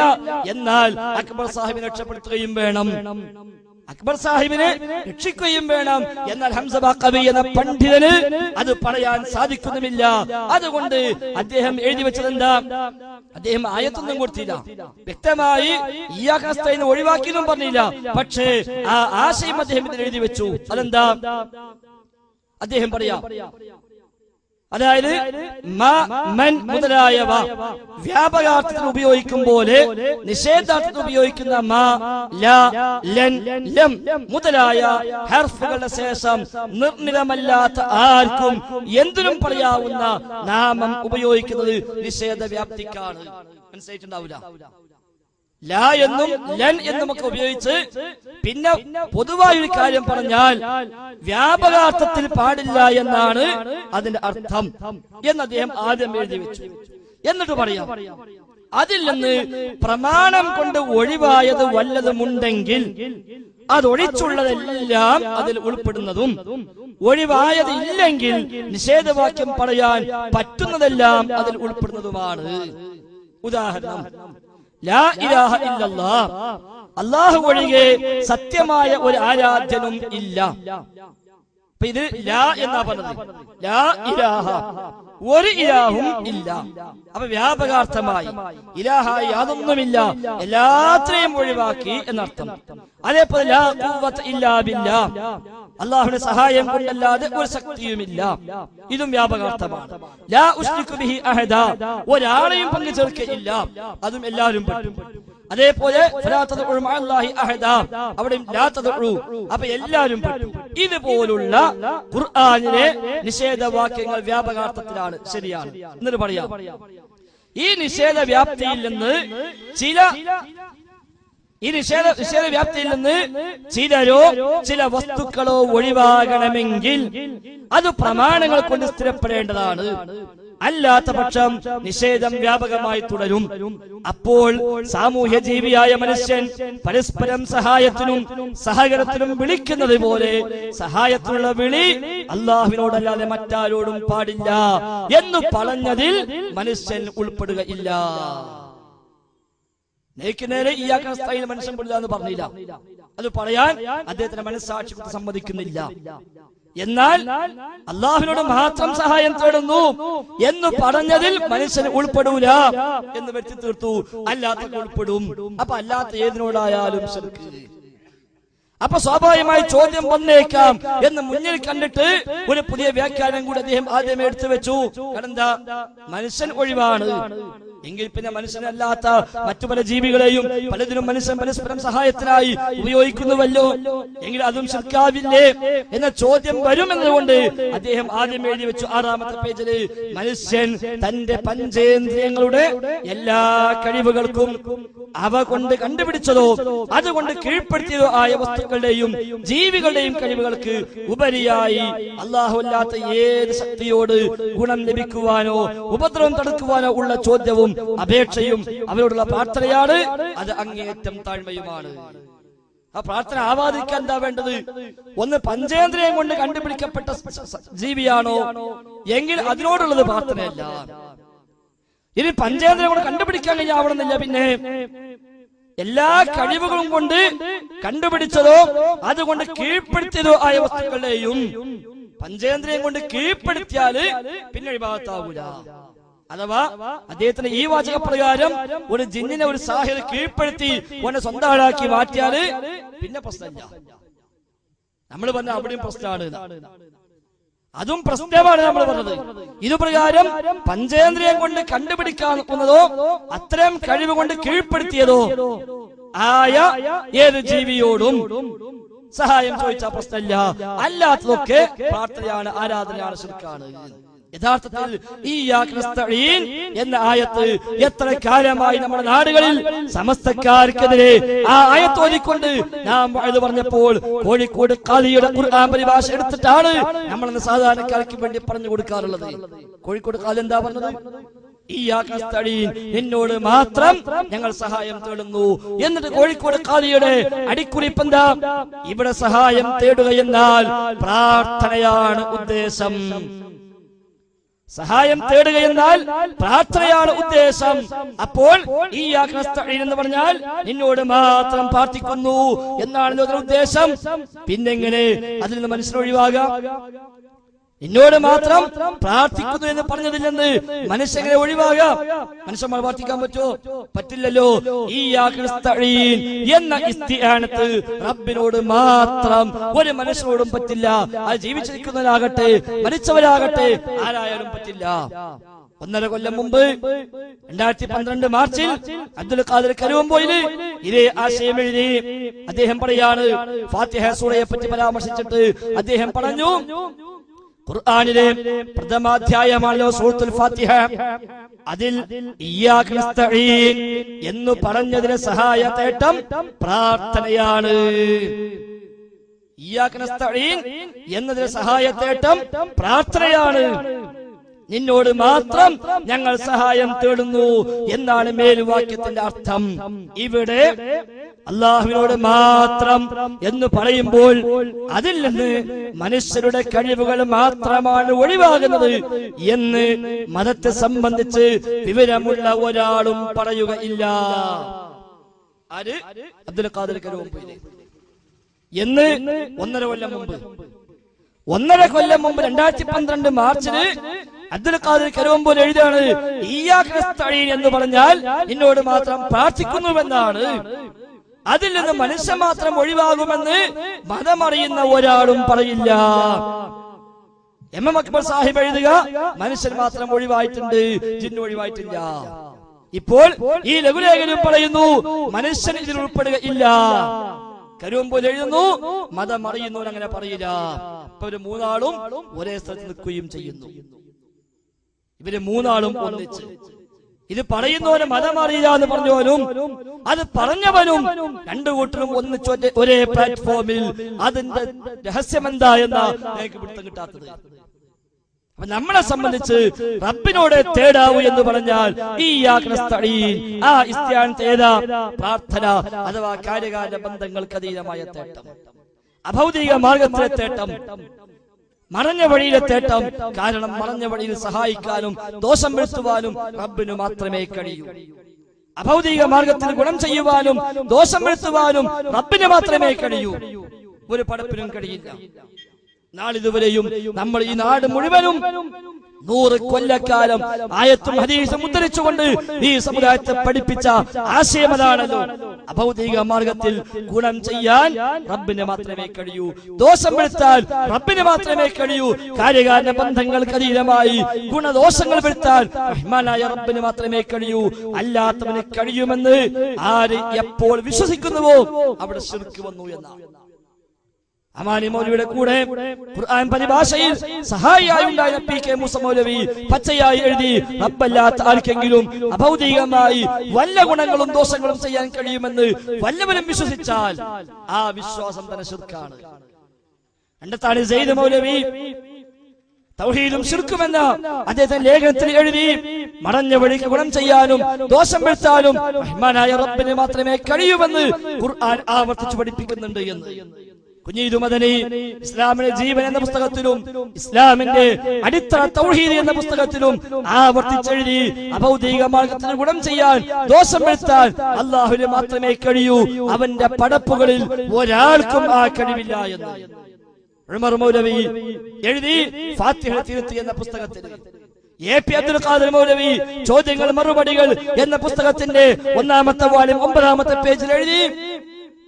എന്നാൽ അക്ബർ സാഹിബിനെ രക്ഷപ്പെടുത്തുകയും വേണം, അക്ബർ സാഹിബിനെ രക്ഷിക്കുകയും വേണം. എന്നാൽ ഹംസ ബാഖവി എന്ന പണ്ഡിതന് അത് പറയാൻ സാധിക്കുന്നുമില്ല. അതുകൊണ്ട് അദ്ദേഹം എഴുതി വെച്ചത് എന്താ? അദ്ദേഹം ആയത്തൊന്നും കൊടുത്തില്ല, വ്യക്തമായി ഇയ്യാക നസ്തഈൻ ഒഴിവാക്കിയെന്നും പറഞ്ഞില്ല. പക്ഷേ ആ ആശയം അദ്ദേഹം ഇതിൽ എഴുതി വെച്ചു. അതെന്താ? അദ്ദേഹം പറയാം, അതായത് മൻ മുതലായവ വ്യാപകാർത്ഥത്തിൽ ഉപയോഗിക്കും പോലെ നിഷേധാർത്ഥത്തിൽ ഉപയോഗിക്കുന്ന മാ, ലാ, ലൻ, ലം മുതലായ ഹർഫുകളുടെ ശേഷം നിർണിതമല്ലാത്ത ആർക്കും എന്തിനും പറയാവുന്ന നാമം ഉപയോഗിക്കുന്നത് നിഷേധ വ്യാപ്തിക്കാണ്. മനസ്സിലായിട്ടുണ്ടാവില്ല. ലാ എന്നും ലൻ എന്നും ഒക്കെ ഉപയോഗിച്ച് പിന്നെ പൊതുവായൊരു കാര്യം പറഞ്ഞാൽ വ്യാപകാർത്ഥത്തിൽ പാടില്ല എന്നാണ് അതിന്റെ അർത്ഥം എന്ന് അദ്ദേഹം ആദ്യം എഴുതി വെച്ചു. എന്നിട്ട് പറയാം, അതിൽ നിന്ന് പ്രമാണം കൊണ്ട് ഒഴിവായത് വല്ലതുമുണ്ടെങ്കിൽ അതൊഴിച്ചുള്ളതെല്ലാം അതിൽ ഉൾപ്പെടുന്നതും ഒഴിവായത് ഇല്ലെങ്കിൽ നിഷേധവാക്യം പറയാൻ പറ്റുന്നതെല്ലാം അതിൽ ഉൾപ്പെടുന്നതുമാണ്. ഉദാഹരണം, ലാ ഇലാഹ ഇല്ലല്ലാഹ്, അല്ലാഹു ഒഴികെ സത്യമായ ഒരു ആരാധ്യനും ഇല്ല. അപ്പൊ ഇത് ലാ എന്നാ പറഞ്ഞത്. ലാ ഇലാഹ, ഒരു ഇലാഹും ഇല്ല. അപ്പൊ വ്യാപകാർത്ഥമായി ഇലാഹായി യാതൊന്നുമില്ല, എല്ലാത്തിനെയും ഒഴിവാക്കി എന്നർത്ഥം. അതേപോലെ ലാ ഖുവത ഇല്ലാ ബില്ലാഹ്, അല്ലാഹുവിന്റെ സഹായം കൊണ്ടല്ലാതെ ഒരു ശക്തിയുമില്ല, ഇതും വ്യാപകാർത്ഥമാണ്. ലാ ഉശ്രികു ബിഹി അഹദാ, ഒരാളെയും പങ്കു ചേർക്കയില്ല, അതും എല്ലാവരും പറ്റും. അതേപോലെ ഫലാ തദ്ഉ മഅല്ലാഹി അഹദാ, അവിടെയും ലാ തദ്ഉ, അപ്പൊ എല്ലാവരും പറ്റും. ഇതുപോലുള്ള ഖുർആനിലെ നിഷേധവാക്യങ്ങൾ വ്യാപകാർത്ഥത്തിലാണ്, ശരിയാണ്. എന്നിട്ട് പറയാം, ഈ നിഷേധ വ്യാപ്തിയിൽ നിന്ന് ചിലരോ ചില വസ്തുക്കളോ ഒഴിവാകണമെങ്കിൽ അത് പ്രമാണങ്ങൾ കൊണ്ട് സ്ഥിരപ്പെടേണ്ടതാണ്. അല്ലാത്ത പക്ഷം നിഷേധം വ്യാപകമായി തുടരും. അപ്പോൾ സാമൂഹ്യ ജീവിയായ മനുഷ്യൻ പരസ്പരം സഹായത്തിനും സഹകരണത്തിനും വിളിക്കുന്നത് പോലെ സഹായത്തിനുള്ള വിളി അല്ലാഹുവിനോടല്ലാതെ മറ്റാരോടും പാടില്ല എന്ന് പറഞ്ഞതിൽ മനുഷ്യൻ ഉൾപ്പെടുകയില്ല. നേരെ ഇയ്യാക നസ്തഈൻ മനുഷ്യൻ പെടില്ല എന്ന് പറഞ്ഞില്ല. അത് പറയാൻ അദ്ദേഹത്തിന്റെ മനസ്സാക്ഷി സമ്മതിക്കുന്നില്ല. എന്നാൽ അല്ലാഹുവിനോട് മാത്രം സഹായം തേടുന്നു എന്ന് പറഞ്ഞതിൽ മനുഷ്യന് ഉൾപ്പെടൂല എന്ന് വരുത്തി തീർത്തു. അല്ലാത്ത ഉൾപ്പെടും. അപ്പൊ അല്ലാത്ത ഏതിനോടായാലും ശിർക്ക്. അപ്പൊ സ്വാഭാവികമായി ചോദ്യം വന്നേക്കാം എന്ന് മുന്നിൽ കണ്ടിട്ട് ഒരു പുതിയ വ്യാഖ്യാനം കൂടി അദ്ദേഹം ആദ്യമേ എടുത്തു വെച്ചു. എന്താ, മനുഷ്യൻ ഒഴിവാണ് എങ്കിൽ പിന്നെ മനുഷ്യനല്ലാത്ത മറ്റു പല ജീവികളെയും പലതിനും മനുഷ്യൻ പരസ്പരം സഹായത്തിനായി ഉപയോഗിക്കുന്നുവല്ലോ, എങ്കിൽ അതും ശിർക്കാവില്ലേ എന്ന ചോദ്യം വരുമെന്നതുകൊണ്ട് അദ്ദേഹം ആദ്യം എഴുതി വെച്ചു 6-ാമത്തെ പേജില്, മനുഷ്യൻ തന്റെ പഞ്ചേന്ദ്രിയങ്ങളുടെ എല്ലാ കഴിവുകൾക്കും അവ കൊണ്ട് കണ്ടുപിടിച്ചതോ അതുകൊണ്ട് കീഴ്പ്പെടുത്തിയതോ ആയ വസ്തുക്കളുടെയും ജീവികളുടെയും കഴിവുകൾക്ക് ഉപരിയായി അല്ലാഹു അല്ലാത്ത ഏത് ശക്തിയോട് ഗുണം ലഭിക്കുവാനോ ഉപദ്രവം തടുക്കുവാനോ ഉള്ള ചോദ്യവും അപേക്ഷയും അവരോടുള്ള പ്രാർത്ഥനയാണ്. അത് അങ്ങേയറ്റം താഴ്മയുമാണ്. ആ പ്രാർത്ഥന ആവാതിരിക്കാൻ എന്താ വേണ്ടത്? ഒന്ന് പഞ്ചേന്ദ്രിയം കൊണ്ട് കണ്ടുപിടിക്കപ്പെട്ട ജീവിയാണോ എങ്കിൽ അതിനോടുള്ളത് പ്രാർത്ഥനയല്ല. ഇനി പഞ്ചേന്ദ്രിയം കൊണ്ട് കണ്ടുപിടിക്കാൻ കഴിയാവണമെന്നില്ല, പിന്നെ എല്ലാ കഴിവുകളും കൊണ്ട് കണ്ടുപിടിച്ചതോ അതുകൊണ്ട് കീഴ്പ്പെടുത്തിയതോ ആയ വസ്തുക്കളുടെയും പഞ്ചേന്ദ്രിയം കൊണ്ട് കീഴ്പ്പെടുത്തിയാല് പിന്നെ വിഭാഗത്താവൂല. അഥവാ അദ്ദേഹത്തിന് ഈ വാചകപ്രകാരം ഒരു ജിന്നിനെ ഒരു സാഹിർ കീഴ്പ്പെടുത്തി ഓനെ സ്വന്തം ആളാക്കി മാറ്റിയാല് പിന്നെ പ്രശ്നമില്ല. നമ്മൾ പറഞ്ഞ അവിടെയും പ്രശ്നമാണ്, അതും പ്രശ്നമാണ് നമ്മൾ പറഞ്ഞത്. ഇതുപ്രകാരം പഞ്ചേന്ദ്രിയം കൊണ്ട് കണ്ടുപിടിക്കാൻ നോക്കുന്നതോ അത്തരം കഴിവ് കൊണ്ട് കീഴ്പ്പെടുത്തിയതോ ആയ ഏത് ജീവിയോടും സഹായം ചോദിച്ചാൽ പ്രശ്നമില്ല. അല്ലാത്തതൊക്കെ പ്രാർത്ഥനയാണ്, ആരാധനയാണ്, ശിർക്കാണ്. യഥാർത്ഥത്തിൽ ഇയ്യാക നസ്തഈൻ എന്ന ആയത്ത് എത്ര കാലമായി നമ്മുടെ നാടുകളിൽ സമസ്തക്കാർക്കെതിരെ ആ ആയത്ത് ഓതിക്കൊണ്ട് നാം ഇത് പറഞ്ഞപ്പോൾ കോഴിക്കോട് ഖാദിയുടെ ഖുർആൻ പരിഭാഷ എടുത്തിട്ടാണ് നമ്മൾ സാധാരണക്കാർക്ക് വേണ്ടി പറഞ്ഞു കൊടുക്കാറുള്ളത്. കോഴിക്കോട് ഖാദി എന്താ പറഞ്ഞത്? ഇയ്യാക നസ്തഈൻ, നിന്നോട് മാത്രം ഞങ്ങൾ സഹായം തേടുന്നു. എന്നിട്ട് കോഴിക്കോട് ഖാദിയുടെ അടിക്കുറിപ്പെന്താ? ഇവിടെ സഹായം തേടുക എന്നാൽ പ്രാർത്ഥനയാണ് ഉദ്ദേശം. സഹായം തേടുക എന്നാൽ പ്രാർത്ഥനയാണ് ഉദ്ദേശം. അപ്പോൾ ഇയ്യാക നസ്തഈൻ എന്ന് പറഞ്ഞാൽ നിന്നോട് മാത്രം പ്രാർത്ഥിക്കുന്നു എന്നാണ് അതിന്റെ ഉദ്ദേശം. പിന്നെങ്ങനെ അതിൽ നിന്ന് മനുഷ്യൻ ഒഴിവാകാം? നിന്നോട് മാത്രം പ്രാർത്ഥിക്കുന്നു എന്ന് പറഞ്ഞതിൽ നിന്ന് മനുഷ്യനെ ഒഴിവാകാം. മനുഷ്യന്മാർ പ്രാർത്ഥിക്കാൻ പറ്റുമോ? പറ്റില്ലല്ലോ. ഇയ്യാക നസ്തഈൻ എന്ന ഇസ്തിആനത്ത് റബ്ബിനോട് മാത്രം, ഒരു മനുഷ്യനോടും പറ്റില്ല. അത് ജീവിച്ചിരിക്കുന്നവരാകട്ടെ മരിച്ചവരാകട്ടെ ആരായാലും പറ്റില്ല. 1.5 കൊല്ലം മുമ്പ് 2012 മാർച്ചിൽ അബ്ദുൽ ഖാദിർ കരുവമ്പോയില് ഇതേ ആശയം എഴുതി. അദ്ദേഹം പറയാണ്, ഫാത്തിഹ സൂറയെ പറ്റി പരാമർശിച്ചിട്ട് അദ്ദേഹം പറഞ്ഞു, ഖുർആനിലെ പ്രഥമാധ്യായമാണല്ലോ സൂറത്തുൽ ഫാത്തിഹ. അതിൽ ഇയ്യാക നസ്തഈൻ എന്ന് പറഞ്ഞതിന് സഹായതേട്ടം പ്രാർത്ഥനയാണ്. ഇയ്യാക നസ്തഈൻ എന്നതിന് സഹായതേട്ടം പ്രാർത്ഥനയാണ്. നിന്നോട് മാത്രം ഞങ്ങൾ സഹായം തേടുന്നു എന്നാണ് മേൽവാക്യത്തിന്റെ അർത്ഥം. ഇവിടെ അള്ളാഹുവിനോട് മാത്രം എന്ന് പറയുമ്പോൾ അതിൽ നിന്ന് മനുഷ്യരുടെ കഴിവുകൾ മാത്രമാണ് ഒഴിവാകുന്നത് എന്ന് മതത്തെ സംബന്ധിച്ച് വിവരമുള്ള ഒരാളും പറയുകയില്ല. ആര്? അബ്ദുൽ ഖാദിർ കരോമ്പയിലെ എന്ന് 1.5 കൊല്ലം മുമ്പ് 2012 മാർച്ചിന് അബ്ദുൽ ഖാദിർ കരോമ്പോൾ എഴുതാണ് ഇയ്യാക നസ്തഈൻ എന്ന് പറഞ്ഞാൽ നിന്നോട് മാത്രം പ്രാർത്ഥിക്കുന്നുവെന്നാണ്. അതിൽ നിന്ന് മനുഷ്യൻ മാത്രം ഒഴിവാകുമെന്ന് മതമറിയുന്ന ഒരാളും പറയില്ല. എം അക്ബർ സാഹിബ് എഴുതുക മനുഷ്യൻ മാത്രം ഒഴിവായിട്ടുണ്ട്, ജിന്ന് ഒഴിവായിട്ടില്ല. ഇപ്പോൾ ഈ ലഘുലേഖനം പറയുന്നു മനുഷ്യൻ ഇതിൽ ഉൾപ്പെടുകയില്ല. കരുമ്പോൾ എഴുതുന്നു മതം അറിയുന്നവൻ അങ്ങനെ പറയില്ല. ഇപ്പൊ ഇവര് മൂന്നാളും ഒരേ സ്ഥലത്ത് നിൽക്കുകയും ചെയ്യുന്നു. ഇവര് മൂന്നാളും ഒന്നിച്ച് ഇത് പറയുന്നവന് മതം അറിയില്ല എന്ന് പറഞ്ഞവനും അത് പറഞ്ഞവനും രണ്ടു കൂട്ടരും ഒന്നിച്ച് ഒരേ പ്ലാറ്റ്ഫോമിൽ അതിന്റെ രഹസ്യം എന്താ എന്നാ ഞങ്ങൾക്ക് പിടുത്തം കിട്ടാത്തത്. അപ്പൊ നമ്മളെ സംബന്ധിച്ച് റബ്ബിനോട് തേടാവൂ എന്ന് പറഞ്ഞാൽ ഇയ്യാക നസ്തഈൻ, ആ ഇസ്തിആനത്ത് ഏതാ? പ്രാർത്ഥന അഥവാ കാര്യകാല ബന്ധങ്ങൾക്ക് അതീതമായ തേട്ടം, അഭൗതിക മാർഗത്തിലെ തേട്ടം, മറഞ്ഞ വഴിയിലെ തേട്ടം. കാരണം മറഞ്ഞ വഴിയിൽ സഹായിക്കാനും ദോഷം വരുത്തുവാനും റബ്ബിന് മാത്രമേ കഴിയൂ. അഭൗതിക മാർഗത്തിൽ ഗുണം ചെയ്യുവാനും ദോഷം വരുത്തുവാനും റബ്ബിന് മാത്രമേ കഴിയൂ. ഒരു പടപ്പിനും കഴിയില്ല. നാളിതുവരെയും നമ്മൾ ഈ നാട് മുഴുവനും 100 കൊല്ലക്കാലം ആയത്തും ഹദീസും ഉദ്ധരിച്ചുകൊണ്ട് ഈ സമുദായത്തെ പഠിപ്പിച്ച ആശയം അതാണല്ലോ. അഭൗതിക മാർഗത്തിൽ ഗുണം ചെയ്യാൻ റബ്ബിന് മാത്രമേ കഴിയൂ, ദോഷം വരുത്താൻ റബ്ബിന് മാത്രമേ കഴിയൂ. കാര്യകാരണ ബന്ധങ്ങൾക്ക് അതീതമായി ഗുണദോഷങ്ങൾ വരുത്താൻ റഹ്മാനായ റബ്ബിന് മാത്രമേ കഴിയൂ. അല്ലാത്തവന് കഴിയുമെന്ന് ആര് എപ്പോൾ വിശ്വസിക്കുന്നുവോ അവിടെ ശിർക്ക് വന്നു എന്നാണ്. അമാനി മൗലവിയുടെ കൂടെ ഖുർആൻ പരിഭാഷയിൽ സഹായിയായി ഉണ്ടായ പി കെ മൂസ മൗലവി പച്ചയായി എഴുതി റബ്ബല്ലാത്ത ആർക്കെങ്കിലും അഭൗതികമായി വല്ല ഗുണങ്ങളും ദോഷങ്ങളും ചെയ്യാൻ കഴിയുമെന്ന് വല്ലവരും വിശ്വസിച്ചാൽ ആ വിശ്വാസം തന്നെ ശിർക്കാണ്. രണ്ടത്താണ് സെയ്ദ് മൗലവി തൗഹീദും ശിർക്കുമെന്ന അദ്ദേഹത്തിന്റെ ലേഖനത്തിൽ എഴുതി മറഞ്ഞ വഴിക്ക് ഗുണം ചെയ്യാനും ദോഷം വരുത്താനും റഹ്മാനായ റബ്ബിന് മാത്രമേ കഴിയുമെന്ന് ഖുർആൻ ആവർത്തിച്ചു പഠിപ്പിക്കുന്നുണ്ട് എന്ന്. കുഞ്ഞീദു മദനി ഇസ്ലാമിന്റെ ജീവൻ എന്ന പുസ്തകത്തിലും ഇസ്ലാമിന്റെ അടിത്തറ തൗഹീദ് എന്ന പുസ്തകത്തിലും ആവർത്തിച്ചെഴുതി അഭൗതിക മാർഗത്തിന് ഗുണം ചെയ്യാൻ ദോഷം വരുത്താൻ അല്ലാഹുവിന് മാത്രമേ കഴിയൂ, അവന്റെ പടപ്പുകളിൽ ഒരാൾക്കും ആ കഴിവില്ല എന്ന് ഉമർ മൗലവി എഴുതി ഫാത്തിഹ തിരുത്തി എന്ന പുസ്തകത്തിൽ. എ പി അബ്ദുൽ ഖാദിർ മൗലവി ചോദ്യങ്ങൾ മറുപടികൾ എന്ന പുസ്തകത്തിന്റെ 1-ാമത്തെ വാല്യം 9-ാമത്തെ പേജിൽ എഴുതി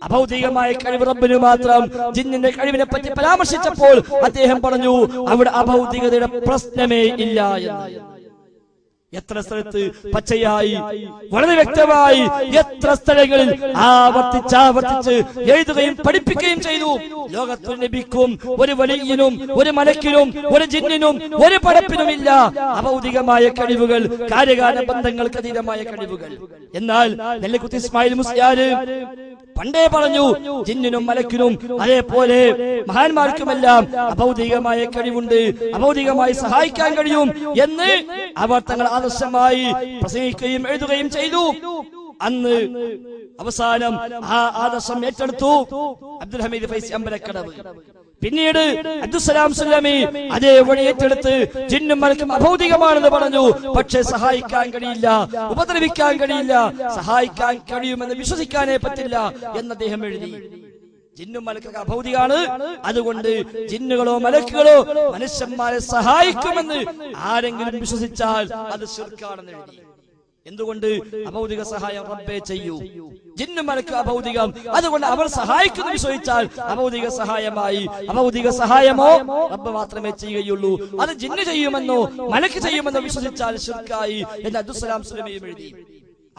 അഭൗതികമായ കഴിവ് റബ്ബിന് മാത്രം. ജിന്നിന്റെ കഴിവിനെ പറ്റി പരാമർശിച്ചപ്പോൾ അദ്ദേഹം പറഞ്ഞു അവിടെ അഭൗതികതയുടെ പ്രശ്നമേ ഇല്ല എന്ന്. എത്ര സ്ഥലത്ത് പച്ചയായി വളരെ വ്യക്തമായി എത്ര സ്ഥലങ്ങളിൽ ആവർത്തിച്ച് എഴുതുകയും പഠിപ്പിക്കുകയും ചെയ്തു. ലോകത്തു നബിക്കും ഒരു വലിയനും ഒരു മലക്കിനും ഒരു ജിന്നിനും ഒരു പടപ്പിനും ഇല്ല അഭൗതികമായ കഴിവുകൾ, കാര്യകാല ബന്ധങ്ങൾക്ക് അതീതമായ കഴിവുകൾ. എന്നാൽ നെല്ലിക്കുത്തി ഇസ്മായിൽ മുസ്ലിയാർ പണ്ടേ പറഞ്ഞു ജിന്നിനും മലക്കിനും അതേപോലെ മഹാന്മാർക്കുമെല്ലാം അഭൗതികമായ കഴിവുണ്ട്, അഭൗതികമായി സഹായിക്കാൻ കഴിയും എന്ന് അവർ തങ്ങൾ ആദർശമായി പ്രസംഗിക്കുകയും എഴുതുകയും ചെയ്തു. അന്ന് അവസാനം ആ ആദർശം ഏറ്റെടുത്തു അബ്ദുൽ ഹമീദ് ഫൈസി അമ്പലക്കടവ്. പിന്നീട് അബ്ദുസ്സലാം സുല്ലമി അതേ വഴി ഏറ്റെടുത്ത് ജിന്നും മലക്കും അഭൗതികമാണെന്ന് പറഞ്ഞു. പക്ഷെ സഹായിക്കാൻ കഴിയില്ല, ഉപദ്രവിക്കാൻ കഴിയില്ല, സഹായിക്കാൻ കഴിയുമെന്ന് വിശ്വസിക്കാനേ പറ്റില്ല എന്ന് അദ്ദേഹം എഴുതി. ജിന്നും മലക്കൊക്കെ അഭൗതികമാണ്, അതുകൊണ്ട് ജിന്നുകളോ മലക്കുകളോ മനുഷ്യന്മാരെ സഹായിക്കുമെന്ന് ആരെങ്കിലും വിശ്വസിച്ചാൽ അത് ശിർക്കാണെന്ന് എഴുതി. എന്തുകൊണ്ട്? അഭൗതിക സഹായം റബ്ബേ ചെയ്യൂ. ജിന്നും മലക്ക് അഭൗതികം, അതുകൊണ്ട് അവർ സഹായിക്കുന്നു വിശ്വസിച്ചാൽ അഭൗതിക സഹായമായി. അഭൗതിക സഹായമോ റബ്ബ് മാത്രമേ ചെയ്യുകയുള്ളൂ, അത് ജിന്ന് ചെയ്യുമെന്നോ മലക്ക് ചെയ്യുമെന്നോ വിശ്വസിച്ചാൽ ശിർക്കായി എന്ന് അബ്ദുസ്സലാം സുല്ലമിയും എഴുതി.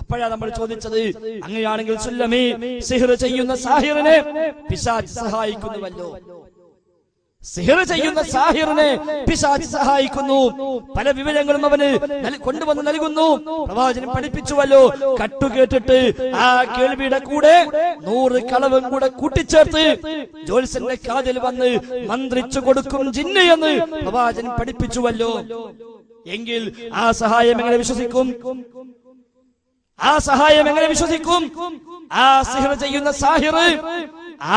അപ്പോഴാണ് നമ്മൾ ചോദിച്ചത്, അങ്ങനെയാണെങ്കിൽ സുല്ലമി സിഹ്ർ ചെയ്യുന്ന സാഹിറിനെ പിശാച് സഹായിക്കുന്നുവല്ലോ, സിഹർ ചെയ്യുന്ന സാഹിറിനെ പിശാച് സഹായിക്കുന്നു. പല വിവരങ്ങളും അവന് കൊണ്ടുവന്ന് നൽകുന്നു. പ്രവാചകൻ പഠിപ്പിച്ചുവല്ലോ, കട്ടുകേട്ടിട്ട് ആ കേൾവിയുടെ കൂടെ 100 കളവും കൂടെ കൂട്ടിച്ചേർത്ത് ജ്യോത്സ്യന്റെ കാതിൽ വന്ന് മന്ത്രിച്ചു കൊടുക്കും ജിന്ന് എന്ന് പ്രവാചകൻ പഠിപ്പിച്ചുവല്ലോ. എങ്കിൽ ആ സഹായം എങ്ങനെ വിശ്വസിക്കും? ആ സഹായം എങ്ങനെ വിശ്വസിക്കും? ആ സിഹർ ചെയ്യുന്ന സാഹിർ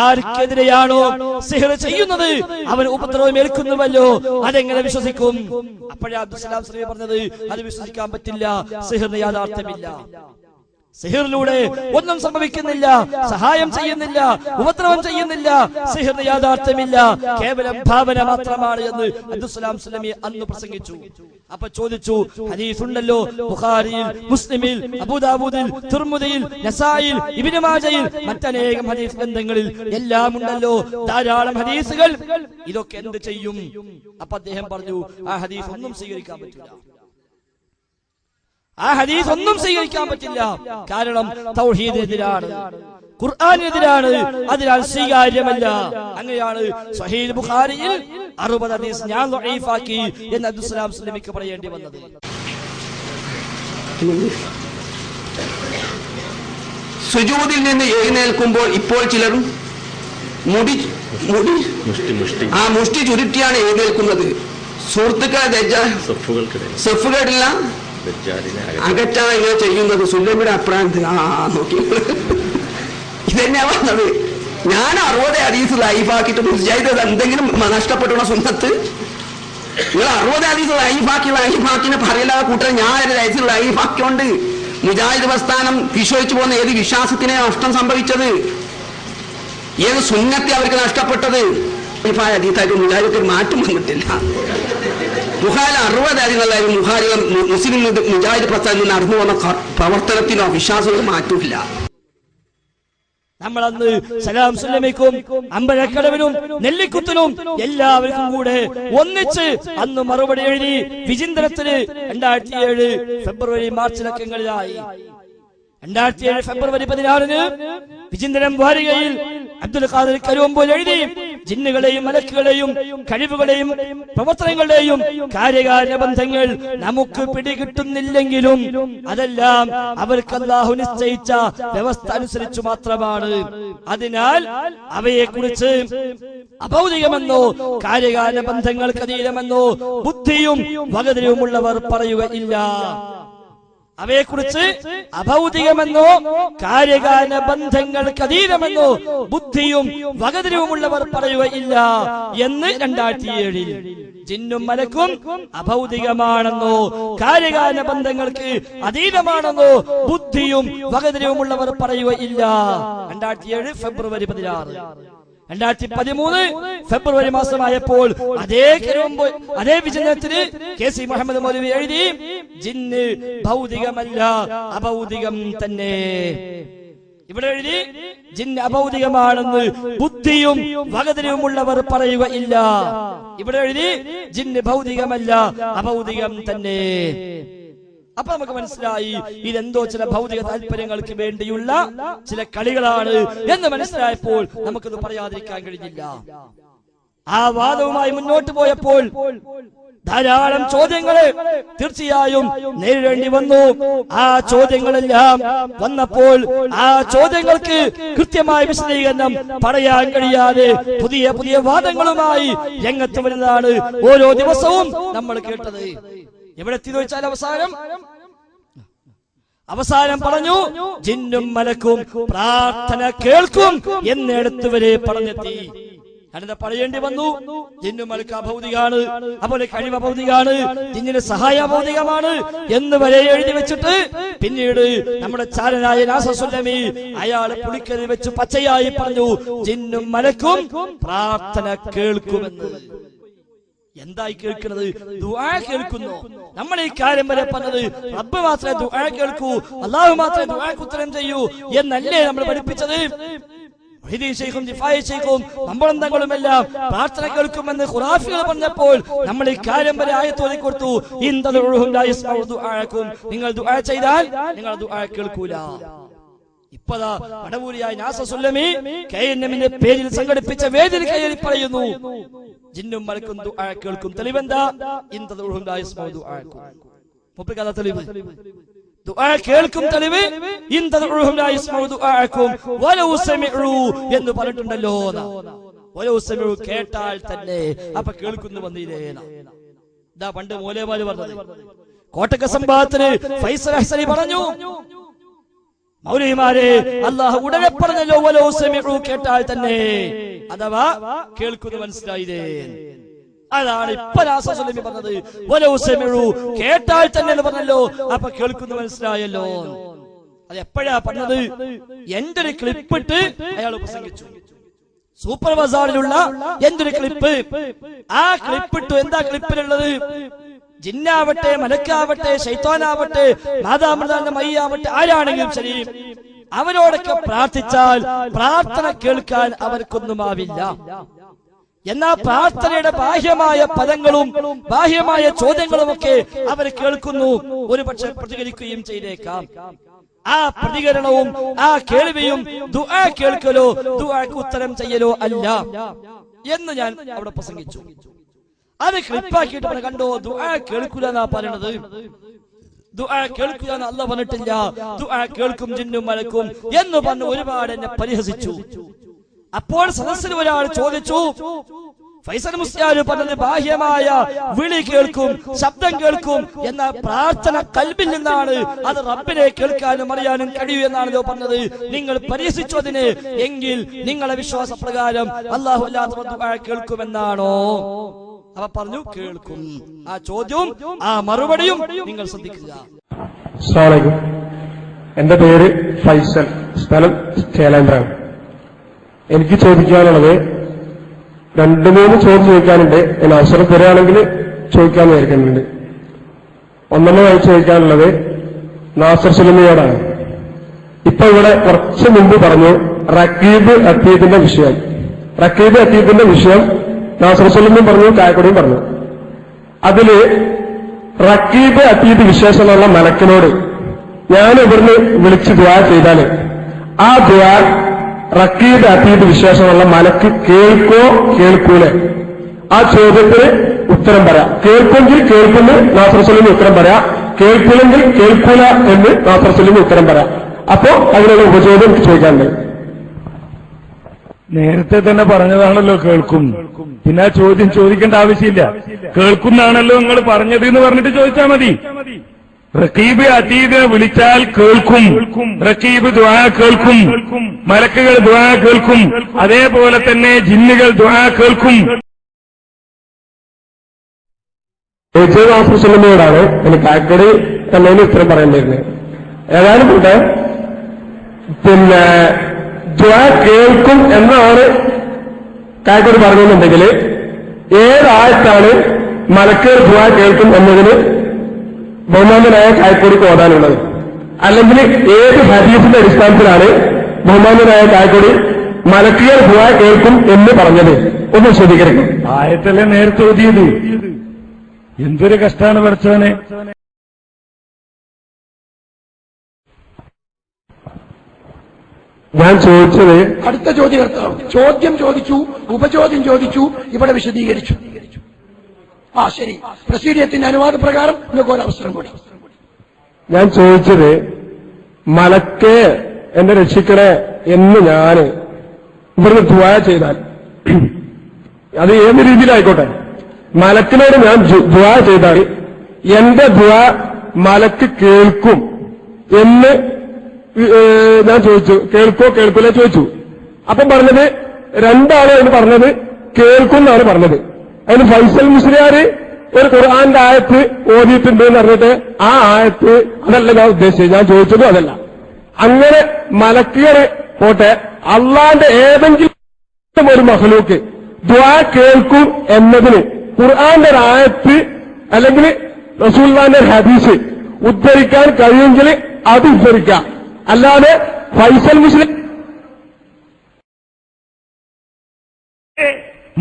ആർക്കെതിരെയാണോ സിഹർ ചെയ്യുന്നത് അവൻ ഉപദ്രവം ഏൽക്കുന്നുവല്ലോ, അതെങ്ങനെ വിശ്വസിക്കും? അപ്പോഴേ അബ്ദുസ്സലാം ശ്രീ പറഞ്ഞത് അത് വിശ്വസിക്കാൻ പറ്റില്ല, സിഹറിന് യാഥാർത്ഥ്യമില്ല. സിഹറിലൂടെ ഒന്നും സംഭവിക്കുന്നില്ല, സഹായം ചെയ്യുന്നില്ല, ഉപദ്രവം ചെയ്യുന്നില്ല, സിഹറിന് യാഥാർത്ഥ്യമില്ല, കേവലം ഭാവന മാത്രമാണ് എന്ന് അബ്ദുസ്സലാം സ്വലമി അന്ന് പ്രസംഗിച്ചു. അപ്പൊ ചോദിച്ചു, ഹദീസ് ഉണ്ടല്ലോ ബുഖാരിയിൽ, മുസ്ലിമിൽ, അബൂദാവൂദിൽ, തിർമുദിയിൽ, നസായിൽ, ഇബ്നു മാജയിൽ, മറ്റനേകം ഹദീസ് ഗ്രന്ഥങ്ങളിൽ എല്ലാം ഉണ്ടല്ലോ ധാരാളം ഹദീസുകൾ. ഇതൊക്കെ എന്ത് ചെയ്യും? അപ്പൊ അദ്ദേഹം പറഞ്ഞു, ആ ഹദീസ് ഒന്നും സ്വീകരിക്കാൻ പറ്റില്ല. ആ ഹദീസ് ഒന്നും സ്വീകരിക്കാൻ പറ്റില്ല. കാരണം തൗഹീദിനെതിരാണ്, ഖുർആനെതിരാണ്, അതിനാൽ സ്വീകാര്യമല്ല. അങ്ങനെയാണ് സ്വഹീഹ് ബുഖാരിയിൽ 60 ഹദീസ് ഞാൻ ദഈഫാക്കി എന്ന് അബ്ദുസ്സലാം സ്വലമിക്ക് പറയേണ്ടി വന്നത്. സുജൂദിൽ നിന്ന് എഴുന്നേൽക്കുമ്പോൾ ഇപ്പോൾ ചിലർ മുഷ്ടി ചുരുട്ടിയാണ് എഴുന്നേൽക്കുന്നത്. സുഹൃത്തുക്കളെ സെഫുകളില്ല അകറ്റാണ് ഇങ്ങനെ ചെയ്യുന്നത്. സുല്ലമിയുടെ അപ്രാന്ത് നോക്കി ഇതന്നെയാ പറഞ്ഞത്. ഞാൻ 60 ഹദീസ് ലൈഫാക്കിയിട്ട് മുജാഹിദ് എന്തെങ്കിലും നഷ്ടപ്പെട്ടുള്ള സുന്നത്ത്? നിങ്ങൾ 60 ഹദീസ് ലൈഫാക്കിനെ പറയില്ലാതെ കൂട്ടാൻ ഞാൻ ഒരു ഹദീസ് ലൈഫാക്കിയോണ്ട് മുജാഹിദ് പ്രസ്ഥാനം വിശ്വസിച്ചു പോകുന്ന ഏത് വിശ്വാസത്തിനെ നഷ്ടം സംഭവിച്ചത്? ഏത് സുന്നത്തെ അവർക്ക് നഷ്ടപ്പെട്ടത്? ഹദീസായിട്ട് മുജാഹിദ് മാറ്റം വന്നിട്ടില്ല. ബുഖാരി 60 ഹദീസുകളായിരുന്നു. ബുഖാരി മുസ്ലിം മുജാഹിദ് പ്രസ്ഥാനം നടന്നു വന്ന പ്രവർത്തനത്തിനോ വിശ്വാസത്തിനോ മാറ്റമില്ല. നമ്മളന്ന് സലാം സുല്ലമിക്കും അമ്പലക്കടവിനും നെല്ലിക്കുത്തിനും എല്ലാവർക്കും കൂടെ ഒന്നിച്ച് അന്ന് മറുപടി എഴുതി വിചിന്തനത്തിന് 2007 ഫെബ്രുവരി മാർച്ച് ലക്കങ്ങളിലായി. 2007 ഫെബ്രുവരി 16 വിചിന്തനം വാരികയിൽ അബ്ദുൽ ഖാദിർ കരുവമ്പോൾ എഴുതി, ജിന്നുകളെയും മലക്കുകളെയും കഴിവുകളെയും പ്രവർത്തനങ്ങളുടെയും കാര്യകാരണ ബന്ധങ്ങൾ നമുക്ക് പിടികിട്ടുന്നില്ലെങ്കിലും അതെല്ലാം അവർക്ക് അല്ലാഹു നിശ്ചയിച്ച വ്യവസ്ഥ അനുസരിച്ചു മാത്രമാണ്. അതിനാൽ അവയെക്കുറിച്ച് അഭൗതികമെന്നോ കാര്യകാരണ ബന്ധങ്ങൾക്ക് അതീതമെന്നോ ബുദ്ധിയും വകതിരിവുമുള്ളവർ പറയുകയില്ല. അവയെക്കുറിച്ച് അഭൗതികമെന്നോ കാര്യകാരണ ബന്ധങ്ങൾക്ക് അതീതമെന്നോ ബുദ്ധിയും വകതിരിവുമുള്ളവർ പറയുകയില്ല എന്ന് 2007 ജിന്നും മലക്കും അഭൗതികമാണെന്നോ കാര്യകാരണ ബന്ധങ്ങൾക്ക് അതീതമാണെന്നോ ബുദ്ധിയും വകതിരിവുമുള്ളവർ പറയുകയില്ല. 2007 ഫെബ്രുവരി 16. 2013 ഫെബ്രുവരി മാസമായപ്പോൾ അതേ വിചിന്തനത്തിന് KC മുഹമ്മദ് മൗലവി എഴുതി, ജിന്ന് ഭൗതികമല്ല, അഭൗതികം തന്നെ. ഇവിടെ എഴുതി, ജിന്ന് അഭൗതികമാണെന്ന് ബുദ്ധിയും വകതിരിവുമുള്ളവർ പറയുകയില്ല. ഇവിടെ എഴുതി, ജിന്ന് ഭൗതികമല്ല, അഭൗതികം തന്നെ. അപ്പൊ നമുക്ക് മനസ്സിലായി ഇതെന്തോ ചില ഭൗതിക താല്പര്യങ്ങൾക്ക് വേണ്ടിയുള്ള ചില കളികളാണ് എന്ന് മനസ്സിലായപ്പോൾ നമുക്കത് പറയാതിരിക്കാൻ കഴിഞ്ഞില്ല. ആ വാദവുമായി മുന്നോട്ട് പോയപ്പോൾ ധാരാളം ചോദ്യങ്ങളെ തീർച്ചയായും നേരിടേണ്ടി വന്നു. ആ ചോദ്യങ്ങളെല്ലാം വന്നപ്പോൾ ആ ചോദ്യങ്ങൾക്ക് കൃത്യമായ വിശദീകരണം പറയാൻ കഴിയാതെ പുതിയ പുതിയ വാദങ്ങളുമായി രംഗത്ത് വരുന്നതാണ് ഓരോ ദിവസവും നമ്മൾ കേട്ടത്. എവിടെ എത്തി ചോദിച്ചാൽ അവസാനം പറഞ്ഞു, ജിന്നും മലക്കും പ്രാർത്ഥന കേൾക്കും എന്നിടത്ത് വരെ പറഞ്ഞെത്തി. അതെന്താ പറയേണ്ടി വന്നു? ജിന്നും മലക്ക് അഭൗതികാണ്, അതുപോലെ കഴിവ് അഭൗതികാണ്, ജിന്നിന്റെ സഹായ അഭൗതികമാണ് എന്ന് വരെ എഴുതി വെച്ചിട്ട് പിന്നീട് നമ്മുടെ ചാരനായ നാസർ സുല്ലമി അയാളെ പുളിക്കരി വെച്ച് പച്ചയായി പറഞ്ഞു, ജിന്നും മലക്കും പ്രാർത്ഥന കേൾക്കുമെന്ന്. എന്തായി കേൾക്കുന്നത്? ദുആ കേൾക്കുന്നു. നമ്മൾ ഈ കാര്യം വരെ പറഞ്ഞത് റബ്ബ് മാത്രമേ ദുആ കേൾക്കൂ, അല്ലാഹു മാത്രമേ ദുആക്ക് ഉത്തരം ചെയ്യൂ എന്നല്ലേ നമ്മൾ പഠിപ്പിച്ചത്? നമ്മളെന്തെങ്കിലുമെല്ലാം പ്രാർത്ഥന കേൾക്കുമെന്ന് ഖുറാഫികൾ പറഞ്ഞപ്പോൾ നമ്മൾ ഈ കാര്യം വരെ ആയത്തോതി കൊടുത്തു, നിങ്ങൾ ദുആ ചെയ്താൽ നിങ്ങൾ ദുആ കേൾക്കൂല. ഇപ്പതാ വടവൂരിയായ നാസർ സുല്ലമി KNM-ന്റെ പേരിൽ സംഘടിപ്പിച്ച വേദിയിൽ കയറി പറയുന്നു, ജിന്നും മലക്കും ദുആ കേൾക്കും. തെളിവെന്താ? ഇന്തദുഉഹും ലാ യസ്മഉ ദുആക്കും. മുപ്പത് തെളിവ് ദുആ കേൾക്കും. തെളിവ് ഇന്തദുഉഹും ലാ യസ്മഉ ദുആക്കും വലൗ സമിഉ എന്ന് പറഞ്ഞിട്ടുണ്ടല്ലോ. വലൗ സമിഉ കേട്ടാൽ തന്നെ അപ്പൊ കേൾക്കുന്നു വന്നില്ലേന. ഇതാ പണ്ട് മൗലവിമാര് പറഞ്ഞത്. കോട്ടക്ക സംഭവത്തിന് ഫൈസൽ ഹസനി പറഞ്ഞു, മൗലവിമാരെ അല്ലാഹു ഉടനെ പറഞ്ഞല്ലോ വലൗ സമിഉ കേട്ടാൽ തന്നെ, അഥവാ കേൾക്കുന്നു മനസ്സിലായില്ലേ. അതാണ് ഇപ്പൊ നാസർ സുല്ലമി പറഞ്ഞത്. വലൗ സമിഉ കേട്ടാൽ തന്നെ എന്ന് പറഞ്ഞല്ലോ, അപ്പൊ കേൾക്കുന്നു മനസ്സിലായല്ലോ. അത് എപ്പോഴാ പറഞ്ഞത്? എന്റെ ഒരു ക്ലിപ്പിട്ട് അയാൾ പ്രസംഗിച്ചു. സൂപ്പർ ബസാറിലുള്ള എന്തൊരു ക്ലിപ്പ്. ആ ക്ലിപ്പിട്ടു. എന്താ ക്ലിപ്പിലുള്ളത്? ജിന്നാവട്ടെ, മലക്കാവട്ടെ, ശൈത്താനാവട്ടെ, മാതാമൃതാന്റെ മയ്യാവട്ടെ, ആരാണെങ്കിലും ശരി, അവരോടൊക്കെ പ്രാർത്ഥിച്ചാൽ പ്രാർത്ഥന കേൾക്കാൻ അവർക്കൊന്നുമാവില്ല. എന്നാൽ പ്രാർത്ഥനയുടെ ബാഹ്യമായ പദങ്ങളും ബാഹ്യമായ ചോദ്യങ്ങളുമൊക്കെ അവർ കേൾക്കുന്നു, ഒരുപക്ഷെ പ്രതികരിക്കുകയും ചെയ്തേക്കാം. ആ പ്രതികരണവും ആ കേൾവിയും ദുആ കേൾക്കലോ ദുആക്ക് ഉത്തരം ചെയ്യലോ അല്ല എന്ന് ഞാൻ അവിടെ പ്രസംഗിച്ചു. അത് ക്ലിപ്പാക്കിയിട്ട് കണ്ടോ, ദുആ കേൾക്കൂല എന്നാ പറയണത്. ദുആ കേൾക്കുക എന്ന് അല്ലാഹു പറഞ്ഞിട്ടില്ല. ദുആ കേൾക്കും ജിന്നും മലക്കും എന്ന് പറഞ്ഞ് ഒരുപാട് എന്നെ പരിഹസിച്ചു. അപ്പോൾ സദസ്സിൽ ഒരാൾ ചോദിച്ചു, ഫൈസൽ മുസ്ലിയാർ പറഞ്ഞത് ബാഹ്യമായ വിളി കേൾക്കും, ശബ്ദം കേൾക്കും, എന്ന പ്രാർത്ഥന കൽബിൽ നിന്നാണ്, അത് റബ്ബിനെ കേൾക്കാനും അറിയാനും കഴിയൂ എന്നാണല്ലോ പറഞ്ഞത്. നിങ്ങൾ പരിഹസിച്ചു അതിനെ. എങ്കിൽ നിങ്ങളെ വിശ്വാസപ്രകാരം അല്ലാഹു അല്ലാത്തവർ ദുആ കേൾക്കുമെന്നാണോ? അവ പറഞ്ഞു കേൾക്കും. ആ ചോദ്യവും ആ മറുപടിയും നിങ്ങൾ ശ്രദ്ധിക്കുക. അസ്സലാമു അലൈക്കും. എന്റെ പേര് ഫൈസൽ, സ്ഥലം ചേലാമ്പ്രാണ്. എനിക്ക് ചോദിക്കാനുള്ളത് 2-3 ചോദ്യം ചോദിക്കാനുണ്ട്. എന്നെ അവസരം തരികയാണെങ്കിൽ ചോദിക്കാമെന്ന് വിചാരിക്കുന്നുണ്ട്. ഒന്നാമതായി ചോദിക്കാനുള്ളത് നാസർ സുല്ലമിയോടാണ്. ഇപ്പൊ ഇവിടെ കുറച്ച് മുമ്പ് പറഞ്ഞു റക്കീബ് അത്തീദിന്റെ വിഷയം. റക്കീബ് അത്തീദിന്റെ വിഷയം നാസർ സുല്ലമിയും പറഞ്ഞു, കായക്കൊടിയും പറഞ്ഞു. അതില് റക്കീബ് അത്തീദ് വിശേഷമുള്ള മലക്കിനോട് ഞാൻ ഇവിടുന്ന് വിളിച്ച് ദുആ ചെയ്താല് ആ ദുആ റക്കീബ് അത്തീദ് വിശേഷമുള്ള മലക്ക് കേൾക്കോ കേൾക്കൂലെ? ആ ചോദ്യത്തിന് ഉത്തരം പറയാം. കേൾക്കുമെങ്കിൽ കേൾക്കുന്നു നാസർ സുല്ലമി ഉത്തരം പറയാം, കേൾക്കില്ലെങ്കിൽ കേൾക്കൂല എന്ന് നാസർ സുല്ലമി ഉത്തരം പറയാം. അപ്പോ അതിനുള്ള ഉപചോദ്യം എനിക്ക് ചോദിക്കാനുണ്ട്. നേരത്തെ തന്നെ പറഞ്ഞതാണല്ലോ കേൾക്കും. പിന്നെ ആ ചോദ്യം ചോദിക്കേണ്ട ആവശ്യമില്ല. കേൾക്കുന്നാണല്ലോ നിങ്ങൾ പറഞ്ഞത് എന്ന് പറഞ്ഞിട്ട് ചോദിച്ചാൽ മതി. റഖീബ് അതീദിനെ വിളിച്ചാൽ കേൾക്കും, റഖീബ് ദുആ കേൾക്കും, മലക്കുകൾ ദുആ കേൾക്കും, അതേപോലെ തന്നെ ജിന്നുകൾ ദുആ കേൾക്കും. നാസർ സുല്ലമിയോടാണ് എനിക്ക് കാക്കടി എന്നതിന് ഉത്തരം പറയേണ്ടിയിരുന്നത്. ഏതായാലും കൂടെ പിന്നെ ദുആ കേൾക്കും എന്നാണ് കാക്കടി പറഞ്ഞതെന്നുണ്ടെങ്കിൽ ഏതായത്താണ് മലക്കുകൾ ദുആ കേൾക്കും എന്നതിന് ബഹുമാന്യനായ കായക്കൊടിക്ക് ഓടാനുള്ളത്? അല്ലെങ്കിൽ ഏത് ഹദീസിന്റെ അടിസ്ഥാനത്തിലാണ് ബഹുമാന്യനായ കായക്കൊടി മലക്കുകൾ ദുആ കേൾക്കും എന്ന് പറഞ്ഞത്? ഒന്ന് ശ്രദ്ധിക്കണം. ആയത്തല്ലേ നേരത്തെ ഓതിയത്. എന്തൊരു കഷ്ടാണ് പഠിച്ചവനെ. ഞാൻ ചോദിച്ചത് അടുത്ത ചോദ്യകർത്താവ് ചോദ്യം ചോദിച്ചു, ഉപചോദ്യം ചോദിച്ചു, ഇവിടെ വിശദീകരിച്ചു. ശരി, പ്രസീഡിയത്തിന്റെ അനുവാദപ്രകാരം നിങ്ങൾക്ക് ഒരവസരം കൂടി. ഞാൻ ചോദിച്ചത് മലക്കെ എന്നെ രക്ഷിക്കണേ എന്ന് ഞാൻ ഇവിടുന്ന് ദുആ ചെയ്താൽ, അത് ഏത് രീതിയിലായിക്കോട്ടെ, മലക്കിനോട് ഞാൻ ദുആ ചെയ്താൽ എന്റെ ദുആ മലക്ക് കേൾക്കും എന്ന് ഞാൻ ചോദിച്ചു. കേൾക്കോ കേൾക്കൂല ചോദിച്ചു. അപ്പം പറഞ്ഞത് രണ്ടാളും അതിന് പറഞ്ഞത് കേൾക്കും എന്നാണ് പറഞ്ഞത്. അതിന് ഫൈസൽ മുസ്ലിയാർ ഒരു ഖുർആന്റെ ആയത്ത് ഓതിയിട്ടുണ്ട് എന്ന് പറഞ്ഞിട്ട് ആ ആയത്ത് അതല്ല ഞാൻ ഉദ്ദേശിച്ചത്. ഞാൻ ചോദിച്ചതും അതല്ല. അങ്ങനെ മലക്കുകൾ പോട്ടെ, അള്ളാന്റെ ഏതെങ്കിലും ഒരു മഖ്ലൂക്ക് ദുആ കേൾക്കും എന്നതിന് ഖുർആന്റെ ഒരു ആയത്ത് അല്ലെങ്കിൽ റസൂലുള്ളാഹിന്റെ ഒരു ഹദീസ് ഉദ്ധരിക്കാൻ കഴിയുമെങ്കിൽ അത് ഉദ്ധരിക്കാം. അല്ലാതെ ഫൈസൽ മുസ്ലിം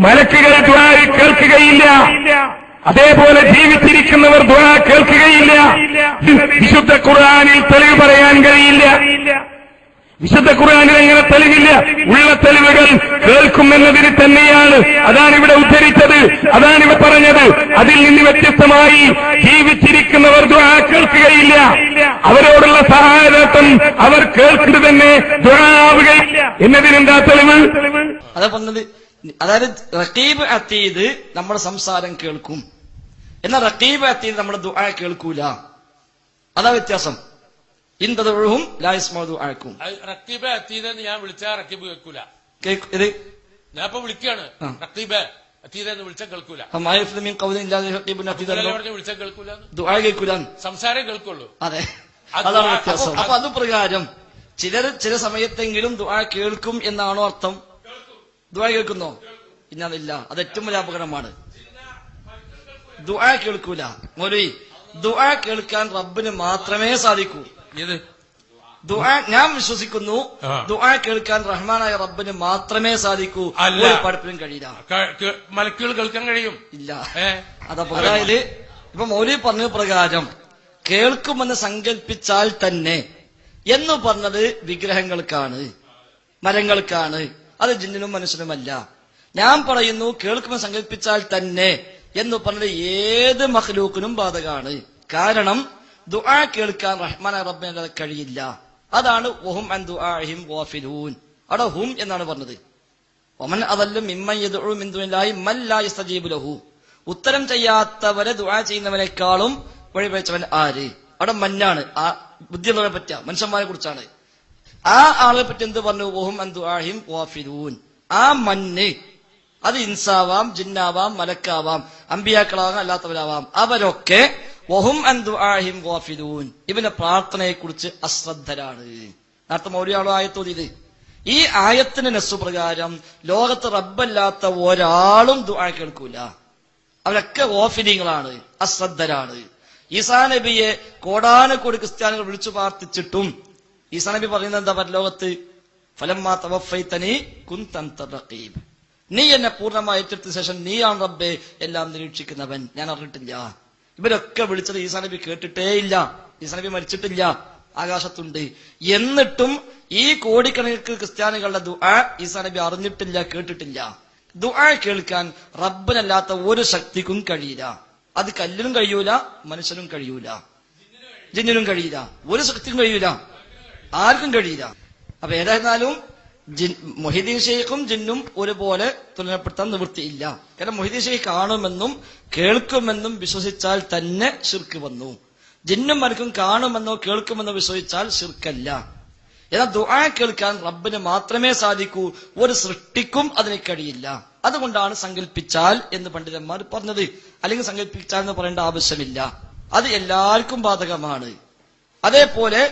മലക്കുകൾ ദുആ കേൾക്കുകയില്ല, അതേപോലെ ജീവിച്ചിരിക്കുന്നവർ ദുആ കേൾക്കുകയില്ല. വിശുദ്ധ ഖുർആനിൽ തെളിവ് പറയാൻ കഴിയില്ല. വിശുദ്ധ ഖുർആനിൽ അങ്ങനെ തെളിവില്ല. ഉള്ള തെളിവുകൾ കേൾക്കുമെന്നതിന് തന്നെയാണ്. അതാണ് ഇവിടെ ഉദ്ധരിച്ചത്, അതാണ് ഇവിടെ പറഞ്ഞത്. അതിൽ നിന്ന് വ്യത്യസ്തമായി ജീവിച്ചിരിക്കുന്നവർ ദുആ കേൾക്കുകയില്ല. അവരോടുള്ള സഹായതം അവർ കേൾക്കുന്നത് തന്നെ ദുആ ആവുകയില്ല എന്നതിനെന്താ തെളിവ്? അതാ പറഞ്ഞത്. അതായത് റഖീബ് അതീദ് നമ്മുടെ സംസാരം കേൾക്കും, എന്നാൽ റഖീബ് അതീദ് നമ്മുടെ ദുആ കേൾക്കൂല. അതാ വ്യത്യാസം. ഇൻതദഉഹും ലാ യസ്മഉ ദുആക്കും. റഖീബ് അതീദ് ഞാൻ വിളിച്ചാ റഖീബ് കേൾക്കൂല. ഇത് ഞാൻ ഇപ്പൊ വിളിക്കാണ്, റഖീബ് അതീദ് എന്ന് വിളിച്ചാൽ കേൾക്കൂല. വിളിച്ചാൽ കേൾക്കൂല, ദുആ കേൾക്കൂല, സംസാരം കേൾക്കുള്ളൂ. അതെ, അതാണ് വ്യത്യാസം. അപ്പൊ അത് പ്രകാരം ചില സമയത്തെങ്കിലും ദുആ കേൾക്കും എന്നാണോ അർത്ഥം? ദുആ കേൾക്കുന്നോ? ഇന്നതില്ല. അത് ഏറ്റവും വലിയ അപകടമാണ്. ദുആ കേൾക്കൂല. മൗലവി, ദുആ കേൾക്കാൻ റബ്ബിന് മാത്രമേ സാധിക്കൂ. ഏത് ദുആ? ഞാൻ വിശ്വസിക്കുന്നു ദുആ കേൾക്കാൻ റഹ്മാനായ റബ്ബിന് മാത്രമേ സാധിക്കൂ. ഒരു പഠിപ്പിനും കഴിയില്ല. മലക്കുകൾ കേൾക്കാൻ കഴിയും? ഇല്ല. അതായത് ഇപ്പൊ മൗലവി പറഞ്ഞ പ്രകാരം കേൾക്കുമെന്ന് സങ്കല്പിച്ചാൽ തന്നെ എന്ന് പറഞ്ഞത് വിഗ്രഹങ്ങൾക്കാണ്, മരങ്ങൾക്കാണ്, അത് ജിന്നിനും മനുഷ്യനുമല്ല. ഞാൻ പറയുന്നു കേൾക്കുമെന്ന് സങ്കല്പിച്ചാൽ തന്നെ എന്ന് പറഞ്ഞത് ഏത് മഖ്ലൂക്കിനും ബാധകമാണ്. കാരണം ദുആ കേൾക്കാൻ റഹ്മാനായ റബ്ബിന് കഴിയില്ല. അതാണ് വഹും അൻ ദുആഇഹിം ഗാഫിലൂൻ. അവിടെ ഹും എന്നാണ് പറഞ്ഞത്. വമൻ അദല്ലു മിമ്മൻ യദ്ഉ മിൻ ദുനില്ലാഹി മൻ ലാ യസ്തജീബു ലഹു. ഉത്തരം ചെയ്യാത്തവരെ ദുആ ചെയ്യുന്നവനേക്കാളും വഴിപഴിച്ചവൻ ആര്? അവിടെ മന്നാണ്. ആ ബുദ്ധിയുള്ളവരെ പറ്റിയ മനുഷ്യന്മാരെ കുറിച്ചാണ്. ആ ആളെ പറ്റി എന്ത് പറഞ്ഞു? വഹും അൻ ദുആഇഹിം ഗാഫിലൂൻ. ആ മന്ന് അത് ഇൻസാവാം, ജിന്നാവാം, മലക്കാവാം, അമ്പിയാക്കളാവാം, അല്ലാത്തവരാവാം. അവരൊക്കെ വഹും അൻ ദുആഇഹിം ഗാഫിലൂൻ, ഇവന്റെ പ്രാർത്ഥനയെ കുറിച്ച് അശ്രദ്ധരാണ്. നേരത്തെ മൗലിയാളോ ആയത്തോതിയത്. ഈ ആയത്തിന് നസ്സുപ്രകാരം ലോകത്ത് റബ്ബല്ലാത്ത ഒരാളും ദുആ കേൾക്കൂല. അവരൊക്കെ ഗാഫിലീങ്ങളാണ്, അശ്രദ്ധരാണ്. ഈസാ നബിയെ കോടാനുകോടി ക്രിസ്ത്യാനികൾ വിളിച്ചു പ്രാർത്ഥിച്ചിട്ടും ഈസാ നബി പറയുന്നത് എന്താ? പരലോകത്ത് ഫലമ്മാ തവഫൈതനി കുന്ത അൻത റഖീബ്, നീ എന്നെ പൂർണ്ണമായി ഏറ്റെടുത്ത ശേഷം നീയാണ് റബ്ബേ എല്ലാം നിരീക്ഷിക്കുന്നവൻ, ഞാൻ അറിഞ്ഞിട്ടില്ല. ഇവരൊക്കെ വിളിച്ചത് ഈസാ നബി കേട്ടിട്ടേ ഇല്ല. ഈസാ നബി മരിച്ചിട്ടില്ല, ആകാശത്തുണ്ട്. എന്നിട്ടും ഈ കോടിക്കണക്കിന് ക്രിസ്ത്യാനികളുടെ ദുആ ഈസാ നബി അറിഞ്ഞിട്ടില്ല, കേട്ടിട്ടില്ല. ദുആ കേൾക്കാൻ റബ്ബിനല്ലാത്ത ഒരു ശക്തിക്കും കഴിയില്ല. അത് കല്ലിനും കഴിയൂല, മനുഷ്യനും കഴിയൂല, ജിന്നിനും കഴിയില്ല, ഒരു ശക്തിക്കും കഴിയൂല, ആർക്കും കഴിയില്ല. അപ്പൊ ഏതായിരുന്നാലും മൊഹീദ്ദീൻ ഷെയ്ഖും ജിന്നും ഒരുപോലെ തുലനപ്പെടുത്താൻ നിവൃത്തിയില്ല. കാരണം മൊഹീദ്ദീൻ ഷെയ്ഖ് കാണുമെന്നും കേൾക്കുമെന്നും വിശ്വസിച്ചാൽ തന്നെ ശിർക്ക് വന്നു. ജിന്നും മലക്കും കാണുമെന്നോ കേൾക്കുമെന്നോ വിശ്വസിച്ചാൽ ശിർക്കല്ല. എന്നാൽ ദുആ കേൾക്കാൻ റബ്ബിന് മാത്രമേ സാധിക്കൂ, ഒരു സൃഷ്ടിക്കും അതിന് കഴിയില്ല. അതുകൊണ്ടാണ് സങ്കല്പിച്ചാൽ എന്ന് പണ്ഡിതന്മാർ പറഞ്ഞത്. അല്ലെങ്കിൽ സങ്കല്പിച്ചാൽ എന്ന് പറയേണ്ട ആവശ്യമില്ല, അത് എല്ലാവർക്കും ബാധകമാണ്. അതേപോലെ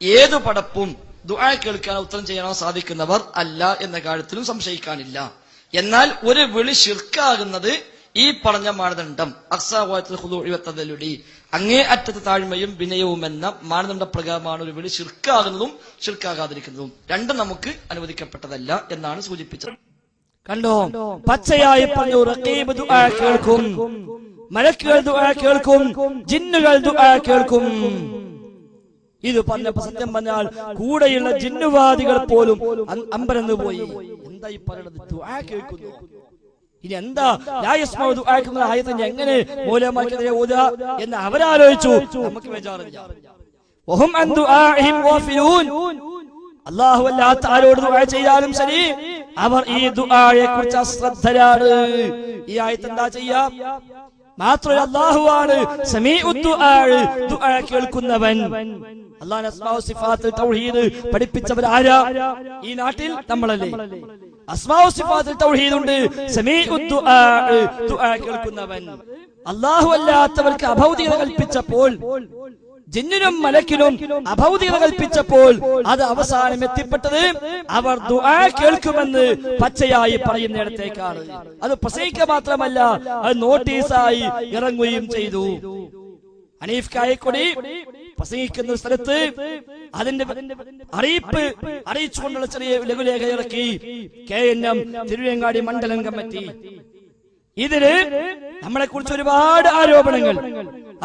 ഏതു പടപ്പും ദുആ കേൾക്കാൻ ഉത്തരം ചെയ്യാനോ സാധിക്കുന്നവർ അല്ല എന്ന കാര്യത്തിലും സംശയിക്കാനില്ല. എന്നാൽ ഒരു വിളി ശിർക്കാകുന്നത് ഈ പറഞ്ഞ മാനദണ്ഡം അങ്ങേ അറ്റത്ത് താഴ്മയും വിനയവും എന്ന മാനദണ്ഡ പ്രകാരമാണ് ഒരു വിളി ശിർക്കാകുന്നതും ശിർക്കാകാതിരിക്കുന്നതും. രണ്ടും നമുക്ക് അനുവദിക്കപ്പെട്ടതല്ല എന്നാണ് സൂചിപ്പിച്ചത്. കണ്ടോ, പച്ചയായി പറഞ്ഞു റഖീബ് ദുആ കേൾക്കും, മലക്കുകൾ ദുആ കേൾക്കും, ജിന്നുകൾ ദുആ കേൾക്കും. ഇത് പറഞ്ഞപ്പോ സത്യം പറഞ്ഞാൽ കൂടെയുള്ള ജിന്നുവാദികൾ പോലും അമ്പരന്ന് പോയി. എന്താ ഈ പറയുന്നത്? ദുആ കേൾക്കുന്നു. ഇനി എന്താ ലാ യസ്മഉ ദുആക്കുന്ന ആയത്തിന് എങ്ങനെ മൂലമാക്കിയതിനെ ഓതുക എന്ന് അവരാലോചിച്ചു. നമുക്ക് വിചാരില്ല. വഹും അൻ ദുആഇഹിം ഗാഫിലൂൻ. അല്ലാഹു അല്ലാത്ത ആരോട് ദുആ ചെയ്താലും ശരി, അവർ ഈ ദുആയെ കുറിച്ച് അശ്രദ്ധരാണ്. ഈ ആയത്ത് എന്താ ചെയ്യാ? മാത്രമല്ല അല്ലാഹുവാണ് സമീഉ ദുആ, ദുആ കേൾക്കുന്നവൻ. അല്ലാഹുവിന്റെ അസ്മാഉ സിഫാത്ത് തൗഹീദ് പഠിപ്പിച്ചവർ ആരാ? ഈ നാട്ടിൽ നമ്മളല്ലേ. അസ്മാഉ സിഫാത്തിൽ തൗഹീദ് ഉണ്ട്, സമീഉ ദുആ, ദുആ കേൾക്കുന്നവൻ. അല്ലാഹു അല്ലാത്തവർക്ക് അഭൗതികത കൽപ്പിച്ചപ്പോൾ, ജിന്നിനും മലക്കിനും അഭൗതികത കൽപ്പിച്ചപ്പോൾ അത് അവസാനം എത്തിപ്പെട്ടത് അവർ ദുആ കേൾക്കുമെന്ന് പച്ചയായി പറയുന്നിടത്തേക്കാണ്. അത് പ്രസംഗിക്കുക മാത്രമല്ല, അത് നോട്ടീസായി ഇറങ്ങുകയും ചെയ്തു. ഹനീഫ് കായക്കൊടി പ്രസംഗിക്കുന്ന സ്ഥലത്ത് അതിന്റെ അറിയിപ്പ് അറിയിച്ചുകൊണ്ടുള്ള ചെറിയ ലഘുലേഖ ഇറക്കി KNM തിരുവങ്ങാടി മണ്ഡലം കമ്മിറ്റി. ഇതില് നമ്മളെ കുറിച്ച് ഒരുപാട് ആരോപണങ്ങൾ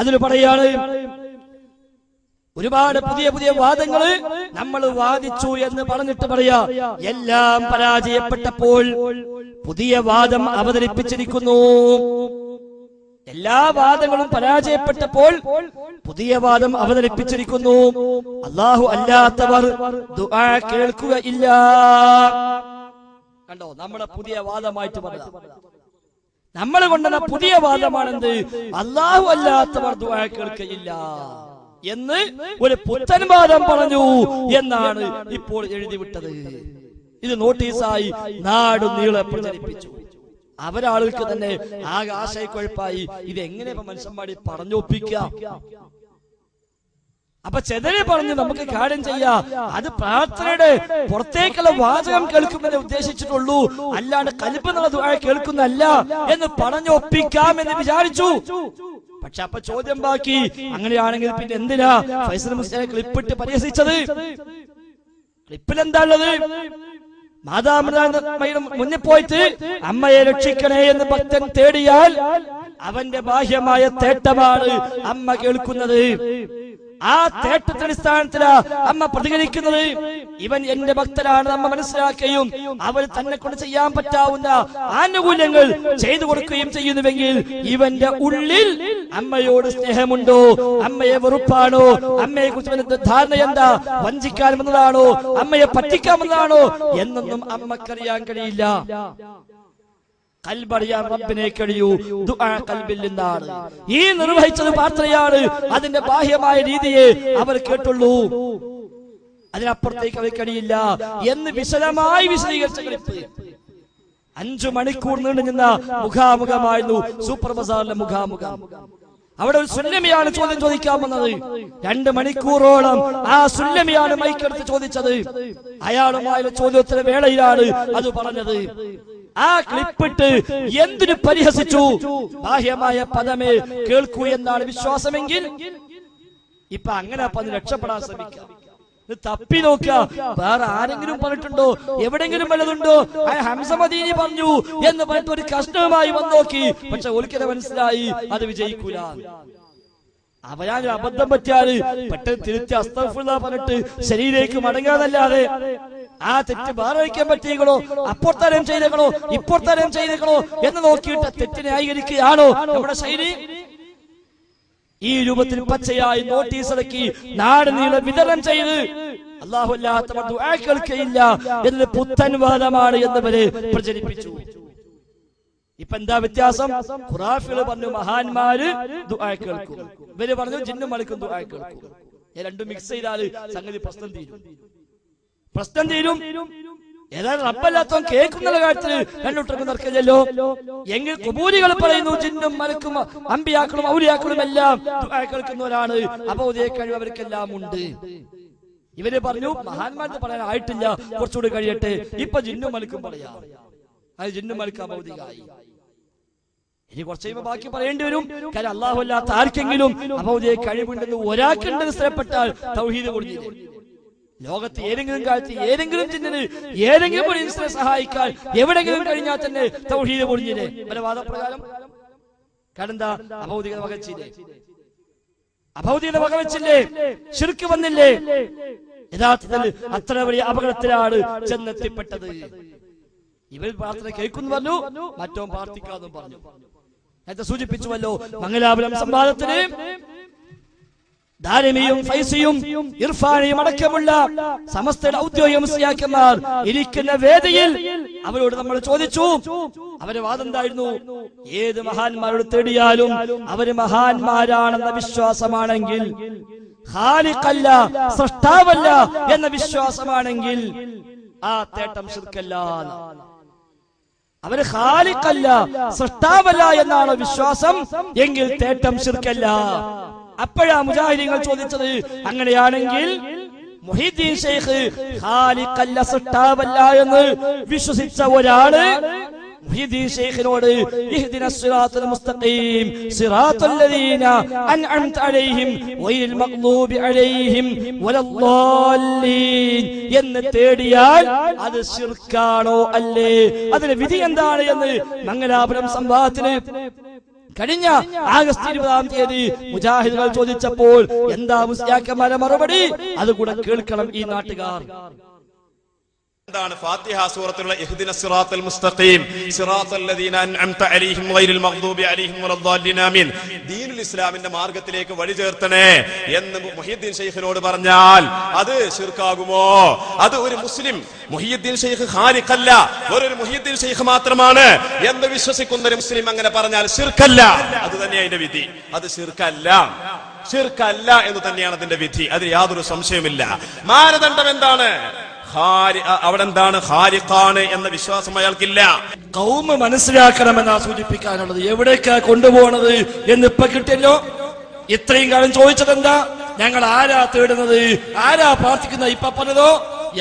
അതിൽ പറയാണ്. ഒരുപാട് പുതിയ പുതിയ വാദങ്ങള് നമ്മൾ വാദിച്ചു എന്ന് പറഞ്ഞിട്ട് പറയാ, എല്ലാം പരാജയപ്പെട്ടപ്പോൾ പുതിയ വാദം അവതരിപ്പിച്ചിരിക്കുന്നു. എല്ലാ വാദങ്ങളും പരാജയപ്പെട്ടപ്പോൾ പുതിയ വാദം അവതരിപ്പിച്ചിരിക്കുന്നു. അല്ലാഹു അല്ലാത്തവർ ദുആ കേൾക്കുകയില്ല. കണ്ടോ, നമ്മുടെ പുതിയ വാദമായിട്ട് പറഞ്ഞ നമ്മൾ കൊണ്ടുവന്ന പുതിയ വാദമാണെന്ത്? അല്ലാഹു അല്ലാത്തവർ ദുആ കേൾക്കുകയില്ല എന്ന് ഒരു പുത്തൻ വാദം പറഞ്ഞു എന്നാണ് ഇപ്പോൾ എഴുതി വിട്ടത്. ഇത് നോട്ടീസായി നാട് നീളെ പ്രചരിപ്പിച്ചു. അവരാളുകൾക്ക് തന്നെ ആകെ ആശയക്കുഴപ്പായി. ഇതെങ്ങനെ ഇപ്പൊ മനുഷ്യന്മാരെ പറഞ്ഞൊപ്പിക്കാം? അപ്പൊ ചെതരെ പറഞ്ഞു നമുക്ക് കാര്യം ചെയ്യാം, അത് പ്രാർത്ഥനയുടെ പുറത്തേക്കുള്ള വാചകം കേൾക്കുമെന്ന് ഉദ്ദേശിച്ചിട്ടുള്ളൂ, അല്ലാണ്ട് കൽബ് എന്നുള്ള ദുആ കേൾക്കുന്നല്ല എന്ന് പറഞ്ഞൊപ്പിക്കാം എന്ന് വിചാരിച്ചു. പക്ഷെ അപ്പൊ ചോദ്യം ബാക്കി, അങ്ങനെയാണെങ്കിൽ പിന്നെ എന്തിനാ ഫൈസൽ മുസ്ലിയെ ക്ലിപ്പിട്ട് പരിഹസിച്ചത്? ക്ലിപ്പിൽ എന്താ ഉള്ളത്? മാതാപിതാക്കളുടെ മുന്നിൽ പോയിട്ട് അമ്മയെ രക്ഷിക്കണേ എന്ന് ഭക്തൻ തേടിയാൽ അവന്റെ ബാഹ്യമായ തേട്ടമാണ് അമ്മ കേൾക്കുന്നത്. ആ തേട്ടത്തിന്റെ അടിസ്ഥാനത്തിലാ അമ്മ പ്രതികരിക്കുന്നത്. ഇവൻ എന്റെ ഭക്തനാണ് അമ്മ മനസ്സിലാക്കുകയും അവർ തന്നെ കൊണ്ട് ചെയ്യാൻ പറ്റാവുന്ന ആനുകൂല്യങ്ങൾ ചെയ്തു കൊടുക്കുകയും ചെയ്യുന്നുവെങ്കിൽ ഇവന്റെ ഉള്ളിൽ അമ്മയോട് സ്നേഹമുണ്ടോ, അമ്മയെ വെറുപ്പാണോ, അമ്മയെ കുറിച്ച് ധാരണ എന്താ, വഞ്ചിക്കാമെന്നതാണോ, അമ്മയെ പറ്റിക്കാമെന്നതാണോ എന്നൊന്നും അമ്മക്കറിയാൻ കഴിയില്ല. കൽബറിയാൻ റബ്ബിനെ കഴിയൂ. ദുആ കൽബിൽ നിന്നാണ്. ഈ നിർവഹിച്ചത് പ്രാർത്ഥനയാണ്. അതിന്റെ ബാഹ്യമായ രീതിയെ അവർ കേട്ടുള്ളൂ, അതിനപ്പുറത്തേക്ക് അവർ കഴിയില്ല എന്ന് വിശദമായി വിശദീകരിച്ച ക്ലിപ്പ് 5 മണിക്കൂർ നീണ്ടു നിന്ന മുഖാമുഖമായിരുന്നു സൂപ്പർ ബസാറിലെ മുഖാമുഖം. അവിടെ ഒരു സുല്ലമിയാണ് ചോദ്യം ചോദിക്കാൻ വന്നത്. 2 മണിക്കൂറോളം ആ സുല്ലമിയാണ് മൈക്കെടുത്ത് ചോദിച്ചത്. അയാളുമായുള്ള ചോദ്യോത്തര വേളയിലാണ് അത് പറഞ്ഞത്. ആ ക്ലിപ്പിട്ട് എന്തിനു പരിഹസിച്ചു? ബാഹ്യമായ പദമേ കേൾക്കൂ എന്നാണ് വിശ്വാസമെങ്കിൽ ഇപ്പൊ അങ്ങനെ അതിന് രക്ഷപ്പെടാൻ ശ്രമിക്കാം. തപ്പി നോക്കുക, വേറെ ആരെങ്കിലും പറഞ്ഞിട്ടുണ്ടോ, എവിടെങ്കിലും വല്ലതുണ്ടോ? ഹംസ മദീനി പറഞ്ഞു എന്ന് പറഞ്ഞിട്ട് ഒരു കഷ്ണവുമായി വന്നു നോക്കി. പക്ഷെ ഒരിക്കലും മനസ്സിലായി അത് വിജയിക്കൂല. അവരാനൊരു അബദ്ധം പറ്റിയാല് പെട്ടെന്ന് തിരിച്ച് അസ്തഗ്ഫിറുല്ലാഹ് പറഞ്ഞിട്ട് ശരീരേക്ക് മടങ്ങാതല്ലാതെ ആ തെറ്റ് ഭാരവയ്ക്കാൻ പറ്റിയേക്കണോ, അപ്പുറത്തരം ചെയ്തേക്കണോ, ഇപ്പുറത്തരം ചെയ്തേക്കണോ എന്ന് നോക്കിയിട്ട് തെറ്റിനെ ന്യായീകരിക്കുകയാണോ നമ്മുടെ ശൈലി? ഈ രൂപത്തിൽ പച്ചയായി നോട്ടീസ് ഇറക്കി നാട് നീളെ വിതരണം ചെയ്ത് അല്ലാഹു അല്ലാത്തവർ ദുആ കേൾക്കുകയില്ല എന്നത് പുത്തൻ വാദമാണ് എന്നവരെ പ്രചരിപ്പിച്ചു. ഇപ്പൊ എന്താ വ്യത്യാസം? ഖുറാഫികള് പറഞ്ഞു മഹാന്മാര് ദുആ കേൾക്കും, ഇവര് പറഞ്ഞു ജിന്നും മലക്കും ദുആ കേൾക്കും. രണ്ടും മിക്സ് ചെയ്താല് സംഗതി പ്രശ്നം തീരും. ഏതായാലും റബ്ബല്ലാത്തവൻ കേൾക്കുന്ന കാര്യത്തിൽ രണ്ടുട്ടർക്കും തർക്കമില്ലല്ലോ. എങ്കിൽ ഖുബൂരികൾ പറയുന്നു ജിന്നും മലക്കും അമ്പിയാക്കളും ഔലിയാക്കളും എല്ലാം ദുആ കേൾക്കുന്നവരാണ്, അബൗദിയ കഴിവ് അവർക്കെല്ലാം ഉണ്ട്. ഇവര് പറഞ്ഞു മഹാന്മാർക്ക് പറയാൻ ആയിട്ടില്ല, കുറച്ചുകൂടി കഴിയട്ടെ, ഇപ്പൊ ജിന്നും മലക്കും പറയാം. അത് ജിന്നും മലക്കും അബൗദികായി. ഇനി കുറച്ച് കഴിയുമ്പോൾ ബാക്കി പറയേണ്ടി വരും. കാരണം അല്ലാഹു അല്ലാത്ത ആർക്കെങ്കിലും അബൗദിയ കഴിവുണ്ടെന്ന് ഒരാൾക്കുണ്ടെന്ന് സ്ഥിരപ്പെട്ടാൽ തൗഹീദ് കൊടുത്തില്ലേ? ലോകത്ത് ഏതെങ്കിലും കാലത്ത് ഏതെങ്കിലും ജിന്നിന് ഏതെങ്കിലും ഒരു ഇൻസിനെ സഹായിക്കാൻ എവിടെങ്കിലും കഴിഞ്ഞാൽ തന്നെ തൗഹീദ് പൊളിഞ്ഞില്ലേ? പല വാദപ്രകാരം. കാരണം എന്താ? അബൗദികത വകവെച്ചില്ലേ? ശിർക്ക് വന്നില്ലേ? യഥാർത്ഥത്തിൽ അത്ര വലിയ അപകടത്തിലാണ് ചെന്നെത്തിപ്പെട്ടത്. ഇവർ പ്രാർത്ഥന കേൾക്കുന്നു പറഞ്ഞു, മറ്റോ പ്രാർത്ഥിക്കാന്നും പറഞ്ഞു. നേരത്തെ സൂചിപ്പിച്ചുവല്ലോ, മംഗലാപുരം സംവാദത്തിന് ദാരിമിയും ഫൈസിയും ഇർഫാനിയും അടക്കമുള്ള സമസ്തയുടെ ഔദ്യോഗിക മുസ്ലിയാക്കന്മാർ ഇരിക്കുന്ന വേദിയിൽ അവരോട് നമ്മൾ ചോദിച്ചു. അവരെ വാദം എന്തായിരുന്നു? ഏത് മഹാന്മാരോട് തേടിയാലും അവര് മഹാന്മാരാണെന്ന വിശ്വാസമാണെങ്കിൽ, ഖാലിഖല്ല സൃഷ്ടാവല്ല എന്ന വിശ്വാസമാണെങ്കിൽ ആ തേട്ടം ശിർക്കല്ല. അവര് ഖാലിഖല്ല സൃഷ്ടാവല്ല എന്നാണ് വിശ്വാസം എങ്കിൽ തേട്ടം ശിർക്കല്ല. അപ്പോഴാ മുജാഹിദീങ്ങൾ ചോദിച്ചത്, അങ്ങനെയാണെങ്കിൽ മുഹീദ്ദീൻ ശൈഖ് ഖാലിഖല്ല സൃഷ്ടാവല്ല എന്ന് വിശ്വസിച്ച ഒരാള് മുഹീദ്ദീൻ ശൈഖിനോട് ഇഹ്ദിനസ് സിറാത്തൽ മുസ്തഖീം സിറാത്തൽ ലദീന അൻഅംത അലൈഹിം ഗൈറിൽ മഗ്ദൂബി അലൈഹിം വലദ്ദാല്ലീൻ എന്ന് തേടിയാൽ അത് ശിർക്കാണോ അല്ലേ? അതിന്റെ വിധി എന്താണ് എന്ന് മംഗലാപുരം സംവാദത്തിന് കഴിഞ്ഞ ആഗസ്റ്റ് 20-ാം തീയതി മുജാഹിദുകൾ ചോദിച്ചപ്പോൾ എന്താ മുസ്ലിയാക്കന്മാരെ മറുപടി? അതുകൂടെ കേൾക്കണം ഈ നാട്ടുകാർ. എന്താണ് ഫാത്തിഹ സൂറത്തിലുള്ള ഇഹ്ദിനസ് സിറാത്തൽ മുസ്തഖീം സിറാത്തൽ ലദീന അൻഅംത അലൈഹിം ഗൈറിൽ മഗ്ദൂബി അലൈഹിം വലദ്ദാലിൻ ആമീൻ, ദീനുൽ ഇസ്ലാമിന്റെ മാർഗത്തിലേക്ക് വഴി ചേർത്തണേ എന്ന് മുഹിയുദ്ദീൻ ശൈഖിനോട് പറഞ്ഞാൽ അത് ശിർക്കാകുമോ? അത് ഒരു മുസ്ലിം മുഹിയുദ്ദീൻ ശൈഖ് ഖാലിഖല്ല, ഒരു മുഹിയുദ്ദീൻ ശൈഖ് മാത്രമാണ് എന്ന് വിശ്വസിക്കുന്ന ഒരു മുസ്ലിം അങ്ങനെ പറഞ്ഞാൽ ശിർക്കല്ല. അത് തന്നെ അതിന്റെ വിധി. അത് ശിർക്കല്ല, ശിർക്കല്ല എന്ന് തന്നെയാണ് അതിന്റെ വിധി. അതിൽ യാതൊരു സംശയമില്ല. മാനദണ്ഡം എന്താണ്? അവിടെ എന്താണ്? ഖാലിഖാണ് എന്ന വിശ്വാസം അയാൾക്കില്ല. ഖൗമ മനസ്സിലാക്കണമെന്നാ സൂചിപ്പിക്കാനുള്ളത്. എവിടേക്കാ കൊണ്ടുപോകണത് എന്ന് ഇപ്പൊ കിട്ടിയല്ലോ. ഇത്രയും കാലം ചോദിച്ചത് എന്താ? ഞങ്ങൾ ആരാ തേടുന്നത്, ആരാ പ്രാർത്ഥിക്കുന്നത്? ഇപ്പൊ പറഞ്ഞതോ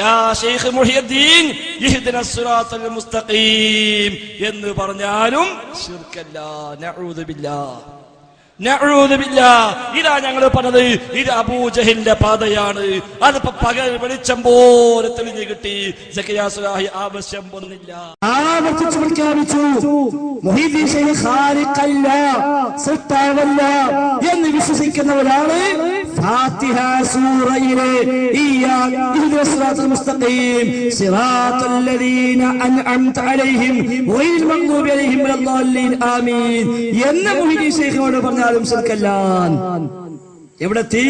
യാ ശൈഖ് മുഹിയുദ്ദീൻ ഇഹ്ദിനസ് സിറാത്തൽ മുസ്തഖീം എന്ന് പറഞ്ഞാലും ശിർക്കല്ല. നഊദു ബില്ലാഹ്, നഊദു ബില്ലാഹ്. ഇതാ ഞങ്ങൾ പറഞ്ഞത്, ഇത് അബൂജഹലിന്റെ പാതയാണ്. അതിപ്പോ പകൽ വെളിച്ചം പോലെ തെളിഞ്ഞു കിട്ടി. സക്കറിയ സ്വലാഹി ആവശ്യം വന്നില്ല, ആവർത്തിച്ചു പ്രഖ്യാപിച്ചു മുഹീദ്ദീൻ ശൈഖ് ഖാലിഖല്ല, സത്താവല്ല എന്ന് വിശ്വസിക്കുന്നവരാണ് ഫാത്തിഹ സൂറയിലെ ഇഹ്ദിനസ് സിറാത്തൽ മുസ്തഖീം സിറാത്തൽ ലദീന അൻഅംത അലൈഹിം ഗൈറിൽ മഗ്ദൂബി അലൈഹിം വലദ്ദാലിൻ ആമീൻ എന്ന മുഹീദ്ദീൻ ശൈഖിനോട് പറഞ്ഞാലും ശിർക്കല്ല. എവിടെത്തി?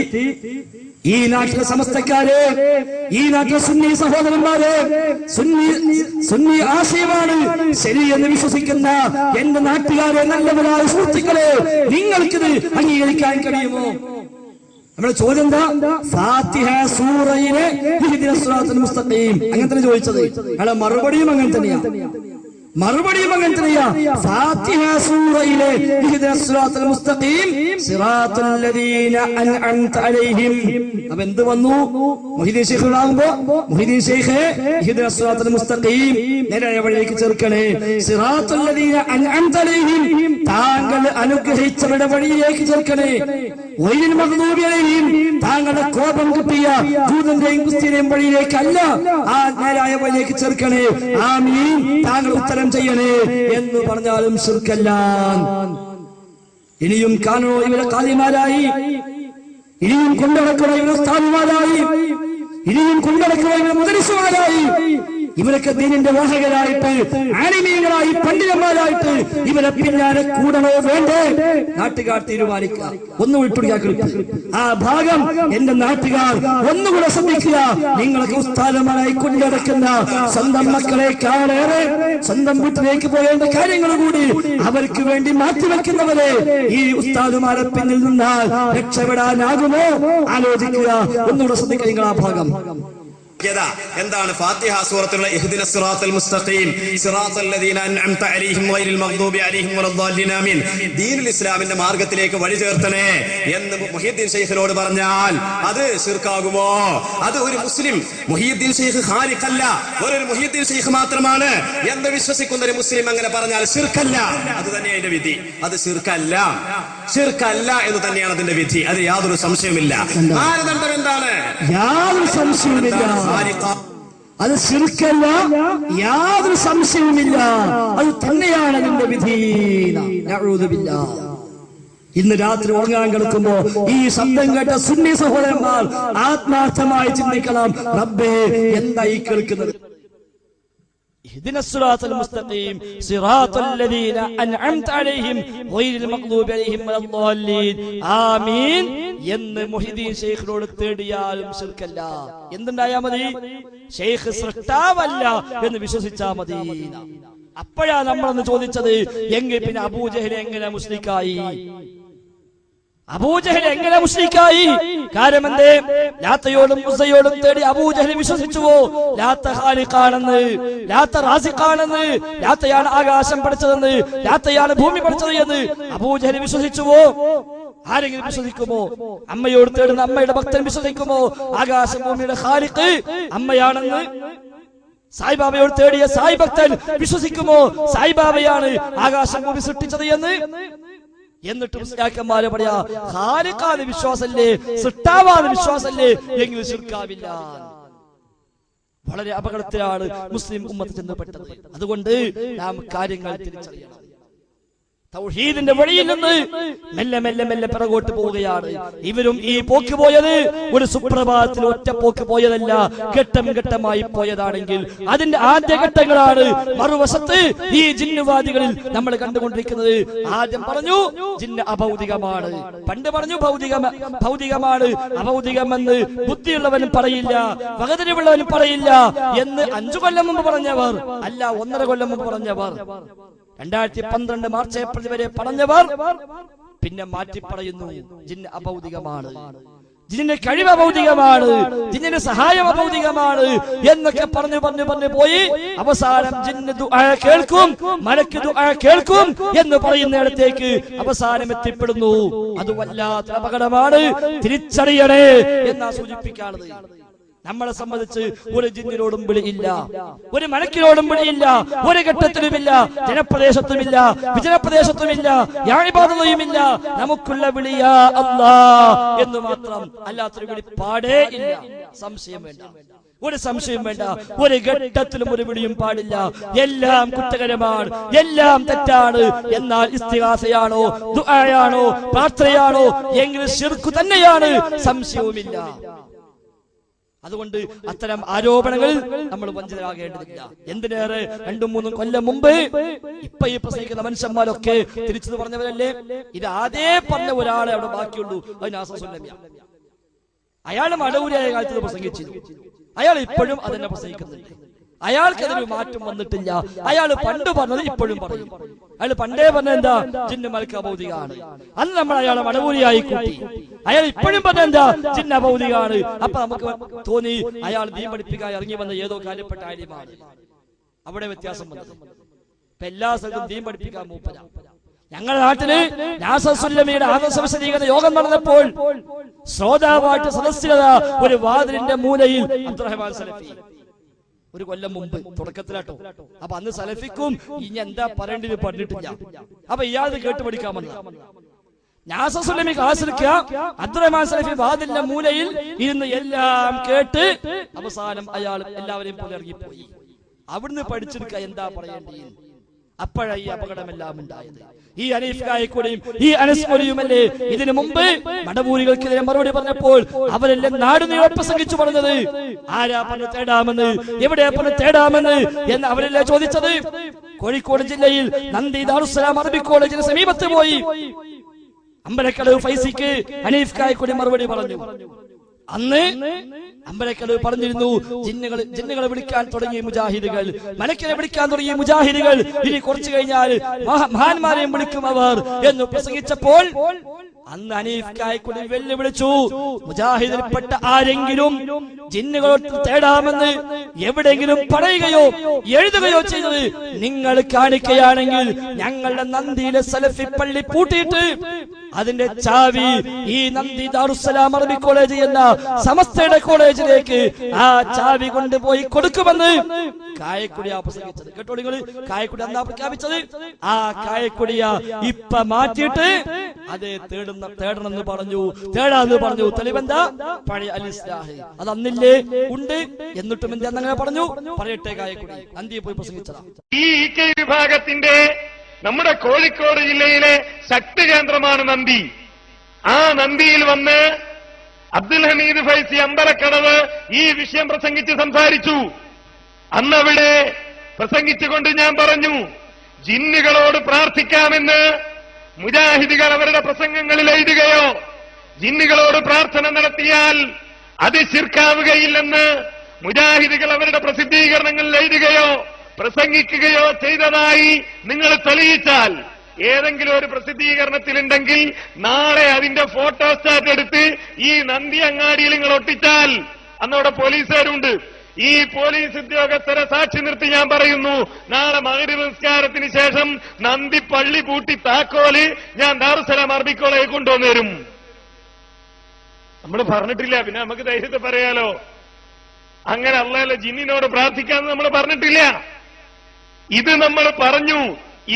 ഈ നാട്ടിലെ സമസ്തക്കാര്, ഈ നാട്ടിലെ സുന്നി സഹോദരന്മാര്, സുന്നി ആശയമാണ് ശരി എന്ന് വിശ്വസിക്കുന്ന എന്റെ നാട്ടുകാരെ, നല്ലവരായ സുഹൃത്തുക്കളെ, നിങ്ങൾക്കിത് അംഗീകരിക്കാൻ കഴിയുമോ? നമ്മുടെ ചോദ്യം എന്താ? ഫാത്തിഹ സൂറയിലെ ഇഹ്ദിനസ് സിറാത്തൽ മുസ്തഖീം അങ്ങനെ തന്നെ ചോദിച്ചത്. അയാളെ മറുപടിയും അങ്ങനെ തന്നെയാ, മറുപടിയും അങ്ങനെ തന്നെയാ. ഫാത്തിഹ സൂറയിലെ ഇഹ്ദിനസ് സിറാത്തൽ മുസ്തഖീം സിറാത്തൽ ലദീന അൻഅംത അലൈഹിം. അപ്പൊ എന്ത് വന്നു? മുഹീദ്ദീൻ ശൈഖിനാകുമ്പോ മുഹീദ്ദീൻ ശൈഖ് ഇഹ്ദിനസ് സിറാത്തൽ മുസ്തഖീം നേരായ വഴിയിലേക്ക് ചേർക്കണേ. സിറാത്തൽ ലദീന അൻഅംത അലൈഹിം താങ്കൾ അനുഗ്രഹിച്ചവരുടെ വഴിയിലേക്ക് ചേർക്കണേ. ഗൈറിൽ മഗ്ദൂബി അലൈഹിം താങ്കളുടെ കോപം കിട്ടിയ ജൂതന്റെയും ക്രിസ്ത്യനെയും വഴിയിലേക്കല്ല, ആ നേരായ വഴിയിലേക്ക് ചേർക്കണേ. ആമീൻ, താങ്കൾ ഉത്തരം ചെയ്യണേ എന്ന് പറഞ്ഞാലും ശിർക്കല്ല. ഇനിയും കാണണോ ഇവരെ ഖാദിമാരായി, ഇനിയും കൊണ്ടടക്കണോ ഇവരെ സ്ഥാപിമാരായി, ഇനിയും കൊണ്ടടക്കണോ ഇവരെ മുദരിസുമാരായി, ഇവരൊക്കെ ദീനിന്റെ വാഹകരായിട്ട്, ആലിമീങ്ങളായി, പണ്ഡിതന്മാരായിട്ട് ഇവരെ പിന്നാലെ കൂടണോ വേണ്ടേ? നാട്ടുകാർ തീരുമാനിക്കുക. ഒന്ന് വിട്ടുപിടിക്കുക. ആ ഭാഗം എന്റെ നാട്ടുകാർ ഒന്നുകൂടെ ശ്രദ്ധിക്കുക. നിങ്ങളൊക്കെ ഉസ്താദന്മാരായി കൊണ്ടടക്കുന്ന സ്വന്തം മക്കളെക്കാളേറെ സ്വന്തം വീട്ടിലേക്ക് പോയേണ്ട കാര്യങ്ങൾ കൂടി അവർക്ക് വേണ്ടി മാറ്റിവെക്കുന്നവരെ ഈ ഉസ്താദുമാരെ പിന്നിൽ നിന്നാൽ രക്ഷപ്പെടാനാകുമോ? ആലോചിക്കുക. ഒന്നുകൂടെ ശ്രദ്ധിക്കുക നിങ്ങൾ ആ ഭാഗം. എന്താണ്? ഫാത്തിഹ സൂറത്തിലുള്ള ഇഹ്ദിനസ് സിറാത്തൽ മുസ്തഖീം സിറാത്തൽ ലദീന അൻഅംത അലൈഹിം ഗൈറിൽ മഗ്ദൂബി അലൈഹിം വലദ്ദാലിൻ ആമീൻ, ദീനുൽ ഇസ്ലാമിന്റെ മാർഗത്തിലേക്ക് വഴി ചേർത്തണേ എന്ന് മുഹിയുദ്ദീൻ ശൈഖിനോട് പറഞ്ഞാൽ അത് ശിർക്കാകുമോ? അത് ഒരു മുസ്ലിം മുഹിയുദ്ദീൻ ശൈഖ് ഖാലിഖല്ല, ഒരു മുഹിയുദ്ദീൻ ശൈഖ് മാത്രമാണ് എന്ന് വിശ്വസിക്കുന്ന ഒരു മുസ്ലിം അങ്ങനെ പറഞ്ഞാൽ ശിർക്കല്ല. അത് തന്നെ അതിന്റെ വിധി. അത് ശിർക്കല്ല, ശിർക്കല്ല എന്ന് തന്നെയാണ് അതിന്റെ വിധി. അത് യാതൊരു സംശയമില്ല. മാനദണ്ഡം എന്താണ്? യാതൊരു സംശയവുമില്ല, അത് ശിർക്കല്ല, യാതൊരു സംശയവുമില്ല. അത് തന്നെയാണ് അതിന്റെ വിധി. നഊദു ബില്ലാഹ്. ഇന്ന് രാത്രി ഉറങ്ങാൻ കിടക്കുമ്പോ ഈ ശബ്ദം കേട്ട സുന്നി സഹോദരന്മാർ ആത്മാർത്ഥമായി ചിന്തിക്കണം, റബ്ബേ എന്തായി കേൾക്കുന്നത്? ഇഹ്ദിനസ് സിറാത്തൽ മുസ്തഖീം സിറാത്തൽ ലദീന അൻഅംത അലൈഹിം ഗൈറിൽ മഗ്ദൂബി അലൈഹിം വലദ്ദാലിൻ ആമീൻ എന്ന് മുഹീദ്ദീൻ ശൈഖിനോട് തേടിയാലും ശിർക്കല്ല. എന്തുണ്ടായാ മതി? ശൈഖ് സൃഷ്ടാവല്ല എന്ന് വിശ്വസിച്ചാ മതി. അപ്പോഴാ നമ്മളൊന്ന് ചോദിച്ചത്, എങ്കിൽ പിന്നെ അബൂജഹൽ എങ്ങനെ മുസ്ലിക്കായി? അബൂജഹൽ എങ്ങനെ മുസ്ലിക്കായി? കാരണം എന്തേ? ലാത്തയോടും ഉസ്സയോടും തേടി അബൂജഹൽ വിശ്വസിച്ചുവോ? ലാത്ത ഖാലിഖാണെന്ന്, ലാത്ത റാസിഖാണെന്ന്, ലാത്തയാണ് ആകാശം പഠിച്ചതെന്ന്, ലാത്തയാണ് ഭൂമി പഠിച്ചത് എന്ന് അബൂജഹൽ വിശ്വസിച്ചുവോ? ആരെങ്കിലും വിശ്വസിക്കുമോ? അമ്മയോട് തേടുന്ന അമ്മയുടെ ഭക്തൻ വിശ്വസിക്കുമോ ആകാശ ഭൂമിയുടെ ഖാലിഖ് അമ്മയാണെന്ന്? സായിബാബയോട് തേടിയ സായി ഭക്തൻ വിശ്വസിക്കുമോ സായിബാബയാണ് ആകാശം ഭൂമി സൃഷ്ടിച്ചത് എന്ന്? എന്നിട്ട് മുസ്ലിയാക്കന്മാരെ പറയാ ഖാലിഖാണ് വിശ്വാസല്ലേ, സൃഷ്ടാവാണ് വിശ്വാസല്ലേ, എങ്കിലും ശിർക്കാവില്ല. വളരെ അപകടത്തിലാണ് മുസ്ലിം ഉമ്മത്ത് ചെന്നപ്പെട്ടത്. അതുകൊണ്ട് നാം കാര്യങ്ങൾ തിരിച്ചറിയണം. തൗഹീദിന്റെ വഴിയിൽ നിന്ന് മെല്ലെ മെല്ലെ മെല്ലെ പിറകോട്ട് പോവുകയാണ്. ഇവരും ഈ പോക്ക് പോയത് ഒരു സുപ്രഭാതത്തിൽ ഒറ്റ പോക്ക് പോയതല്ല, ഘട്ടം ഘട്ടമായി പോയതാണെങ്കിൽ അതിന്റെ ആദ്യ ഘട്ടങ്ങളാണ് മറുവശത്ത് ഈ ജിന്നുവാദികളിൽ നമ്മൾ കണ്ടുകൊണ്ടിരിക്കുന്നത്. ആദ്യം പറഞ്ഞു ജിന്ന് അഭൗതികമാണ്, പണ്ട് പറഞ്ഞു ഭൗതികമാണ്. അഭൗതികമെന്ന് ബുദ്ധിയുള്ളവനും പറയില്ല, വകതിരിവുള്ളവനും പറയില്ല എന്ന് 5 കൊല്ലം മുമ്പ് പറഞ്ഞവർ അല്ല, 1.5 കൊല്ലം മുമ്പ് പറഞ്ഞവർ, 2012 മാർച്ച് ഏപ്രിൽ വരെ പറഞ്ഞവർ പിന്നെ മാറ്റി പറയുന്നു ജിന്ന് അഭൗതികമാണ്, ജിന്നിന്റെ കഴിവ് അഭൗതികമാണ്, ജിന്നിന്റെ സഹായം അഭൗതികമാണ് എന്നൊക്കെ പറഞ്ഞു പോയി അവസാനം ജിന്ന് ദുആ കേൾക്കും, മലക്ക് ദുആ കേൾക്കും എന്ന് പറയുന്നിടത്തേക്ക് അവസാനം എത്തിപ്പെടുന്നു. അത് വല്ലാത്ത അപകടമാണ്, തിരിച്ചറിയണേ എന്നാ സൂചിപ്പിക്കാനുള്ളത്. നമ്മളെ സംബന്ധിച്ച് ഒരു ജിന്നിനോടും വിളിയില്ല, ഒരു മലക്കിനോടും വിളിയില്ല, ഒരു ഘട്ടത്തിലുമില്ല, ജനപ്രദേശത്തുമില്ല, വിജനപ്രദേശത്തുമില്ല, യാഴിബാധയുമില്ല. നമുക്കുള്ള വിളി യാ അല്ലാഹ് എന്ന് മാത്രം, അല്ലാത്തൊരു വിളി പാടേ ഇല്ല. സംശയം വേണ്ട, ഒരു സംശയം വേണ്ട, ഒരു ഘട്ടത്തിലും ഒരു വിളിയും പാടില്ല. എല്ലാം കുറ്റകരമാണ്, എല്ലാം തെറ്റാണ്. എന്നാൽ ഇസ്തിഗാസയാണോ, ദുആയാണോ, പ്രാർത്ഥനയാണോ എങ്കിൽ ശിർക്ക് തന്നെയാണ്, സംശയവുമില്ല. അതുകൊണ്ട് അത്തരം ആരോപണങ്ങളിൽ നമ്മൾ വഞ്ചിതരാകേണ്ടതില്ല. എന്തിനേറെ 2-3 കൊല്ലം മുമ്പ് ഇപ്പൊ ഈ പ്രസംഗിക്കുന്ന മനുഷ്യന്മാരൊക്കെ തിരിച്ചു പറഞ്ഞവരല്ലേ. ഇത് ആദ്യേ പറഞ്ഞ ഒരാളെ അവിടെ ബാക്കിയുള്ളൂ, അത് നാസർ സുല്ലമിയ. അയാൾ മടവൂരിയായ കാലത്ത് പ്രസംഗിച്ചിരുന്നു, അയാൾ ഇപ്പോഴും അതെന്നെ പ്രസംഗിക്കുന്നുണ്ട്. അയാൾക്കതൊരു മാറ്റം വന്നിട്ടില്ല. അയാൾ പണ്ട് പറഞ്ഞത് ഇപ്പോഴും പറയും. അയാൾ പണ്ടേ പറഞ്ഞ എന്താ, ജിന്ന് മലക്ക് അഭൗതികമാണ്. അന്ന് നമ്മൾ അയാളെ മടവൂരിയായി കൂട്ടി. അയാൾ ഇപ്പോഴും പറഞ്ഞ എന്താ, ജിന്ന് അഭൗതികമാണ്. അപ്പൊ നമുക്ക് തോന്നി അയാൾ ദീൻ പഠിപ്പിക്കാൻ ഇറങ്ങി വന്ന ഏതോ കാര്യപ്പെട്ട ആര്യമാണ്. അവിടെ വ്യത്യാസം വന്നത്. ഇപ്പൊ എല്ലാ സ്ഥലത്തും ദീൻ പഠിപ്പിക്കാൻ മൂപ്പര. ഞങ്ങളുടെ നാട്ടില് നാസർ സുല്ലമിയുടെ ആദർശവിശദീകരണ യോഗം നടന്നപ്പോൾ ശ്രോതാവായിട്ട് സദസ്യത ഒരു വാതിലിന്റെ മൂലയിൽ അബ്ദുറഹ്മാൻ സലഫി, 1 കൊല്ലം മുമ്പ് തുടക്കത്തിലാട്ടോ. അപ്പൊ അന്ന് സലഫിക്കും ഇനി എന്താ പറയേണ്ടത് പറഞ്ഞിട്ടില്ല. അപ്പൊ ഇയാൾ കേട്ട് പഠിക്കാൻ വന്ന നാസർ സുല്ലമി ക്ലാസ്സിലിക്ക, അബ്ദുറഹ്മാൻ സലഫി വാതിലിന്റെ മൂലയിൽ ഇരുന്ന് എല്ലാം കേട്ട് അവസാനം അയാൾ എല്ലാവരെയും പോലെ ഇറങ്ങിപ്പോയി. അവിടുന്ന് പഠിച്ചെടുക്ക എന്താ പറയേണ്ടത്. അപ്പോഴാണ് ഈ അപകടമെല്ലാം ഉണ്ടായത്. ഈ അനീഫ് കായക്കൂടെയും ഈ അനസ് മൊഴിയുമല്ലേ ഇതിനു മുമ്പ് മടവൂരികൾക്കെതിരെ മറുപടി പറഞ്ഞപ്പോൾ അവരെല്ലാം നാട് നീളം പ്രസംഗിച്ചു പറഞ്ഞത്. ആരാ പറഞ്ഞ് തേടാമെന്ന്, എവിടെയാ പറഞ്ഞ് തേടാമെന്ന് എന്ന് അവരെല്ലാം ചോദിച്ചത്. കോഴിക്കോട് ജില്ലയിൽ നന്ദി ദാറുസ്സലാം അറബി കോളേജിന് സമീപത്ത് പോയി അമ്പലക്കടവ് ഫൈസിക്ക് അനീഫ് കായക്കൂടി മറുപടി പറഞ്ഞു. അന്ന് അമ്പലക്കടവ് പറഞ്ഞിരുന്നു, ജിന്നുകളെ വിളിക്കാൻ തുടങ്ങിയ മുജാഹിദുകൾ, മലക്കിനെ വിളിക്കാൻ തുടങ്ങിയ മുജാഹിദുകൾ ഇനി കുറച്ചു കഴിഞ്ഞാൽ മഹാന്മാരെയും വിളിക്കും അവർ എന്ന് പ്രസംഗിച്ചപ്പോൾ അന്ന് അനീഫ് കായക്കൂടി വെല്ലുവിളിച്ചു, മുജാഹിദിൽപ്പെട്ട ആരെങ്കിലും ജിന്നുകളോട് തേടാമെന്ന് എവിടെയെങ്കിലും പറയുകയോ എഴുതുകയോ ചെയ്തത് നിങ്ങൾ കാണിക്കുകയാണെങ്കിൽ ഞങ്ങളുടെ നന്ദിയിലെ സലഫി പള്ളി പൂട്ടിയിട്ട് അതിന്റെ ചാവി ഈ നന്ദി ദാറുസ്സലാം അറബി കോളേജ് എന്ന സമസ്തയുടെ കോളേജിലേക്ക് ആ ചാവി കൊണ്ടുപോയി കൊടുക്കുമെന്ന് കായക്കുടിയാ പ്രസംഗിച്ചത്. കേട്ടോ നിങ്ങൾ, കായക്കുടി എന്നാ പ്രഖ്യാപിച്ചത്. ആ കായക്കുടിയ ഇപ്പൊ മാറ്റിയിട്ട് അത് തേടണമെന്ന് പറഞ്ഞു, തേടാന്ന് പറഞ്ഞു. തെളിവെന്താ, പഴയ അലിസ്ലാഹ് അത് അന്നില്ലേ ഉണ്ട്, എന്നിട്ടും എന്താ അങ്ങനെ പറഞ്ഞു. പറയട്ടെ, കായക്കുടി നന്ദിയെ പോയി പ്രസംഗിച്ചതാ. ഈ വിഭാഗത്തിന്റെ നമ്മുടെ കോഴിക്കോട് ജില്ലയിലെ ശക്തി കേന്ദ്രമാണ് നന്ദി. ആ നന്ദിയിൽ വന്ന് അബ്ദുൽ ഹമീദ് ഫൈസി അമ്പലക്കടവ് ഈ വിഷയം പ്രസംഗിച്ച് സംസാരിച്ചു. അന്നവിടെ പ്രസംഗിച്ചുകൊണ്ട് ഞാൻ പറഞ്ഞു, ജിന്നുകളോട് പ്രാർത്ഥിക്കാമെന്ന് മുജാഹിദുകൾ അവരുടെ പ്രസംഗങ്ങളിൽ എഴുതുകയോ ജിന്നുകളോട് പ്രാർത്ഥന നടത്തിയാൽ അത് ശിർക്കാവുകയില്ലെന്ന് മുജാഹിദുകൾ അവരുടെ പ്രസിദ്ധീകരണങ്ങളിൽ എഴുതുകയോ പ്രസംഗിക്കുകയോ ചെയ്തതായി നിങ്ങൾ തെളിയിച്ചാൽ, ഏതെങ്കിലും ഒരു പ്രസിദ്ധീകരണത്തിലുണ്ടെങ്കിൽ നാളെ അതിന്റെ ഫോട്ടോസ്റ്റാറ്റ് എടുത്ത് ഈ നന്ദി അങ്ങാടിയിൽ നിങ്ങൾ ഒട്ടിച്ചാൽ, അന്നവിടെ പോലീസുകാരുണ്ട്, ഈ പോലീസ് ഉദ്യോഗസ്ഥരെ സാക്ഷി നിർത്തി ഞാൻ പറയുന്നു, നാളെ മഗ്‌രിബ് നിസ്കാരത്തിന് ശേഷം നന്ദി പള്ളി പൂട്ടി താക്കോല് ഞാൻ ദാറുസ്സലാം അറബി കോളേജിൽ കൊണ്ടുവന്നുതരും. നമ്മൾ പറഞ്ഞിട്ടില്ല, പിന്നെ നമുക്ക് ധൈര്യത്തെ പറയാലോ. അങ്ങനെ അല്ലാഹുവിന്റെ ജിന്നിനോട് പ്രാർത്ഥിക്കാന്ന് നമ്മൾ പറഞ്ഞിട്ടില്ല. ഇത് നമ്മൾ പറഞ്ഞു.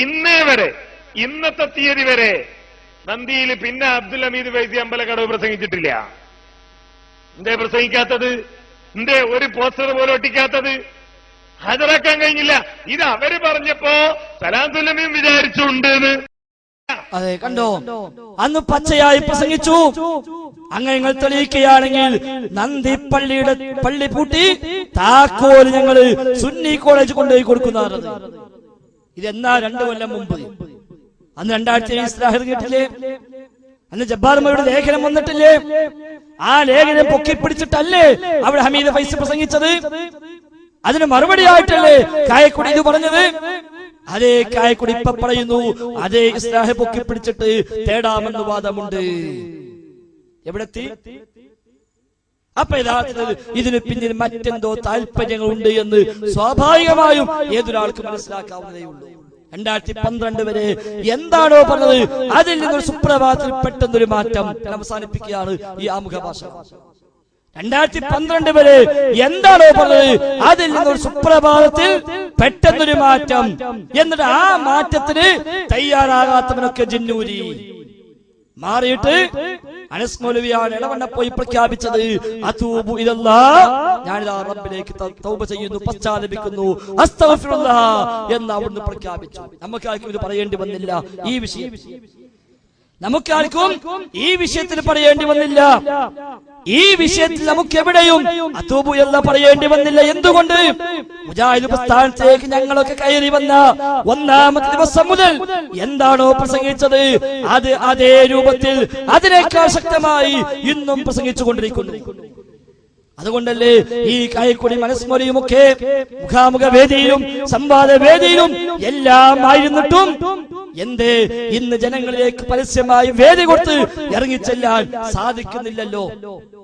ഇന്നേ വരെ, ഇന്നത്തെ തീയതി വരെ നന്ദിയിൽ പിന്നെ അബ്ദുൽ ഹമീദ് ഫൈസി അമ്പലക്കടവ് പ്രസംഗിച്ചിട്ടില്ല. എന്തേ പ്രസംഗിക്കാത്തത്? എന്തേ ഒരു പോസ്റ്റർ പോലും ഒട്ടിക്കാത്തത്? ഹാജരാക്കാൻ കഴിഞ്ഞില്ല. ഇത് അവര് പറഞ്ഞപ്പോ സലാത്തുൽ അമീൻ വിചാരിച്ചുണ്ട് എന്ന് അതെ, കണ്ടോ, അന്ന് പച്ചയായി പ്രസംഗിച്ചു. അങ്ങനെ നിങ്ങൾ തെളിയിക്കുകയാണെങ്കിൽ നന്ദി പള്ളി പൂട്ടി താക്കോൽ ഞങ്ങൾ സുന്നി കോളേജ് കൊണ്ടുപോയി കൊടുക്കുന്നതാണ്. ഇതെന്നാ 2 കൊല്ലം മുമ്പ്. അന്ന് 2007 ഇസ്ലാഹ് കേട്ടില്ലേ? അന്ന് ജബ്ബാർമയുടെ ലേഖനം വന്നിട്ടില്ലേ? ആ ലേഖനം പൊക്കിപ്പിടിച്ചിട്ടല്ലേ അവിടെ ഹമീദ് ഫൈസി പ്രസംഗിച്ചത്? അതിന് മറുപടിയായിട്ടല്ലേ കായക്കുടി ഇത് പറഞ്ഞത്? അതേ കായക്കുടി ഇപ്പൊ പറയുന്നു അതേ ഇസ്ലാഹ് പൊക്കിപ്പിടിച്ചിട്ട് തേടാമെന്ന് വാദമുണ്ട്. എവിടെത്തി? അപ്പൊ യഥാർത്ഥത്തിൽ ഇതിന് പിന്നിൽ മറ്റെന്തോ താല്പര്യങ്ങളുണ്ട് എന്ന് സ്വാഭാവികമായും ഏതൊരാൾക്ക് മനസ്സിലാക്കാവുന്നതേ ഉള്ളൂ. 2012 വരെ എന്താണോ പറഞ്ഞത് അതിൽ നിന്നൊരു സുപ്രഭാതത്തിൽ പെട്ടെന്നൊരു മാറ്റം. അവസാനിപ്പിക്കുകയാണ് ഈ ആമുഖ ഭാഷ. 2012 വരെ എന്താണോ പറഞ്ഞത് അതിൽ നിന്നൊരു സുപ്രഭാതത്തിൽ പെട്ടെന്നൊരു മാറ്റം. എന്നിട്ട് ആ മാറ്റത്തിന് തയ്യാറാകാത്തവനൊക്കെ ജിന്നൂരി മാറിയിട്ട് അനസ് മൗലവിയാണ് ഇടവണ്ണ പോയി പ്രഖ്യാപിച്ചത് അതൂബു ഇലല്ലാഹ്, ഞാനിതാ റബ്ബിലേക്ക് തൗബ ചെയ്യുന്നു, പശ്ചാത്തപിക്കുന്നു, അസ്തഗ്ഫിറുല്ലാഹ് എന്ന് അവിടുന്ന് പ്രഖ്യാപിച്ചു. നമുക്കാർക്കും ഇത് പറയേണ്ടി വന്നില്ല. ഈ വിഷയം നമുക്കാർക്കും ഈ വിഷയത്തിൽ പറയേണ്ടി വന്നില്ല. ഈ വിഷയത്തിൽ നമുക്ക് എവിടെയും അതൂബു എന്ന് പറയേണ്ടി വന്നില്ല. എന്തുകൊണ്ട്? മുജാഹിദ് പ്രസ്ഥാനത്തേക്ക് ഞങ്ങളൊക്കെ കയറി വന്ന 1ാമത്തെ ദിവസം മുതൽ എന്താണോ പ്രസംഗിച്ചത് അത് അതേ രൂപത്തിൽ അതിനേക്കാൾ ശക്തമായി ഇന്നും പ്രസംഗിച്ചുകൊണ്ടിരിക്കുന്നു. അതുകൊണ്ടല്ലേ ഈ കായക്കുടി മനസ്മരിയും ഒക്കെ മുഖാമുഖ വേദിയിലും സംവാദ വേദിയിലും എല്ലാം ആയിരുന്നിട്ടും എന്തേ ഇന്ന് ജനങ്ങളിലേക്ക് പരസ്യമായി വേദി കൊടുത്ത് ഇറങ്ങിച്ചെല്ലാൻ സാധിക്കുന്നില്ലല്ലോ?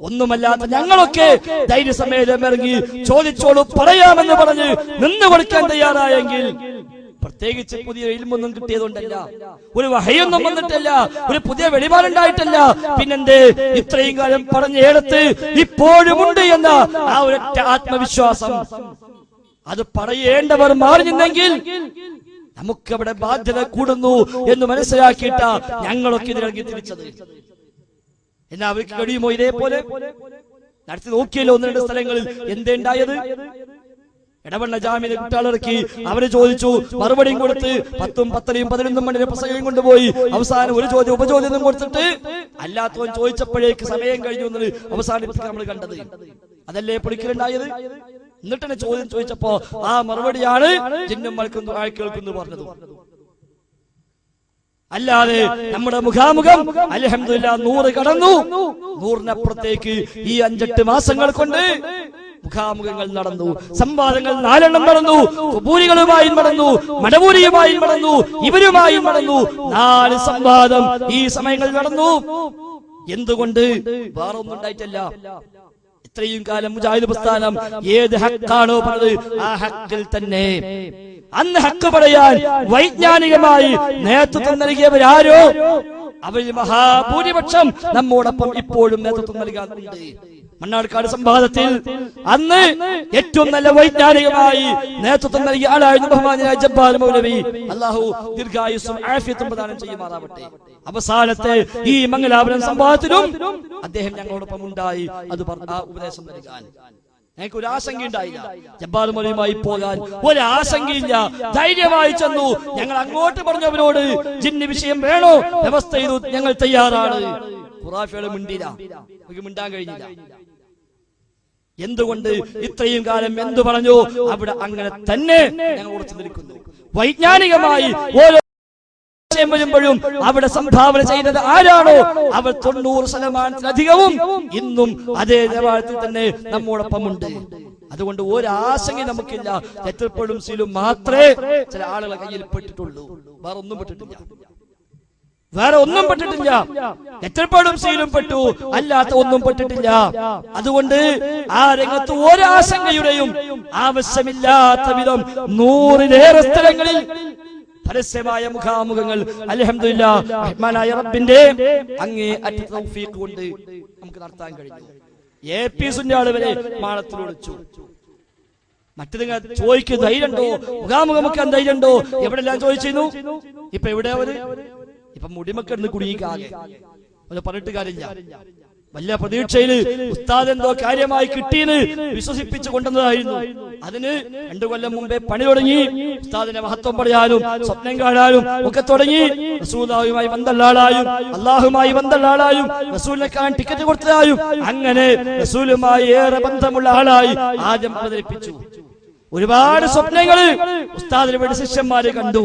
ഒന്നുമല്ലാത്ത ഞങ്ങളൊക്കെ ധൈര്യസമേതം ഇറങ്ങി ചോദിച്ചോളൂ പറയാമെന്ന് പറഞ്ഞ് നിന്ന് കൊടുക്കാൻ തയ്യാറായെങ്കിൽ, പ്രത്യേകിച്ച് പുതിയ ഇൽമൊന്നും കിട്ടിയതുകൊണ്ടല്ല, ഒരു വഹയൊന്നും വന്നിട്ടല്ല, ഒരു പുതിയ വെളിപാടുണ്ടായിട്ടല്ല, പിന്നെന്തേ ഇത്രയും കാലം പറഞ്ഞെടുത്ത് ഇപ്പോഴുമുണ്ട് എന്ന ആ ഒരൊറ്റ ആത്മവിശ്വാസം, അത് പറയേണ്ടവർ മാറി നിന്നെങ്കിൽ നമുക്കവിടെ ബാധ്യത കൂടുന്നു എന്ന് മനസ്സിലാക്കിയിട്ട ഞങ്ങളൊക്കെ ഇതിലിറങ്ങി തിരിച്ചത്. എന്നാ അവർക്ക് കഴിയുമോ? ഇതേപോലെ നടത്തി നോക്കിയല്ലോ 1-2 സ്ഥലങ്ങളിൽ. എന്തേണ്ടായത്? ഇടവണ്ണ ജാമ്യയിൽ കുട്ടികളിറക്കി, അവര് ചോദിച്ചു, മറുപടിയും കൊടുത്ത് 10ഉം 10:30യും 11 മണിയുടെ പ്രസംഗം കൊണ്ടുപോയി അവസാനം ഒരു ചോദ്യം ഉപചോദ്യം കൊടുത്തിട്ട് അല്ലാത്തവൻ ചോദിച്ചപ്പോഴേക്ക് സമയം കഴിഞ്ഞു എന്നത് അവസാനിപ്പിക്കാൻ നമ്മൾ കണ്ടത്. അതല്ലേ പൊളിക്കലുണ്ടായത്? എന്നിട്ട് തന്നെ ചോദ്യം ചോദിച്ചപ്പോ ആ മറുപടിയാണ് ജിന്നും മൽക്കുന്നു കേൾക്കുന്നു പറഞ്ഞത്. അല്ലാതെ നമ്മുടെ മുഖാമുഖം അൽഹംദുലില്ലാഹ് 100 കടന്നു. 100-നപ്പുറത്തേക്ക് ഈ 5-8 മാസങ്ങൾ കൊണ്ട് മുഖാമുഖങ്ങൾ നടന്നു, സംവാദങ്ങൾ 4 നടന്നു, കുബൂരികളുമായും നടന്നു, മടവൂരിയുമായും നടന്നു, ഇവരുമായും നടന്നു. 4 സംവാദം ഈ സമയങ്ങളിൽ നടന്നു. എന്തുകൊണ്ട്? വേറെ ഒന്നും ഉണ്ടായിട്ടല്ല. ഇത്രയും കാലം മുജാഹിദ് പ്രസ്ഥാനം ഏത് ഹക്കാണോ പറഞ്ഞത് ആ ഹക്കിൽ തന്നെ. അന്ന് ഹക്ക് പറയാൻ വൈജ്ഞാനികമായി നേതൃത്വം നൽകിയവരാരോ അവരിൽ മഹാഭൂരിപക്ഷം നമ്മോടൊപ്പം ഇപ്പോഴും നേതൃത്വം നൽകാറുണ്ട്. മണ്ണാർക്കാട് സംവാദത്തിൽ അന്ന് ഏറ്റവും നല്ല വൈജ്ഞാനികമായി നേതൃത്വം നൽകിയ ആളായിരുന്നു ബഹുമാനായ ജബ്ബാർ മൗലവി. അല്ലാഹു ദീർഘായുസ്സും ആഫിയത്തും പ്രദാനം ചെയ്യുമാറാവട്ടെ. അവസാനത്തെ ഈ മംഗലാപുരം സംവാദത്തിലും അദ്ദേഹം ഞങ്ങളോടൊപ്പം ഉണ്ടായി. അത് ആ ഉപദേശം നൽകാൻ ഞങ്ങൾക്ക് ഒരു ആശങ്കയുണ്ടായില്ല. ജബ്ബാർ മൗലവിയുമായി പോകാൻ ഒരാശങ്കയില്ല. ധൈര്യമായി ചെന്നു. ഞങ്ങൾ അങ്ങോട്ട് പറഞ്ഞവരോട് ജിന്ന് വിഷയം വേണോ വ്യവസ്ഥ ചെയ്തു, ഞങ്ങൾ തയ്യാറാണ്. ഖുറാഫികളെ മിണ്ടില്ല, നമുക്ക് മിണ്ടാൻ കഴിഞ്ഞില്ല. എന്തുകൊണ്ട്? ഇത്രയും കാലം എന്തു പറഞ്ഞു അവിടെ അങ്ങനെ തന്നെ ഞങ്ങൾ ഉറച്ചു നിൽക്കുന്നു. വൈജ്ഞാനികമായി ഓരോ വരുമ്പോഴും അവിടെ സംഭാവന ചെയ്തത് ആരാണോ അവർ 90%-ലധികവും ഇന്നും അതേ നിലവാരത്തിൽ തന്നെ നമ്മോടൊപ്പമുണ്ട്. അതുകൊണ്ട് ഒരാശങ്ക നമുക്കില്ല. തെറ്റപ്പെടും സീലും മാത്രമേ ചില ആളുകളെ കയ്യിൽ പെട്ടിട്ടുള്ളൂ, വേറെ ഒന്നും പെട്ടിട്ടില്ല. എത്രപ്പാടും സീലും പെട്ടു, അല്ലാത്ത ഒന്നും പെട്ടിട്ടില്ല. അതുകൊണ്ട് ആ രംഗത്ത് ഒരാശങ്കയുടെയും ആവശ്യമില്ലാത്ത വിധം 100-ലേറെ സ്ഥലങ്ങളിൽ പരസ്യമായ മുഖാമുഖങ്ങൾ അൽഹംദുലില്ലാഹ് റഹ്മാനായ റബ്ബിന്റെ അങ്ങേ അറ്റ തൗഫീഖ് കൊണ്ട് നമുക്ക് നടത്താൻ കഴിഞ്ഞു. AP സുന്നാള് വരെ മാളത്തിൽ ഒളിച്ചു. മറ്റു നിങ്ങൾ ചോദിക്കുക ധൈര്യമുണ്ടോ, മുഖാമുഖം വെക്കാൻ ധൈര്യമുണ്ടോ, എവിടെല്ലാം ചോദിച്ചിരുന്നു. ഇപ്പൊ എവിടെ അവര്? ഇപ്പൊ മുടിമക്കെടുന്ന് കുടുങ്ങിക്കാകെ ഒന്ന് പറഞ്ഞിട്ട് കാര്യമില്ല. വലിയ പ്രതീക്ഷയിൽ ഉസ്താദ് എന്തോ കാര്യമായി കിട്ടിയെന്ന് വിശ്വസിപ്പിച്ചു കൊണ്ടുവന്നതായിരുന്നു. അതിന് 2 കൊല്ലം മുമ്പേ പണി തുടങ്ങി. ഉസ്താദിന്റെ മഹത്വം പറയാനും സ്വപ്നം കാണാനും ഒക്കെ തുടങ്ങി. റസൂലുള്ളാഹിയുമായി ബന്ധമുള്ള ആളായും അള്ളാഹുമായി ബന്ധമുള്ള ആളായും റസൂലിനെ കാണാൻ ടിക്കറ്റ് കൊടുത്തതായും അങ്ങനെ റസൂലുമായി ഏറെ ബന്ധമുള്ള ആളായി ആദ്യം അവതരിപ്പിച്ചു. ഒരുപാട് സ്വപ്നങ്ങള് ഉസ്താദിന് വേണ്ടി ശിഷ്യന്മാര് കണ്ടു.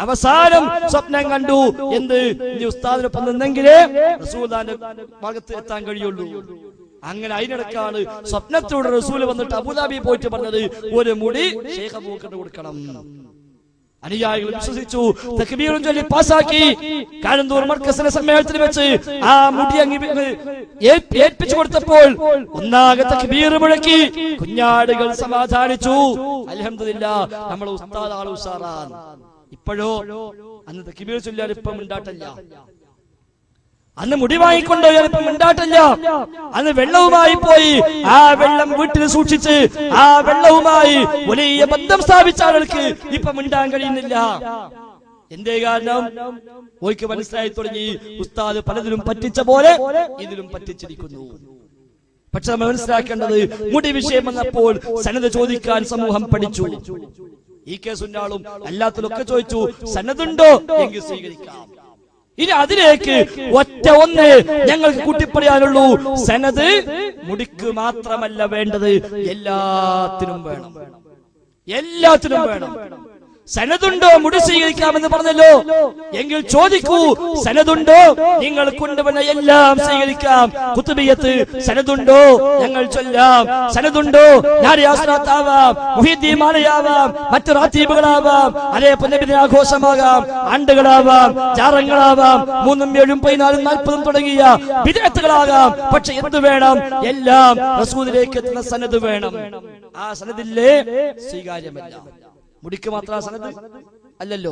അവസാനം സ്വപ്നം കണ്ടു എന്ത്, ഇനി ഉസ്താദിനൊപ്പം നിന്നെങ്കിലേ റസൂലിന്റെ ഭാഗത്ത് എത്താൻ കഴിയുള്ളൂ. അങ്ങനെ അതിനിടക്കാണ് സ്വപ്നത്തിലൂടെ റസൂല് വന്നിട്ട് അബുദാബി പോയിട്ട് പറഞ്ഞത് ഒരു മുടി ശൈഖ് അബൂബക്കറിന് കൊടുക്കണം. അനുയായികൾ വിശ്വസിച്ചു, തക്ബീറും ചൊല്ലി പാസാക്കി. കാരന്തൂർ മർക്കസിന്റെ സമ്മേളനത്തിൽ വെച്ച് ആ മുടി ഏൽപ്പിച്ചു കൊടുത്തപ്പോൾ ഒന്നാകെ തക്ബീർ മുഴക്കി, കുഞ്ഞാടുകൾ സമാധാനിച്ചു. അൽഹംദുലില്ലാഹ് നമ്മളെ ഉസ്താദ് ആൾ ഉസാറാണ്. ഇപ്പോഴോ അന്ന് തക്ബീർ ചൊല്ലാൻ ഇപ്പം ഉണ്ടാട്ടില്ല, അന്ന് മുടി വാങ്ങിക്കൊണ്ടുപോയാൽ ഇപ്പം ഉണ്ടാട്ടില്ല. അന്ന് വെള്ളവുമായി പോയി ആ വെള്ളം വീട്ടിൽ സൂക്ഷിച്ച് ആ വെള്ളവുമായി വലിയ ബന്ധം സ്ഥാപിച്ച ആളുകൾക്ക് ഇപ്പം ഉണ്ടാൻ കഴിയുന്നില്ല. എന്തേ കാരണം? ഓയ്ക്ക് മനസ്സിലായി തുടങ്ങി, ഉസ്താദ് പലതിലും പറ്റിച്ച പോലെ ഇതിലും പറ്റിച്ചിരിക്കുന്നു. പക്ഷെ നമ്മൾ മനസ്സിലാക്കേണ്ടത്, മുടി വിഷയം വന്നപ്പോൾ സനദ് ചോദിക്കാൻ സമൂഹം പഠിച്ചു. ഈ കേസുണ്ടാളും അല്ലാത്തതൊക്കെ ചോദിച്ചു, സനദുണ്ടോ എങ്കിൽ സ്വീകരിക്കാം. ഇനി അതിലേക്ക് ഒന്ന് ഞങ്ങൾക്ക് കൂട്ടിപ്പറയാനുള്ളൂ, സനദ് മുടിക്ക് മാത്രമല്ല വേണ്ടത്, എല്ലാത്തിനും വേണം. എല്ലാത്തിനും വേണം. സനദുണ്ടോ മുടി സ്വീകരിക്കാമെന്ന് പറഞ്ഞല്ലോ, എങ്കിൽ ചോദിക്കൂ, സനദുണ്ടോ? നിങ്ങൾ കൊണ്ടുവന്ന എല്ലാം സ്വീകരിക്കാം. കുത്തുബിയത്ത് സനദുണ്ടോ? ഞങ്ങൾ ചൊല്ലാം. സനദുണ്ടോ? നാരിയാസ്രാത്താവാം, മുഹീദ്ദീൻ മാലയാവാം, മറ്റു റാത്തീബുകളാവാം, അതേപോലെ ആഘോഷമാകാം, ആണ്ടുകളാവാം, ജാറങ്ങളാവാം, 3, 7, 14, 40 തുടങ്ങിയ ബിദ്അത്തുകളാകാം. പക്ഷെ എന്ത് വേണം? എല്ലാം റസൂലിലേക്ക് എത്തുന്ന സനദ് വേണം. ആ സനദില്ലേ സ്വീകാര്യമല്ല. മുടിക്ക് മാത്രം സനദ് അല്ലല്ലോ,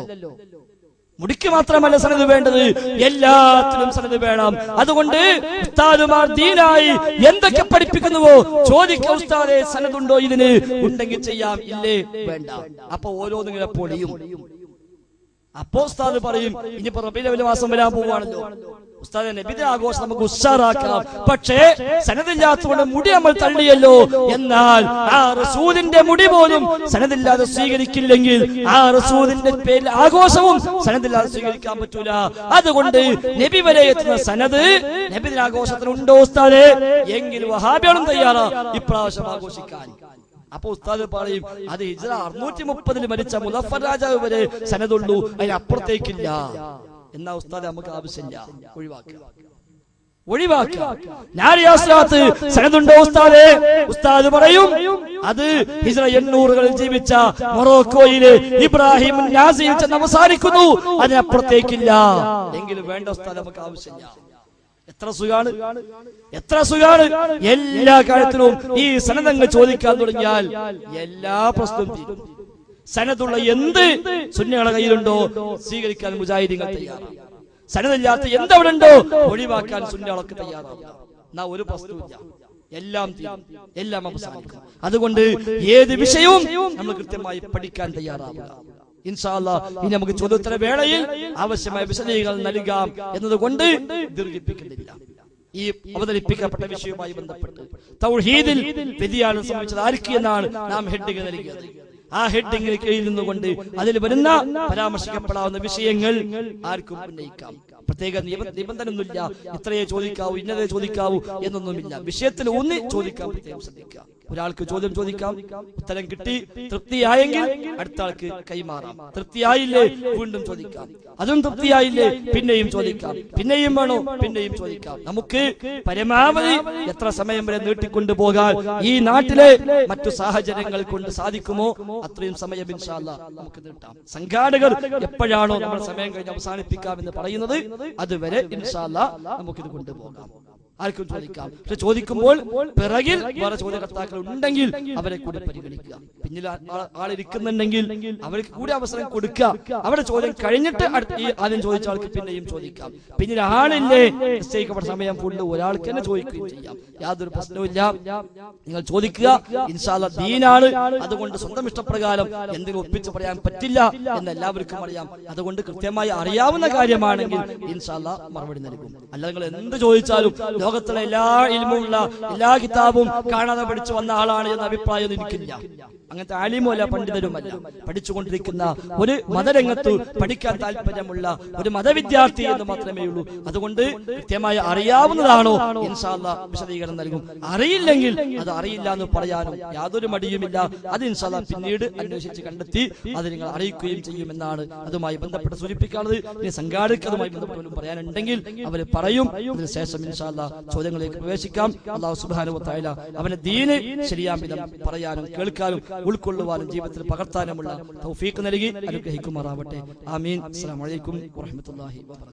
മുടിക്ക് മാത്രമല്ല സനദ് വേണ്ടത്, എല്ലാത്തിലും സനദ് വേണം. അതുകൊണ്ട് ഉസ്താദുമാർ ദീനായി എന്തൊക്കെ പഠിപ്പിക്കുന്നുവോ ചോദിക്കുക, ഉസ്താദേ സനദുണ്ടോ ഇതിന്? ഉണ്ടെങ്കിൽ ചെയ്യാം, ഇല്ലേ വേണ്ട. അപ്പൊ ഓരോന്നിങ്ങനെ പൊളിയും. അപ്പോ ഉസ്താദ് പറയും, ഇനിയിപ്പോ റബീഉൽ അവ്വൽ മാസം വരാൻ പോവുകയാണല്ലോ, ഉസ്താദ് നബിദിന ആഘോഷം നമുക്ക് ഉഷാറാക്കാം. പക്ഷേ സനദില്ലാത്തതുകൊണ്ട് മുടി നമ്മൾ തള്ളിയല്ലോ. എന്നാൽ ആ റസൂലിന്റെ മുടി പോലും സനദില്ലാതെ സ്വീകരിക്കില്ലെങ്കിൽ ആ റസൂലിന്റെ പേരിൽ ആഘോഷവും സനദില്ലാതെ സ്വീകരിക്കാൻ പറ്റൂല. അതുകൊണ്ട് നബി വരെ എത്തുന്ന സനദ് നബിദിന ആഘോഷത്തിന് ഉണ്ടോ ഉസ്താദേ? എങ്കിൽ വഹാബികളും തയ്യാറാ ഇപ്രാവശ്യം ആഘോഷിക്കാൻ. അപ്പൊ ഉസ്താദ് പറയും, അത് ഹിജ്റ 630 മരിച്ച മുദഫർ രാജാവ് വരെ സനദുള്ളൂ, അതിനപ്പുറത്തേക്കില്ല. എന്നാ ഉസ്താദ് നമുക്ക് ആവശ്യമില്ല, ഒഴിവാക്കുക. നാരിയാസ്രാത്ത് സനദുണ്ടോ ഉസ്താദേ? ഉസ്താദ് പറയും, അത് ഹിജ്റ 800-കളിൽ ജീവിച്ച മൊറോക്കോയിലെ ഇബ്രാഹിം നാസിയിൽ ചെന്ന് അവസാനിക്കുന്നു, അതിനപ്പുറത്തേക്കില്ല. എങ്കിലും വേണ്ട ഉസ്താദ്, നമുക്ക് ആവശ്യമില്ല. എത്ര സുഖാണ്, എത്ര സുഖാണ്. എല്ലാ കാര്യത്തിലും ഈ സനദങ്ങൾ ചോദിക്കാൻ തുടങ്ങിയാൽ എല്ലാ പ്രശ്നവും തീരും. സനദുള്ള എന്ത് സുന്നികളുടെ കയ്യിലുണ്ടോ സ്വീകരിക്കാൻ മുജാഹിദീങ്ങൾ തയ്യാറാണ്. സനദില്ലാത്ത എന്തവിടെ ഉണ്ടോ ഒഴിവാക്കാൻ സുന്നികളൊക്കെ തയ്യാറാണ്. എന്നാ ഒരു പ്രശ്നവുമില്ല, എല്ലാം തീരും, എല്ലാം അവസാനിക്കും. അതുകൊണ്ട് ഏത് വിഷയവും നമ്മൾ കൃത്യമായി പഠിക്കാൻ തയ്യാറാവുക. ഇൻഷാ അല്ലാഹ് ഇനി നമുക്ക് ചോദ്യോത്തര വേളയിൽ ആവശ്യമായ വിശദീകരണം നൽകാം എന്നതുകൊണ്ട് ദീർഘിപ്പിക്കുന്നില്ല. ഈ അവതരിപ്പിക്കപ്പെട്ട വിഷയവുമായി ബന്ധപ്പെട്ട് തൗഹീദിൽ വ്യതിയാനം സംഭവിച്ചത് ആർക്ക് എന്നാണ് നാം ഹെഡിങ് നൽകിയത്. ആ ഹെഡിങ്ങിന് കീഴിൽ നിന്നുകൊണ്ട് അതിൽ വരുന്ന പരാമർശിക്കപ്പെടാവുന്ന വിഷയങ്ങൾ ആർക്കും ഉന്നയിക്കാം. പ്രത്യേക നിബന്ധനയൊന്നുമില്ല, ഇത്രയേ ചോദിക്കാവൂ, ഇന്നതേ ചോദിക്കാവൂ എന്നൊന്നുമില്ല. വിഷയത്തിൽ ഊന്നി ചോദിക്കാൻ പ്രത്യേകം ശ്രദ്ധിക്കുക. ഒരാൾക്ക് ചോദ്യം ചോദിക്കാം, ഉത്തരം കിട്ടി തൃപ്തിയായെങ്കിൽ അടുത്ത ആൾക്ക് കൈമാറാം. തൃപ്തിയായില്ലേ വീണ്ടും ചോദിക്കാം, അതും തൃപ്തിയായില്ലേ പിന്നെയും ചോദിക്കാം, പിന്നെയും വേണോ പിന്നെയും ചോദിക്കാം. നമുക്ക് പരമാവധി എത്ര സമയം വരെ നീട്ടിക്കൊണ്ടു പോകാൻ ഈ നാട്ടിലെ മറ്റു സാഹചര്യങ്ങൾ കൊണ്ട് സാധിക്കുമോ അത്രയും സമയം ഇൻഷാ അല്ലാഹ് നമുക്ക് നീട്ടാം. സംഘാടകർ എപ്പോഴാണോ നമ്മൾ സമയം കഴിഞ്ഞ് അവസാനിപ്പിക്കാമെന്ന് പറയുന്നത് അതുവരെ ഇൻഷാ അല്ലാഹ് നമുക്കിത് കൊണ്ടുപോകാം. ആർക്കും ചോദിക്കാം. പക്ഷെ ചോദിക്കുമ്പോൾ പിറകിൽ വേറെ ചോദ്യകർത്താക്കൾ ഉണ്ടെങ്കിൽ അവരെ കൂടി പരിഗണിക്കുക. പിന്നിൽ ആളിരിക്കുന്നുണ്ടെങ്കിൽ അവർക്ക് കൂടി അവസരം കൊടുക്കുക. അവിടെ ചോദ്യം കഴിഞ്ഞിട്ട് ആദ്യം ചോദിച്ച ആൾക്ക് പിന്നെയും ചോദിക്കാം. പിന്നീട് ആളില്ലേ നിശ്ചയിക്കപ്പെട്ട സമയം ഫുള്ള് ഒരാൾക്ക് തന്നെ ചോദിക്കുകയും ചെയ്യാം. യാതൊരു പ്രശ്നവുമില്ല. നിങ്ങൾ ചോദിക്കുക. ഇൻഷാ അല്ലാഹ് ദീനാണ്, അതുകൊണ്ട് സ്വന്തം ഇഷ്ടപ്രകാരം എന്തെങ്കിലും ഒപ്പിച്ച് പറയാൻ പറ്റില്ല എന്ന് എല്ലാവർക്കും അറിയാം. അതുകൊണ്ട് കൃത്യമായി അറിയാവുന്ന കാര്യമാണെങ്കിൽ ഇൻഷാ അല്ലാഹ് മറുപടി നൽകും. അല്ല നിങ്ങൾ എന്ത് ചോദിച്ചാലും ലോകത്തിലെ എല്ലാ ഇൽമുള്ള എല്ലാ കിതാബും കാണാതെ പഠിച്ചു വന്ന ആളാണ് എന്ന അഭിപ്രായം എനിക്കില്ല. അങ്ങനത്തെ ആലിമല്ല, പണ്ഡിതരുമല്ല. പഠിച്ചുകൊണ്ടിരിക്കുന്ന ഒരു മതരംഗത്ത് പഠിക്കാൻ താല്പര്യമുള്ള ഒരു മതവിദ്യാർത്ഥി എന്ന് മാത്രമേ ഉള്ളൂ. അതുകൊണ്ട് കൃത്യമായി അറിയാവുന്നതാണോ ഇൻഷാ അല്ലാഹ് വിശദീകരണം നൽകും. അറിയില്ലെങ്കിൽ അത് അറിയില്ല എന്ന് പറയാനും യാതൊരു മടിയുമില്ല. അത് ഇൻഷാ അല്ലാഹ് പിന്നീട് അന്വേഷിച്ച് കണ്ടെത്തി അത് നിങ്ങൾ അറിയിക്കുകയും ചെയ്യുമെന്നാണ് അതുമായി ബന്ധപ്പെട്ട് സൂചിപ്പിക്കാനുള്ളത്. ഇനി സംഘാടകരുമായി ബന്ധപ്പെട്ട് പറയാനുണ്ടെങ്കിൽ അവർ പറയും. അതിനുശേഷം ഇൻഷാ അല്ലാഹ് ചോദ്യങ്ങളിലേക്ക് പ്രവേശിക്കാം. അല്ലാഹു സുബ്ഹാനഹു വ തആല അവന്റെ ദീന് ശരിയാം വിധം പറയാനും കേൾക്കാനും ഉൾക്കൊള്ളുവാനും ജീവിതത്തിൽ പകർത്താനുമുള്ള തൗഫീഖ് നൽകി അനുഗ്രഹിക്കുമാറാവട്ടെ. ആമീൻ. അസ്സലാമു അലൈക്കും വറഹ്മത്തുള്ളാഹി വബറകാതുഹു.